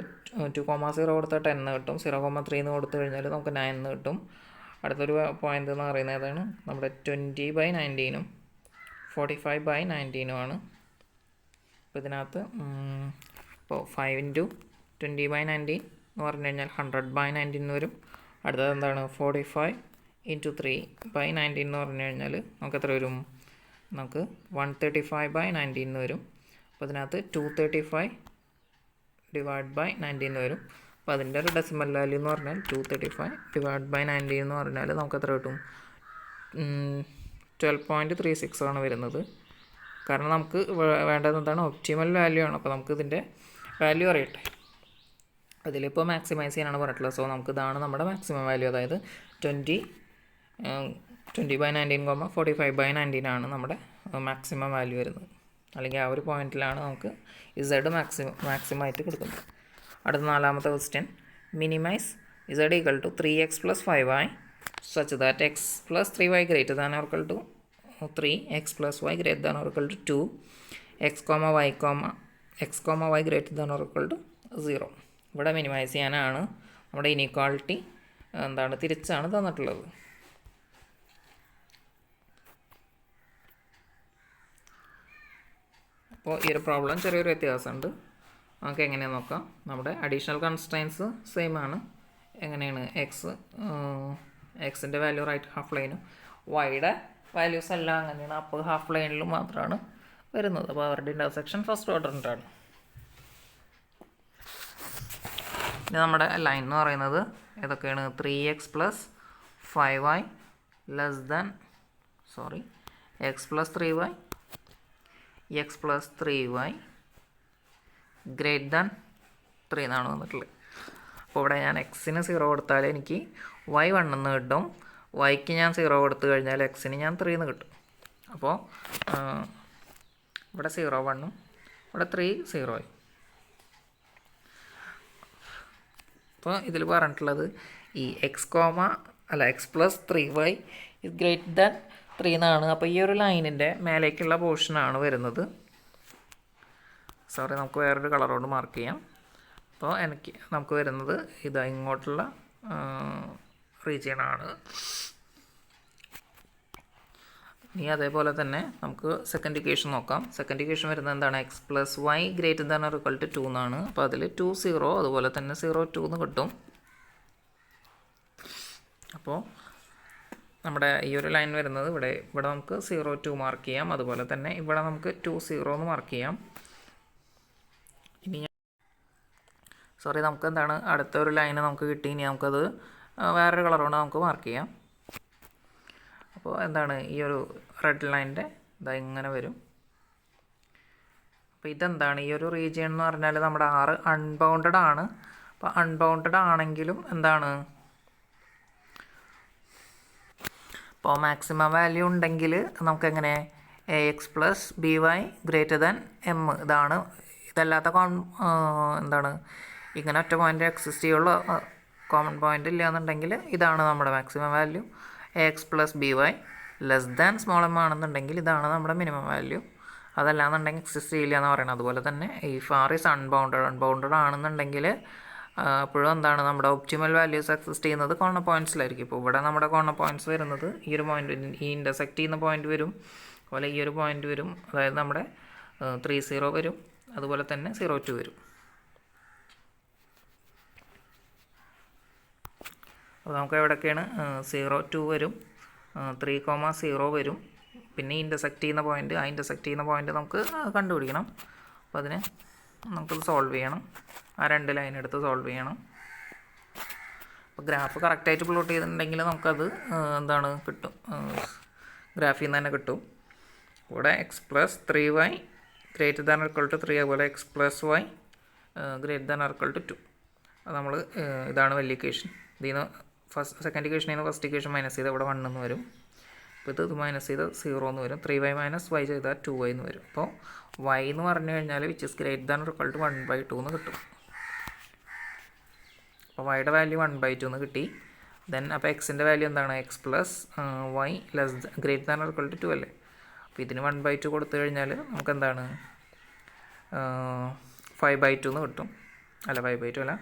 2,0 കൊടുത്താൽ 10 കിട്ടും, 0,3 എന്ന് കൊടുത്തു കഴിഞ്ഞാൽ നമുക്ക് 9 കിട്ടും. അടുത്തൊരു പോയിൻ്റ് എന്ന് പറയുന്നത് ഏതാണ്? നമ്മുടെ 20/19 45/19 ആണ്. അപ്പോൾ ഇതിനകത്ത് ഇപ്പോൾ 5 × 20/19 എന്ന് പറഞ്ഞു കഴിഞ്ഞാൽ 100/19 വരും. അടുത്തത് എന്താണ്? 45 × 3/19 എന്ന് പറഞ്ഞു കഴിഞ്ഞാൽ നമുക്ക് എത്ര വരും? നമുക്ക് 135/19 വരും. അപ്പോൾ അതിനകത്ത് 235 ഡിവൈഡ് ബൈ 19 വരും. അപ്പോൾ അതിൻ്റെ ഒരു ഡെസിമൽ വാല്യൂ എന്ന് പറഞ്ഞാൽ 235 ഡിവൈഡ് ബൈ 19 എന്ന് പറഞ്ഞാൽ നമുക്ക് എത്ര കിട്ടും? 12.36 ആണ് വരുന്നത്. കാരണം നമുക്ക് വേണ്ടത് എന്താണ്? ഒപ്റ്റിമൽ വാല്യൂ ആണ്. അപ്പോൾ നമുക്ക് ഇതിൻ്റെ വാല്യൂ അറിയട്ടെ. അതിലിപ്പോൾ മാക്സിമൈസ് ചെയ്യാനാണ് പറഞ്ഞിട്ടുള്ളത്. സോ നമുക്ക് ഇതാണ് നമ്മുടെ മാക്സിമം വാല്യൂ. അതായത് 20/19, 45/19 ആണ് നമ്മുടെ മാക്സിമം വാല്യൂ വരുന്നത്. അല്ലെങ്കിൽ ആ ഒരു പോയിന്റിലാണ് നമുക്ക് Z മാക്സിമമായിട്ട് കൊടുക്കുന്നത്. അടുത്ത 4ാമത്തെ question, minimise Z = 3x + 5y such that x + 3y greater than or equal to 3, x + y greater than or equal to 2, x, y greater than or equal to 0. ഇവിടെ minimise ചെയ്യാനാണ്. നമ്മുടെ ഇനീക്വാളിറ്റി എന്താണ്? തിരിച്ചാണ് തന്നിട്ടുള്ളത്. അപ്പോൾ ഈ ഒരു പ്രോബ്ലം ചെറിയൊരു വ്യത്യാസമുണ്ട്. നമുക്ക് എങ്ങനെയാണെന്ന് നോക്കാം. നമ്മുടെ അഡീഷണൽ കൺസ്ട്രെയിൻസ് സെയിം ആണ്. എങ്ങനെയാണ്? എക്സിൻ്റെ വാല്യൂ റൈറ്റ് ഹാഫ് ലൈനും വൈയുടെ വാല്യൂസ് എല്ലാം അങ്ങനെയാണ് അപ്പർ ഹാഫ് ലൈനിലും മാത്രമാണ് വരുന്നത്. അപ്പോൾ അവരുടെ ഇൻ്റർസെക്ഷൻ ഫസ്റ്റ് ക്വാഡ്രൻ്റാണ്. ഇനി നമ്മുടെ ലൈൻ എന്ന് പറയുന്നത് ഏതൊക്കെയാണ്? 3x + 5y x + 3y x + 3y greater than 3 എന്നാണ് വന്നിട്ടുള്ളത്. അപ്പോൾ ഇവിടെ ഞാൻ എക്സിന് 0 കൊടുത്താൽ എനിക്ക് y 1 എന്ന് കിട്ടും. വൈക്ക് ഞാൻ 0 കൊടുത്തു കഴിഞ്ഞാൽ എക്സിന് ഞാൻ 3 എന്ന് കിട്ടും. അപ്പോൾ ഇവിടെ 0 1ഉം ഇവിടെ 3 0. അപ്പോൾ ഇതിൽ പറഞ്ഞിട്ടുള്ളത് ഈ x + 3y ഗ്രേറ്റർ ദാൻ 3 എന്നാണ്. അപ്പോൾ ഈ ഒരു ലൈനിൻ്റെ മേലേക്കുള്ള പോർഷനാണ് വരുന്നത്. നമുക്ക് വേറൊരു കളറോട് മാർക്ക് ചെയ്യാം. അപ്പോൾ നമുക്ക് വരുന്നത് ഇതാ ഇങ്ങോട്ടുള്ള റീജിയനാണ്. ഇനി അതേപോലെ തന്നെ നമുക്ക് സെക്കൻഡ് ഇക്വേഷൻ നോക്കാം. സെക്കൻഡ് ഇക്വേഷൻ വരുന്നത് എന്താണ്? x + y greater than or equal to 2 എന്നാണ്. അപ്പോൾ അതിൽ 2 0 അതുപോലെ തന്നെ 0 2 എന്ന് കിട്ടും. അപ്പോൾ നമ്മുടെ ഈ ഒരു ലൈൻ വരുന്നത് ഇവിടെ നമുക്ക് 0 2 മാർക്ക് ചെയ്യാം. അതുപോലെ തന്നെ ഇവിടെ നമുക്ക് 2 0 എന്ന് മാർക്ക് ചെയ്യാം. ഇനി നമുക്ക് എന്താണ്? അടുത്ത ഒരു ലൈന് നമുക്ക് കിട്ടി. ഇനി നമുക്കത് വേറൊരു കളറുകൊണ്ട് നമുക്ക് മാർക്ക് ചെയ്യാം. അപ്പോൾ എന്താണ്? ഈ ഒരു റെഡ് ലൈനിൻ്റെ ഇതാ ഇങ്ങനെ വരും. അപ്പോൾ ഇതെന്താണ്? ഈ ഒരു റീജിയൻ എന്ന് പറഞ്ഞാൽ നമ്മുടെ 6 അൺബൗണ്ടഡ് ആണ്. അപ്പോൾ അൺബൗണ്ടഡ് ആണെങ്കിലും എന്താണ്? അപ്പോൾ മാക്സിമം വാല്യൂ ഉണ്ടെങ്കിൽ നമുക്കെങ്ങനെ ax + by greater than m ഇതാണ്. ഇതല്ലാത്ത എന്താണ്? ഇങ്ങനെ ഒറ്റ പോയിൻ്റ് എക്സിസ്റ്റ് ചെയ്യുള്ളൂ. കോമൺ പോയിൻ്റ് ഇല്ല എന്നുണ്ടെങ്കിൽ ഇതാണ് നമ്മുടെ maximum value. X plus B y less than small m ആണെന്നുണ്ടെങ്കിൽ ഇതാണ് നമ്മുടെ മിനിമം വാല്യൂ. അതല്ലാന്നുണ്ടെങ്കിൽ എക്സിസ്റ്റ് ചെയ്യില്ല എന്ന് പറയുന്നത്. അതുപോലെ തന്നെ ഈ ഫാർ ഈസ് അൺബൗണ്ടഡ് ആണെന്നുണ്ടെങ്കിൽ അപ്പോഴും എന്താണ് നമ്മുടെ ഒപ്റ്റിമൽ വാല്യൂസ് എക്സിസ്റ്റ് ചെയ്യുന്നത് കോർണർ പോയിൻറ്റ്സിലായിരിക്കും. ഇപ്പോൾ ഇവിടെ നമ്മുടെ കോർണർ പോയിൻറ്റ്സ് വരുന്നത് ഈ ഒരു പോയിൻ്റ്, ഈ ഇൻ്റർസെക്റ്റ് ചെയ്യുന്ന പോയിൻ്റ് വരും, അതുപോലെ ഈ ഒരു പോയിൻ്റ് വരും, അതായത് നമ്മുടെ 30 വരും, അതുപോലെ തന്നെ 02 വരും. അപ്പോൾ നമുക്ക് എവിടെയൊക്കെയാണ് 02 വരും, 3,0 വരും, പിന്നെ ഈ ഇൻ്റർസെക്റ്റ് ചെയ്യുന്ന പോയിൻ്റ്, ആ ഇൻ്റർസെക്റ്റ് ചെയ്യുന്ന പോയിൻ്റ് നമുക്ക് കണ്ടുപിടിക്കണം. അപ്പോൾ അതിന് നമുക്കത് സോൾവ് ചെയ്യണം. ആ 2 ലൈൻ എടുത്ത് സോൾവ് ചെയ്യണം. അപ്പോൾ ഗ്രാഫ് കറക്റ്റായിട്ട് പ്ലോട്ട് ചെയ്തിട്ടുണ്ടെങ്കിൽ നമുക്കത് എന്താണ് കിട്ടും, ഗ്രാഫിൽ നിന്ന് തന്നെ കിട്ടും. ഇവിടെ X plus 3y greater than or equal to 3, അതുപോലെ x plus Y greater than or equal to 2. അത് നമ്മൾ ഇതാണ് വലിയ ഇക്വേഷൻ. ഇതിൽ നിന്ന് സെക്കൻഡ് ഇക്വേഷനിൽ നിന്ന് ഫസ്റ്റ് ഇക്വേഷൻ മൈനസ് ചെയ്താൽ ഇവിടെ 1 എന്ന് വരും. അപ്പോൾ ഇത് മൈനസ് ചെയ്താൽ 0 എന്ന് വരും. 3y മൈനസ് y ചെയ്താൽ 2y എന്ന് വരും. അപ്പോൾ y എന്ന് പറഞ്ഞു കഴിഞ്ഞാൽ which is greater than or equal to 1/2 എന്ന് കിട്ടും. അപ്പോൾ വൈയുടെ വാല്യൂ 1/2 എന്ന് കിട്ടി. ദെൻ അപ്പോൾ എക്സിൻ്റെ വാല്യൂ എന്താണ്, x plus Y greater than or equal to 2 അല്ലേ. അപ്പോൾ ഇതിന് 1/2 കൊടുത്തു കഴിഞ്ഞാൽ നമുക്ക് എന്താണ് 5/2 എന്ന് കിട്ടും. അല്ല 5/2 അല്ല,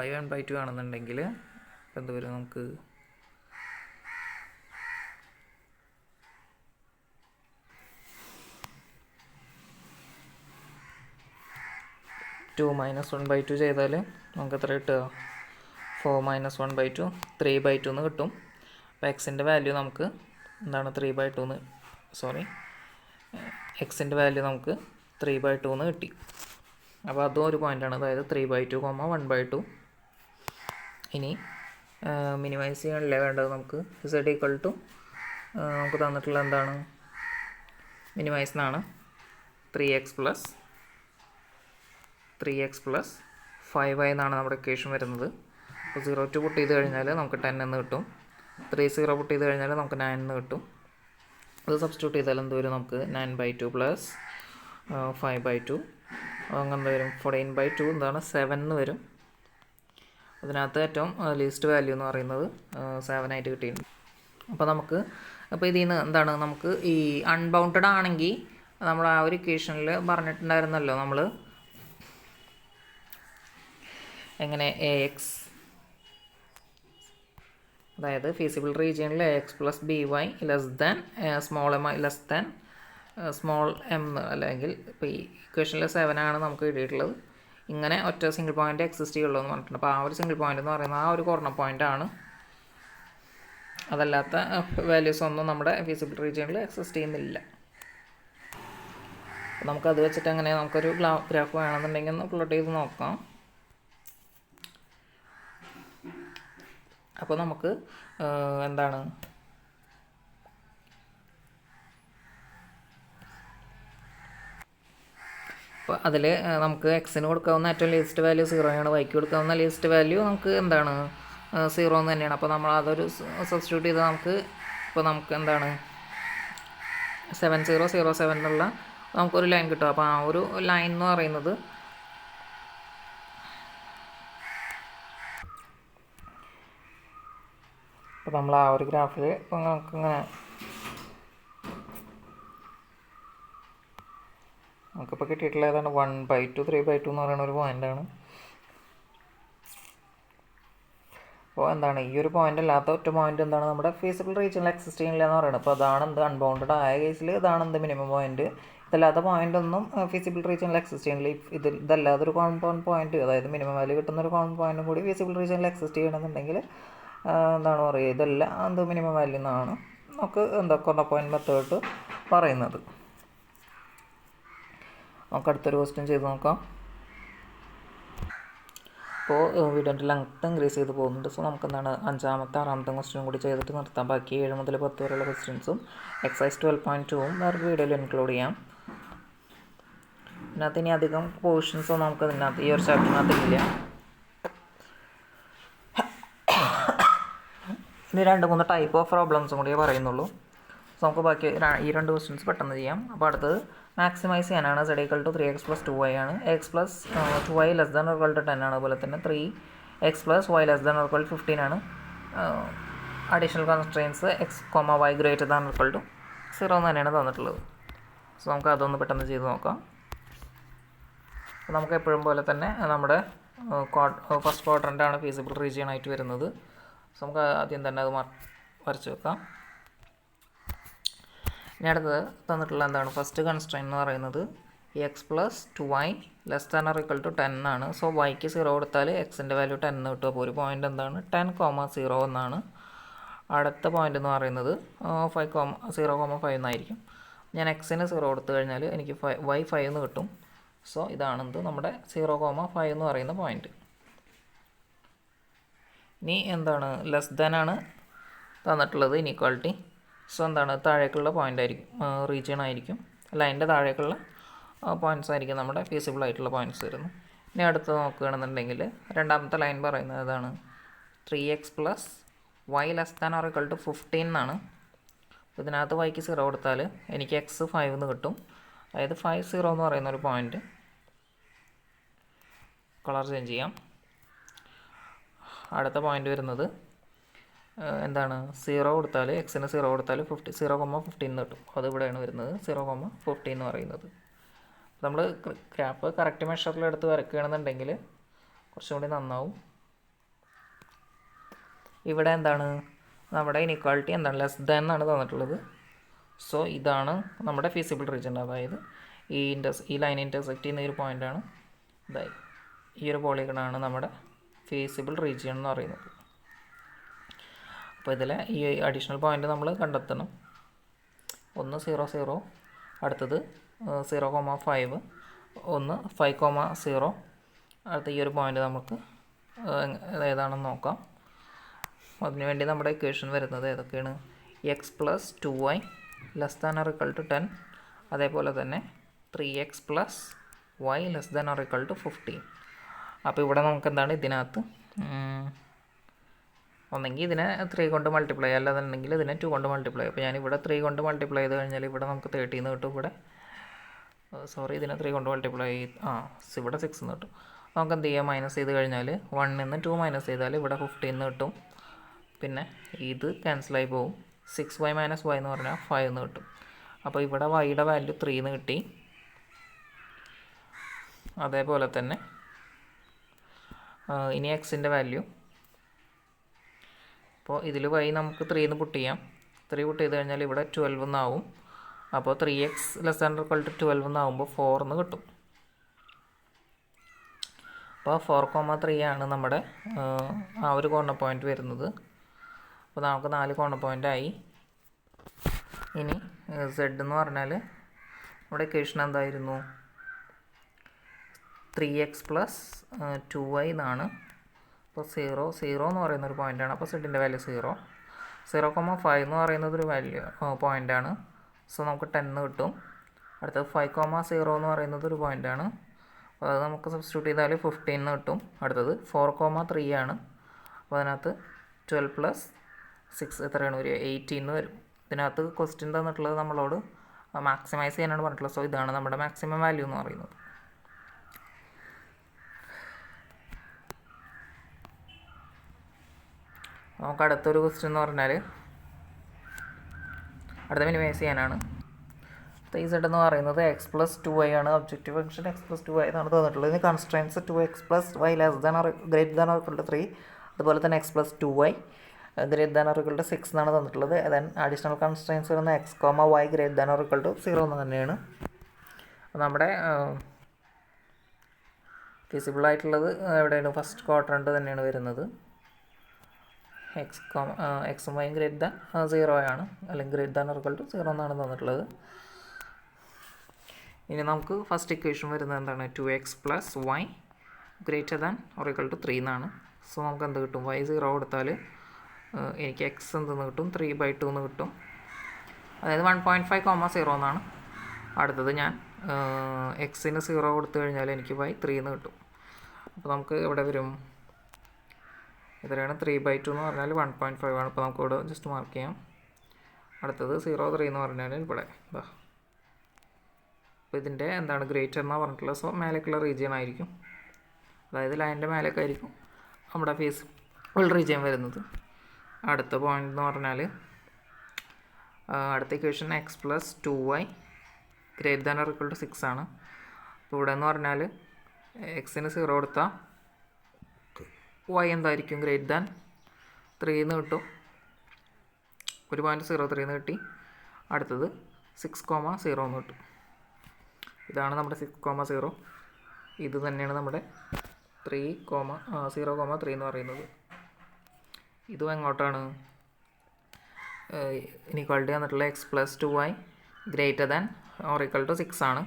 y 1/2 ആണെന്നുണ്ടെങ്കിൽ എന്ത് വരും, നമുക്ക് 2 മൈനസ് 1/2 ചെയ്താൽ നമുക്ക് എത്ര കിട്ടുക, 4 മൈനസ് 1/2 3/2 എന്ന് കിട്ടും. അപ്പോൾ എക്സിൻ്റെ വാല്യൂ നമുക്ക് എന്താണ് 3/2 എന്ന്, എക്സിൻ്റെ വാല്യൂ നമുക്ക് 3/2 എന്ന് കിട്ടി. അപ്പോൾ അതും ഒരു പോയിൻ്റാണ്, അതായത് 3/2, 1/2. ഇനി മിനിമൈസ് ചെയ്യാനല്ലേ വേണ്ടത് നമുക്ക്. z ഈക്വൽ ടു നമുക്ക് തന്നിട്ടുള്ള എന്താണ്, മിനിമൈസ് എന്നാണ് 3x പ്ലസ് 5y എന്നാണ് നമ്മുടെ ഇക്വേഷൻ വരുന്നത്. അപ്പോൾ 02 പുട്ട് ചെയ്ത് കഴിഞ്ഞാൽ നമുക്ക് 10 എന്ന് കിട്ടും. 30 പുട്ട് ചെയ്ത് കഴിഞ്ഞാൽ നമുക്ക് 9 എന്ന് കിട്ടും. അത് സബ്സ്റ്റിറ്റ്യൂട്ട് ചെയ്താൽ എന്ത് വരും, നമുക്ക് 9/2 പ്ലസ് 5/2 അങ്ങനെ വരും 14/2 എന്താണ് 7 എന്ന് വരും. അതിനകത്ത് ഏറ്റവും ലീസ്റ്റ് വാല്യൂ എന്ന് പറയുന്നത് 7 ആയിട്ട് കിട്ടിയിട്ടുണ്ട്. അപ്പോൾ ഇതിൽ നിന്ന് എന്താണ്, നമുക്ക് ഈ അൺബൗണ്ടഡ് ആണെങ്കിൽ നമ്മൾ ആ ഒരു ഇക്വേഷനിൽ പറഞ്ഞിട്ടുണ്ടായിരുന്നല്ലോ, നമ്മൾ എങ്ങനെ AX, അതായത് ഫീസിബിൾ റീജിയനിൽ AX plus BY less than small M less than small M, അല്ലെങ്കിൽ ഇപ്പോൾ ഈ ഇക്വേഷനിൽ 7 ആണ് നമുക്ക് കിട്ടിയിട്ടുള്ളത്. ഇങ്ങനെ ഒറ്റ സിംഗിൾ പോയിൻ്റ് എക്സിസ്റ്റ് ചെയ്യുള്ളൂ എന്ന് പറഞ്ഞിട്ടുണ്ട്. അപ്പോൾ ആ ഒരു സിംഗിൾ പോയിൻ്റ് എന്ന് പറയുന്നത് ആ ഒരു കോർണർ പോയിൻ്റാണ്. അതല്ലാത്ത വാല്യൂസ് ഒന്നും നമ്മുടെ ഫീസിബിൾ റീജിയനിൽ എക്സിസ്റ്റ് ചെയ്യുന്നില്ല. നമുക്കത് വെച്ചിട്ട് അങ്ങനെ നമുക്കൊരു ഗ്രാഫ് വേണമെന്നുണ്ടെങ്കിൽ ഒന്ന് പ്ലോട്ട് ചെയ്ത് നോക്കാം. അപ്പോൾ നമുക്ക് എന്താണ്, അപ്പോൾ അതിൽ നമുക്ക് എക്സിന് കൊടുക്കാവുന്ന ഏറ്റവും ലീസ്റ്റ് വാല്യൂ 0 ആണ്, വൈക്ക് കൊടുക്കാവുന്ന ലീസ്റ്റ് വാല്യൂ നമുക്ക് എന്താണ് 0 എന്ന് തന്നെയാണ്. അപ്പോൾ നമ്മൾ അതൊരു സബ്സ്റ്റിറ്റ്യൂട്ട് ചെയ്ത് നമുക്ക് എന്താണ് 7007 എന്നുള്ള നമുക്കൊരു ലൈൻ കിട്ടും. അപ്പോൾ ആ ഒരു ലൈൻ എന്ന് പറയുന്നത് അപ്പോൾ നമ്മൾ ആ ഒരു ഗ്രാഫിൽ ഇപ്പോൾ നമുക്കിങ്ങനെ നമുക്കിപ്പോൾ കിട്ടിയിട്ടുള്ള ഏതാണ് 1/2 3/2 എന്ന് പറയുന്ന ഒരു പോയിൻ്റാണ്. അപ്പോൾ എന്താണ് ഈ ഒരു പോയിൻ്റ് അല്ലാത്ത ഒറ്റ പോയിൻ്റ് എന്താണ് നമ്മുടെ ഫീസിബിൾ റീജിയനിൽ എക്സിസ്റ്റ് ചെയ്യുന്നില്ല എന്ന് പറയുന്നത്. അപ്പോൾ അതാണ് എന്ത് അൺബൗണ്ടഡ് ആയ കേസിൽ ഇതാണ് എന്ത് മിനിമം പോയിൻ്റ്. ഇതല്ലാത്ത പോയിൻ്റ് ഒന്നും ഫീസിബിൾ റീജിയനിൽ എക്സിസ്റ്റ് ചെയ്യുന്നില്ല. ഇതല്ലാതൊരു കോമ്പൗണ്ട് പോയിൻ്റ്, അതായത് മിനിമം വാല്യൂ കിട്ടുന്ന ഒരു കോമ്പൗണ്ട് പോയിൻറ്റും കൂടി ഫീസിബിൾ റീജിയനിൽ എക്സിസ്റ്റ് ചെയ്യണമെന്നുണ്ടെങ്കിൽ എന്താണ് പറയുക, ഇതെല്ലാം എന്ത് മിനിമം വാല്യൂ എന്നാണ് നമുക്ക് കോർണർ പോയിൻ്റ് മെത്തേഡ് പറയുന്നത്. നമുക്ക് അടുത്തൊരു ക്വസ്റ്റ്യൻ ചെയ്ത് നോക്കാം. അപ്പോൾ വീഡിയോൻ്റെ ലെങ്ത്ത് ഇൻക്രീസ് ചെയ്ത് പോകുന്നുണ്ട്. സോ നമുക്ക് എന്താണ് 5ാമത്തെ 6ാമത്തെ ക്വസ്റ്റ്യനും കൂടി ചെയ്തിട്ട് നിർത്താം. ബാക്കി 7 മുതൽ 10 വരെയുള്ള ക്വസ്റ്റ്യൻസും എക്സസൈസ് 12.2 വേറെ വീഡിയോയിൽ ഇൻക്ലൂഡ് ചെയ്യാം. ഇതിനകത്ത് ഇനി അധികം പോർഷൻസോ നമുക്ക് ഇതിനകത്ത് ഈ ഒരു ചാപ്റ്ററിനകത്ത് ഇല്ല. ഇനി 2-3 ടൈപ്പ് ഓഫ് പ്രോബ്ലംസും കൂടിയേ പറയുന്നുള്ളൂ. സോ നമുക്ക് ബാക്കി ഈ രണ്ട് ക്വസ്റ്റ്യൻസ് പെട്ടെന്ന് ചെയ്യാം. അപ്പോൾ അടുത്തത് മാക്സിമൈസ് ചെയ്യാനാണ്. z = 3x + 2y ആണ്. x + 2y ≤ 10 ആണ്. അതുപോലെ തന്നെ 3x + y ≤ 15 ആണ്. അഡീഷണൽ കൺസ്ട്രെയിൻസ് x, y > 0 എന്ന് തന്നെയാണ് തന്നിട്ടുള്ളത്. സോ നമുക്ക് അതൊന്ന് പെട്ടെന്ന് ചെയ്ത് നോക്കാം. നമുക്ക് എപ്പോഴും പോലെ തന്നെ നമ്മുടെ ഫസ്റ്റ് ക്വാഡ്രൻ്റാണ് ഫീസിബിൾ റീജിയൻ ആയിട്ട് വരുന്നത്. സോ നമുക്ക് ആദ്യം തന്നെ അത് വരച്ച് വെക്കാം. ഇനി അടുത്തത് തന്നിട്ടുള്ള എന്താണ് ഫസ്റ്റ് കൺസ്ട്രെയിൻ എന്ന് പറയുന്നത് x + 2y ≤ 10 ആണ്. സോ yക്ക് 0 കൊടുത്താൽ എക്സിൻ്റെ വാല്യൂ 10 കിട്ടും. അപ്പോൾ ഒരു പോയിൻ്റ് എന്താണ് 10,0 എന്നാണ്. അടുത്ത പോയിൻ്റ് എന്ന് പറയുന്നത് 0,5 എന്നായിരിക്കും. ഞാൻ എക്സിന് 0 കൊടുത്തു കഴിഞ്ഞാൽ എനിക്ക് y 5 എന്ന് കിട്ടും. സോ ഇതാണെന്ത് നമ്മുടെ 0,5 എന്ന് പറയുന്ന പോയിൻ്റ്. ഇനി എന്താണ് ലെസ് ദാൻ ആണ് തന്നിട്ടുള്ളത് ഇനീക്വാളിറ്റി. സോ എന്താണ് താഴേക്കുള്ള പോയിൻ്റ് ആയിരിക്കും, റീജിയൻ ആയിരിക്കും, ലൈനിൻ്റെ താഴേക്കുള്ള പോയിൻറ്റ്സ് ആയിരിക്കും നമ്മുടെ ഫീസിബിൾ ആയിട്ടുള്ള പോയിൻറ്റ്സ് വരുന്നു. ഇനി അടുത്ത് നോക്കുകയാണെന്നുണ്ടെങ്കിൽ രണ്ടാമത്തെ ലൈൻ പറയുന്നത് ഇതാണ് 3x + y ≤ 15 എന്നാണ്. ഇതിനകത്ത് yക്ക് 0 കൊടുത്താൽ എനിക്ക് x 5 എന്ന് കിട്ടും. അതായത് 50 എന്ന് പറയുന്ന ഒരു പോയിൻ്റ്. കളർ ചേഞ്ച് ചെയ്യാം. അടുത്ത പോയിൻ്റ് വരുന്നത് എന്താണ് 0 കൊടുത്താൽ എക്സിന് 0 കൊടുത്താൽ 0,15 എന്ന് കിട്ടും. അത് ഇവിടെയാണ് വരുന്നത് 0,15 എന്ന് പറയുന്നത്. നമ്മൾ ഗ്രാഫ് കറക്റ്റ് മെഷറിലെടുത്ത് വരയ്ക്കുകയാണെന്നുണ്ടെങ്കിൽ കുറച്ചും കൂടി നന്നാവും. ഇവിടെ എന്താണ് നമ്മുടെ ഇനീക്വാളിറ്റി എന്താണ് ലെസ് ദാൻ എന്നാണ് തന്നിട്ടുള്ളത്. സോ ഇതാണ് നമ്മുടെ ഫീസിബിൾ റീജിയൻ. അതായത് ഈ ലൈൻ ഇൻ്റർസെക്റ്റ് ചെയ്യുന്ന ഒരു പോയിൻ്റാണ്, അതായത് ഈ ഒരു പോളിഗണാണ് നമ്മുടെ ഫീസിബിൾ റീജിയൻ എന്ന് പറയുന്നത്. അപ്പോൾ ഇതിലെ ഈ അഡീഷണൽ പോയിൻ്റ് നമ്മൾ കണ്ടെത്തണം. ഒന്ന് 0, 0, അടുത്തത് 0,5, ഒന്ന് 5,0. അടുത്ത ഈ ഒരു പോയിൻ്റ് നമുക്ക് ഏതാണെന്ന് നോക്കാം. അതിനുവേണ്ടി നമ്മുടെ ഇക്വേഷൻ വരുന്നത് ഏതൊക്കെയാണ് x + 2y ≤ 10, അതേപോലെ തന്നെ 3x + y ≤ 15. അപ്പോൾ ഇവിടെ നമുക്ക് എന്താണ് ഇതിനകത്ത് ഒന്നെങ്കിൽ ഇതിനെ 3 കൊണ്ട് മൾട്ടിപ്ലൈ, അല്ലാന്നുണ്ടെങ്കിൽ ഇതിനെ 2 കൊണ്ട് മൾട്ടിപ്ലൈ. അപ്പോൾ ഞാനിവിടെ 3 കൊണ്ട് മൾട്ടിപ്ലൈ ചെയ്ത് കഴിഞ്ഞാൽ ഇവിടെ നമുക്ക് 13 എന്ന് കിട്ടും. ഇവിടെ ഇതിനെ 3 കൊണ്ട് മൾട്ടിപ്ലൈ ഇവിടെ 6 എന്ന് കിട്ടും. നമുക്ക് എന്ത് ചെയ്യാം, മൈനസ് ചെയ്ത് കഴിഞ്ഞാൽ 1 നിന്ന് 2 മൈനസ് ചെയ്താൽ ഇവിടെ 15 എന്ന് കിട്ടും. പിന്നെ ഇത് ക്യാൻസലായി പോകും. 6y - y എന്ന് പറഞ്ഞാൽ 5 എന്ന് കിട്ടും. അപ്പോൾ ഇവിടെ വൈയുടെ വാല്യൂ 3 എന്ന് കിട്ടി. അതേപോലെ തന്നെ ഇനി എക്സിൻ്റെ വാല്യൂ, അപ്പോൾ ഇതിൽ y നമുക്ക് 3 എന്ന് പുട്ട് ചെയ്യാം. 3 പുട്ട് ചെയ്ത് കഴിഞ്ഞാൽ ഇവിടെ 12 എന്നാവും. അപ്പോൾ 3x ≤ 12 എന്നാവുമ്പോൾ 4 എന്ന് കിട്ടും. അപ്പോൾ 4,3 ആണ് നമ്മുടെ ആ ഒരു കോർണർ പോയിൻ്റ് വരുന്നത്. അപ്പോൾ നമുക്ക് 4 കോർണർ പോയിൻ്റ് ആയി. ഇനി z എന്ന് പറഞ്ഞാൽ നമ്മുടെ ഇക്വേഷൻ എന്തായിരുന്നു 3x + 2y എന്നാണ്. അപ്പോൾ 0 എന്ന് പറയുന്നൊരു പോയിൻ്റാണ്. അപ്പോൾ സെഡിൻ്റെ വാല്യൂ 0. 0,5 എന്ന് പറയുന്നത് ഒരു വാല്യൂ പോയിൻ്റാണ്. സോ നമുക്ക് 10 എന്ന് കിട്ടും. അടുത്തത് 5,0 എന്ന് പറയുന്നത് ഒരു പോയിൻ്റാണ്. അപ്പോൾ അത് നമുക്ക് സബ്സ്റ്റിറ്റ്യൂട്ട് ചെയ്താൽ 15 എന്ന് കിട്ടും. അടുത്തത് 4,3 ആണ്. അപ്പോൾ അതിനകത്ത് 12 + 6 എത്രയാണ് വരിക, 18 വരും. ഇതിനകത്ത് ക്വസ്റ്റ്യൻ തന്നിട്ടുള്ളത് നമ്മളോട് മാക്സിമൈസ് ചെയ്യാനാണ് പറഞ്ഞിട്ടുള്ളത്. സോ ഇതാണ് നമ്മുടെ മാക്സിമം വാല്യൂ എന്ന് പറയുന്നത്. നമുക്ക് അടുത്തൊരു ക്വസ്റ്റ്യൻ എന്ന് പറഞ്ഞാൽ അടുത്ത മിനിമൈസ് ചെയ്യാനാണ്. z എന്ന് പറയുന്നത് x + 2y ആണ്. ഒബ്ജക്റ്റീവ് ഫംഗ്ഷൻ x + 2y എന്നാണ് തന്നിട്ടുള്ളത്. ഇതിന് കൺസ്ട്രെയിൻസ് 2x + y > 3, അതുപോലെ തന്നെ x + 2y > 6 എന്നാണ് തന്നിട്ടുള്ളത്. ദെൻ അഡീഷണൽ കൺസ്ട്രെയിൻസ് വരുന്ന x, y > 0 എന്ന് തന്നെയാണ്. നമ്മുടെ ഫീസിബിൾ ആയിട്ടുള്ളത് എവിടെയാണ് ഫസ്റ്റ് ക്വാഡ്രൻ്റ് തന്നെയാണ് വരുന്നത്. എക്സും വൈയും > 0 ആണ്, അല്ലെങ്കിൽ > 0 എന്നാണ് തന്നിട്ടുള്ളത്. ഇനി നമുക്ക് ഫസ്റ്റ് ഇക്വേഷൻ വരുന്നത് എന്താണ് 2x + y > 3 എന്നാണ്. സോ നമുക്ക് എന്ത് കിട്ടും, y 0 കൊടുത്താൽ എനിക്ക് x എന്തെന്ന് കിട്ടും 3/2 എന്ന് കിട്ടും. അതായത് 1.5, 0 എന്നാണ്. അടുത്തത് ഞാൻ എക്സിന് 0 കൊടുത്തു കഴിഞ്ഞാൽ എനിക്ക് y 3 എന്ന് കിട്ടും. അപ്പോൾ നമുക്ക് ഇവിടെ വരും എത്രയാണ് 3/2 എന്ന് പറഞ്ഞാൽ 1.5 ആണ്. അപ്പോൾ നമുക്ക് ഇവിടെ ജസ്റ്റ് മാർക്ക് ചെയ്യാം. അടുത്തത് 0 3 എന്ന് പറഞ്ഞാൽ ഇവിടെ ഇതാ. അപ്പോൾ ഇതിൻ്റെ എന്താണ് ഗ്രേറ്റർ എന്നാണ് പറഞ്ഞിട്ടുള്ളത്. സോ മേലേക്കുള്ള റീജിയൻ ആയിരിക്കും, അതായത് ലൈനിൻ്റെ മേലേക്ക് ആയിരിക്കും നമ്മുടെ ഫീസിബിൾ റീജിയൻ വരുന്നത്. അടുത്ത പോയിന്റ് എന്ന് പറഞ്ഞാൽ അടുത്ത equation x plus 2y greater than or equal to 6 ആണ്. അപ്പോൾ ഇവിടെ എന്ന് പറഞ്ഞാൽ എക്സിന് 0 കൊടുത്താൽ y എന്തായിരിക്കും ഗ്രേറ്റർ ദാൻ 3 എന്ന് കിട്ടും. ഒരു പോയിൻറ്റ് 0 3 എന്ന് കിട്ടി. അടുത്തത് 6,0 എന്ന് കിട്ടും. ഇതാണ് നമ്മുടെ 6,0. ഇത് തന്നെയാണ് നമ്മുടെ 0,3 എന്ന് പറയുന്നത്. ഇതും എങ്ങോട്ടാണ് ഇനീക്വാളിറ്റി വന്നിട്ടുള്ള x plus 2y greater than or equal to 6 ആണ്.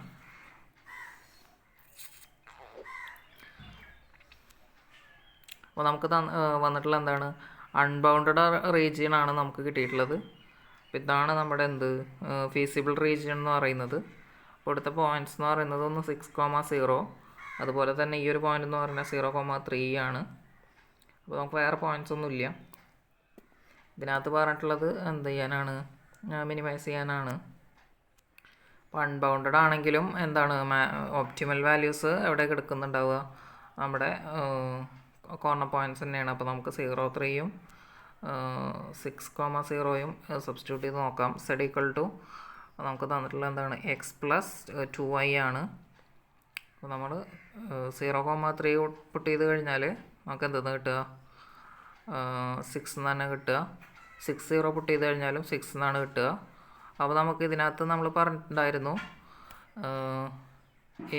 അപ്പോൾ നമുക്ക് വന്നിട്ടുള്ള എന്താണ് അൺബൗണ്ടഡ് റീജിയൻ ആണ് നമുക്ക് കിട്ടിയിട്ടുള്ളത്. അപ്പോൾ ഇതാണ് നമ്മുടെ ഫീസിബിൾ റീജിയൻ എന്ന് പറയുന്നത്. അപ്പോൾ ഇവിടുത്തെ പോയിൻറ്റ്സ് എന്ന് പറയുന്നത് ഒന്ന് 6,0, അതുപോലെ തന്നെ ഈ ഒരു പോയിൻ്റ് എന്ന് പറഞ്ഞാൽ 0,3 ആണ്. അപ്പോൾ നമുക്ക് വേറെ പോയിൻറ്റ്സ് ഒന്നുമില്ല. ഇതിനകത്ത് പറഞ്ഞിട്ടുള്ളത് എന്ത് ചെയ്യാനാണ്, മിനിമൈസ് ചെയ്യാനാണ്. അപ്പോൾ അൺബൗണ്ടഡ് ആണെങ്കിലും എന്താണ് ഒപ്റ്റിമൽ വാല്യൂസ് എവിടെ കിടക്കുന്നുണ്ടാവുക, നമ്മുടെ കോർണർ പോയിൻറ്റ്സ് തന്നെയാണ്. അപ്പോൾ നമുക്ക് 0 3യും 6,0യും സബ്സ്റ്റിറ്റ്യൂട്ട് ചെയ്ത് നോക്കാം. സെഡ് ഈക്വൽ ടു നമുക്ക് തന്നിട്ടുള്ള എന്താണ് എക്സ് പ്ലസ് 2y ആണ്. അപ്പോൾ നമ്മൾ 0,3 പുട്ട് ചെയ്ത് കഴിഞ്ഞാൽ നമുക്ക് എന്തെന്ന് കിട്ടുക, 6 എന്ന് തന്നെ കിട്ടുക. 6 0 പുട്ട് ചെയ്ത് കഴിഞ്ഞാലും 6 എന്നാണ് കിട്ടുക. അപ്പോൾ നമുക്ക് ഇതിനകത്ത് നമ്മൾ പറഞ്ഞിട്ടുണ്ടായിരുന്നു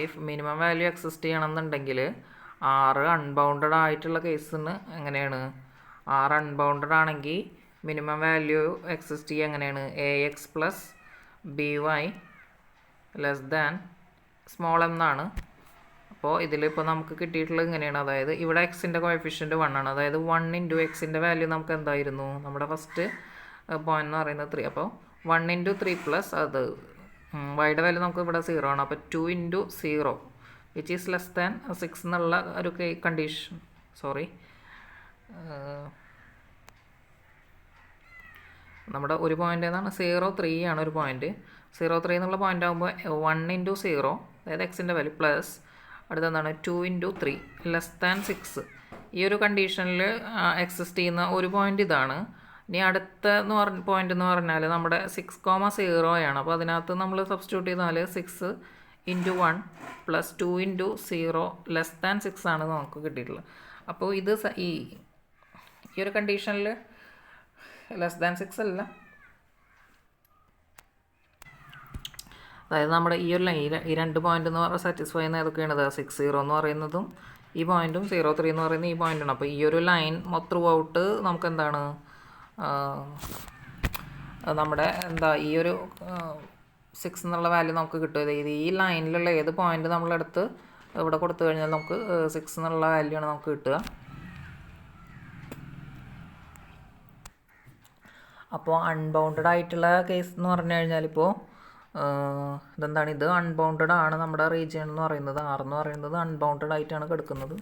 ഇഫ് മിനിമം വാല്യൂ എക്സിസ്റ്റ് ചെയ്യണമെന്നുണ്ടെങ്കിൽ 6 അൺബൗണ്ടഡ് ആയിട്ടുള്ള കേസിന് എങ്ങനെയാണ്, 6 അൺബൗണ്ടഡ് ആണെങ്കിൽ മിനിമം വാല്യൂ എക്സിസ്റ്റ് ചെയ്യുക എങ്ങനെയാണ്, AX plus BY less than small m എന്നാണ്. അപ്പോൾ ഇതിലിപ്പോൾ നമുക്ക് കിട്ടിയിട്ടുള്ളത് ഇങ്ങനെയാണ്, അതായത് ഇവിടെ എക്സിൻ്റെ കോഎഫിഷ്യൻറ്റ് 1 ആണ്, അതായത് 1 ഇൻറ്റു എക്സിൻ്റെ വാല്യൂ നമുക്ക് എന്തായിരുന്നു, നമ്മുടെ ഫസ്റ്റ് പോയിന്റ് എന്ന് പറയുന്നത് 3. അപ്പോൾ 1 ഇൻറ്റു 3 പ്ലസ് അത് വൈയുടെ വാല്യൂ നമുക്ക് ഇവിടെ 0 ആണ്. അപ്പോൾ 2 into 0 which is less than 6 എന്നുള്ള ഒരു കണ്ടീഷൻ, നമ്മുടെ ഒരു പോയിൻ്റ് ഏതാണ് 0 3 ആണ് ഒരു പോയിൻ്റ്. 0 3 എന്നുള്ള പോയിൻ്റ് ആകുമ്പോൾ 1 ഇൻറ്റു 0 അതായത് എക്സിൻ്റെ വാല്യൂ പ്ലസ് അടുത്ത എന്താണ് 2 ഇൻറ്റു 3 ലെസ് ദാൻ 6. ഈ ഒരു കണ്ടീഷനിൽ എക്സിസ്റ്റ് ചെയ്യുന്ന ഒരു പോയിൻ്റ് ഇതാണ്. ഇനി അടുത്ത പോയിൻ്റ് എന്ന് പറഞ്ഞാൽ നമ്മുടെ 6,0 ആണ്. അപ്പോൾ അതിനകത്ത് നമ്മൾ സബ്സ്റ്റിറ്റ്യൂട്ട് ചെയ്താൽ 6 into 1 plus 2 into 0 less than 6 ആണ് നമുക്ക് കിട്ടിയിട്ടുള്ളത്. അപ്പോൾ ഇത് ഈ ഒരു കണ്ടീഷനിൽ ലെസ് ദാൻ 6 അല്ല, അതായത് നമ്മുടെ ഈ ഒരു ലൈൻ ഈ രണ്ട് പോയിൻ്റ് എന്ന് പറഞ്ഞാൽ സാറ്റിസ്ഫൈ ചെയ്യുന്ന ഏതൊക്കെയാണ്, 6 0 എന്ന് പറയുന്നതും ഈ പോയിൻറ്റും 0 3 എന്ന് പറയുന്ന ഈ പോയിൻ്റാണ്. അപ്പോൾ ഈ ഒരു ലൈൻ ത്രൂ ഔട്ട് നമുക്ക് എന്താണ് നമ്മുടെ ഈ ഒരു 6 എന്നുള്ള വാല്യൂ നമുക്ക് കിട്ടും. അതായത് ഈ ലൈനിലുള്ള ഏത് പോയിൻ്റ് നമ്മളെടുത്ത് ഇവിടെ കൊടുത്തു കഴിഞ്ഞാൽ നമുക്ക് 6 എന്നുള്ള വാല്യൂ ആണ് നമുക്ക് കിട്ടുക. അപ്പോൾ അൺബൗണ്ടഡ് ആയിട്ടുള്ള കേസ് എന്ന് പറഞ്ഞു കഴിഞ്ഞാൽ ഇപ്പോൾ ഇതെന്താണ്, ഇത് അൺബൗണ്ടഡ് ആണ് നമ്മുടെ റീജിയൻ എന്ന് പറയുന്നത്. 6 എന്ന് പറയുന്നത് അൺബൗണ്ടഡ് ആയിട്ടാണ് കിടക്കുന്നത്,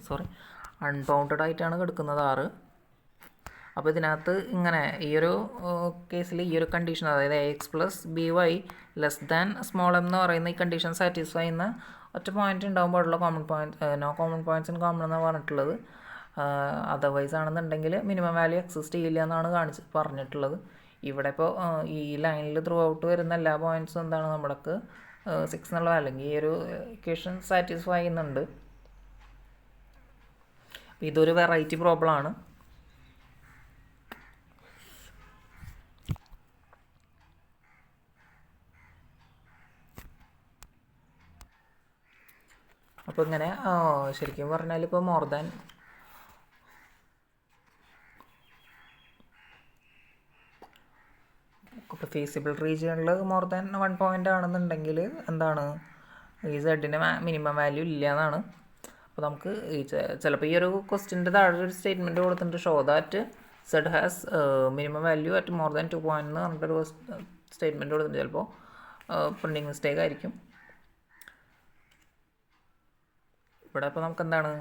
അൺബൗണ്ടഡ് ആയിട്ടാണ് കിടക്കുന്നത് 6. അപ്പോൾ ഇതിനകത്ത് ഇങ്ങനെ ഈ ഒരു കേസിൽ ഈ ഒരു കണ്ടീഷൻ, അതായത് AX plus BY less than small m എന്ന് പറയുന്ന ഈ കണ്ടീഷൻ സാറ്റിസ്ഫൈ ചെയ്യുന്ന ഒറ്റ പോയിൻ്റ് ഉണ്ടാകുമ്പോഴുള്ള common point no common points in common എന്നാണ് പറഞ്ഞിട്ടുള്ളത്. അതർവൈസ് ആണെന്നുണ്ടെങ്കിൽ മിനിമം വാല്യൂ എക്സിസ്റ്റ് ചെയ്യില്ല എന്നാണ് പറഞ്ഞിട്ടുള്ളത്. ഇവിടെ ഇപ്പോൾ ഈ ലൈനിൽ ത്രൂ ഔട്ട് വരുന്ന എല്ലാ പോയിൻറ്റ്സും എന്താണ് നമ്മൾക്ക് 6 എന്നുള്ള അല്ലെങ്കിൽ ഈ ഒരു ഇക്വേഷൻ സാറ്റിസ്ഫൈ ചെയ്യുന്നുണ്ട്. ഇതൊരു വെറൈറ്റി പ്രോബ്ലം ആണ്. അപ്പോൾ ഇങ്ങനെ ശരിക്കും പറഞ്ഞാൽ ഇപ്പോൾ മോർ ദാൻ ഇപ്പോൾ ഫീസിബിൾ റീജിയണിൽ മോർ ദാൻ 1 പോയിൻ്റ് ആണെന്നുണ്ടെങ്കിൽ എന്താണ് ഈ സെഡിൻ്റെ മിനിമം വാല്യൂ ഇല്ല എന്നാണ്. അപ്പോൾ നമുക്ക് ചിലപ്പോൾ ഈ ഒരു ക്വസ്റ്റ്യൻ്റെ താഴെ ഒരു സ്റ്റേറ്റ്മെൻറ്റ് കൊടുത്തിട്ടുണ്ട്, show that z has minimum value at more than 2 point എന്ന് പറഞ്ഞിട്ടൊരു സ്റ്റേറ്റ്മെൻറ്റ് കൊടുത്തിട്ടുണ്ട്. ചിലപ്പോൾ പ്രിൻറ്റിങ് മിസ്റ്റേക്ക് ആയിരിക്കും. ഇവിടെ അപ്പോൾ നമുക്ക് എന്താണ്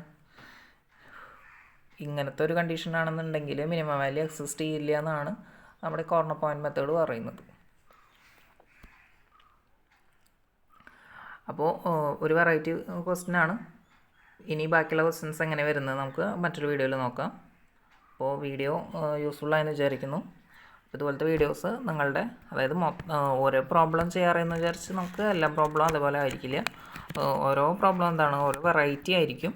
ഇങ്ങനത്തെ ഒരു കണ്ടീഷൻ ആണെന്നുണ്ടെങ്കിൽ മിനിമം വാല്യൂ എക്സിസ്റ്റ് ചെയ്യില്ല എന്നാണ് നമ്മുടെ കോർണർ പോയിൻ്റ് മെത്തേഡ് പറയുന്നത്. അപ്പോൾ ഒരു വെറൈറ്റി ക്വസ്റ്റ്യനാണ്. ഇനി ബാക്കിയുള്ള ക്വസ്റ്റ്യൻസ് എങ്ങനെ വരുന്നത് നമുക്ക് മറ്റൊരു വീഡിയോയിൽ നോക്കാം. അപ്പോൾ വീഡിയോ യൂസ്ഫുള്ളായെന്ന് വിചാരിക്കുന്നു. ഇതുപോലത്തെ വീഡിയോസ് നിങ്ങളുടെ അതായത് ഓരോ പ്രോബ്ലം ചെയ്യാറെന്ന് വിചാരിച്ച് നമുക്ക് എല്ലാ പ്രോബ്ലം അതുപോലെ ആയിരിക്കില്ല. ഓരോ പ്രോബ്ലം എന്താണ് ഓരോ വെറൈറ്റി ആയിരിക്കും.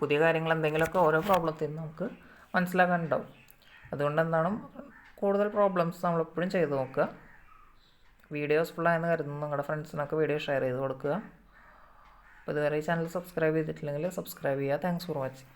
പുതിയ കാര്യങ്ങൾ എന്തെങ്കിലുമൊക്കെ ഓരോ പ്രോബ്ലത്തിൽ നിന്ന് നമുക്ക് മനസ്സിലാക്കാനുണ്ടാവും. അതുകൊണ്ട് എന്താണ് കൂടുതൽ പ്രോബ്ലംസ് നമ്മളെപ്പോഴും ചെയ്ത് നോക്കുക. വീഡിയോ യൂസ്ഫുള്ളായെന്ന് കരുതുന്നു. നിങ്ങളുടെ ഫ്രണ്ട്സിനൊക്കെ വീഡിയോ ഷെയർ ചെയ്ത് കൊടുക്കുക. അപ്പോൾ ഇതുവരെ ഈ ചാനൽ സബ്സ്ക്രൈബ് ചെയ്തിട്ടില്ലെങ്കിൽ സബ്സ്ക്രൈബ് ചെയ്യുക. Thanks for watching.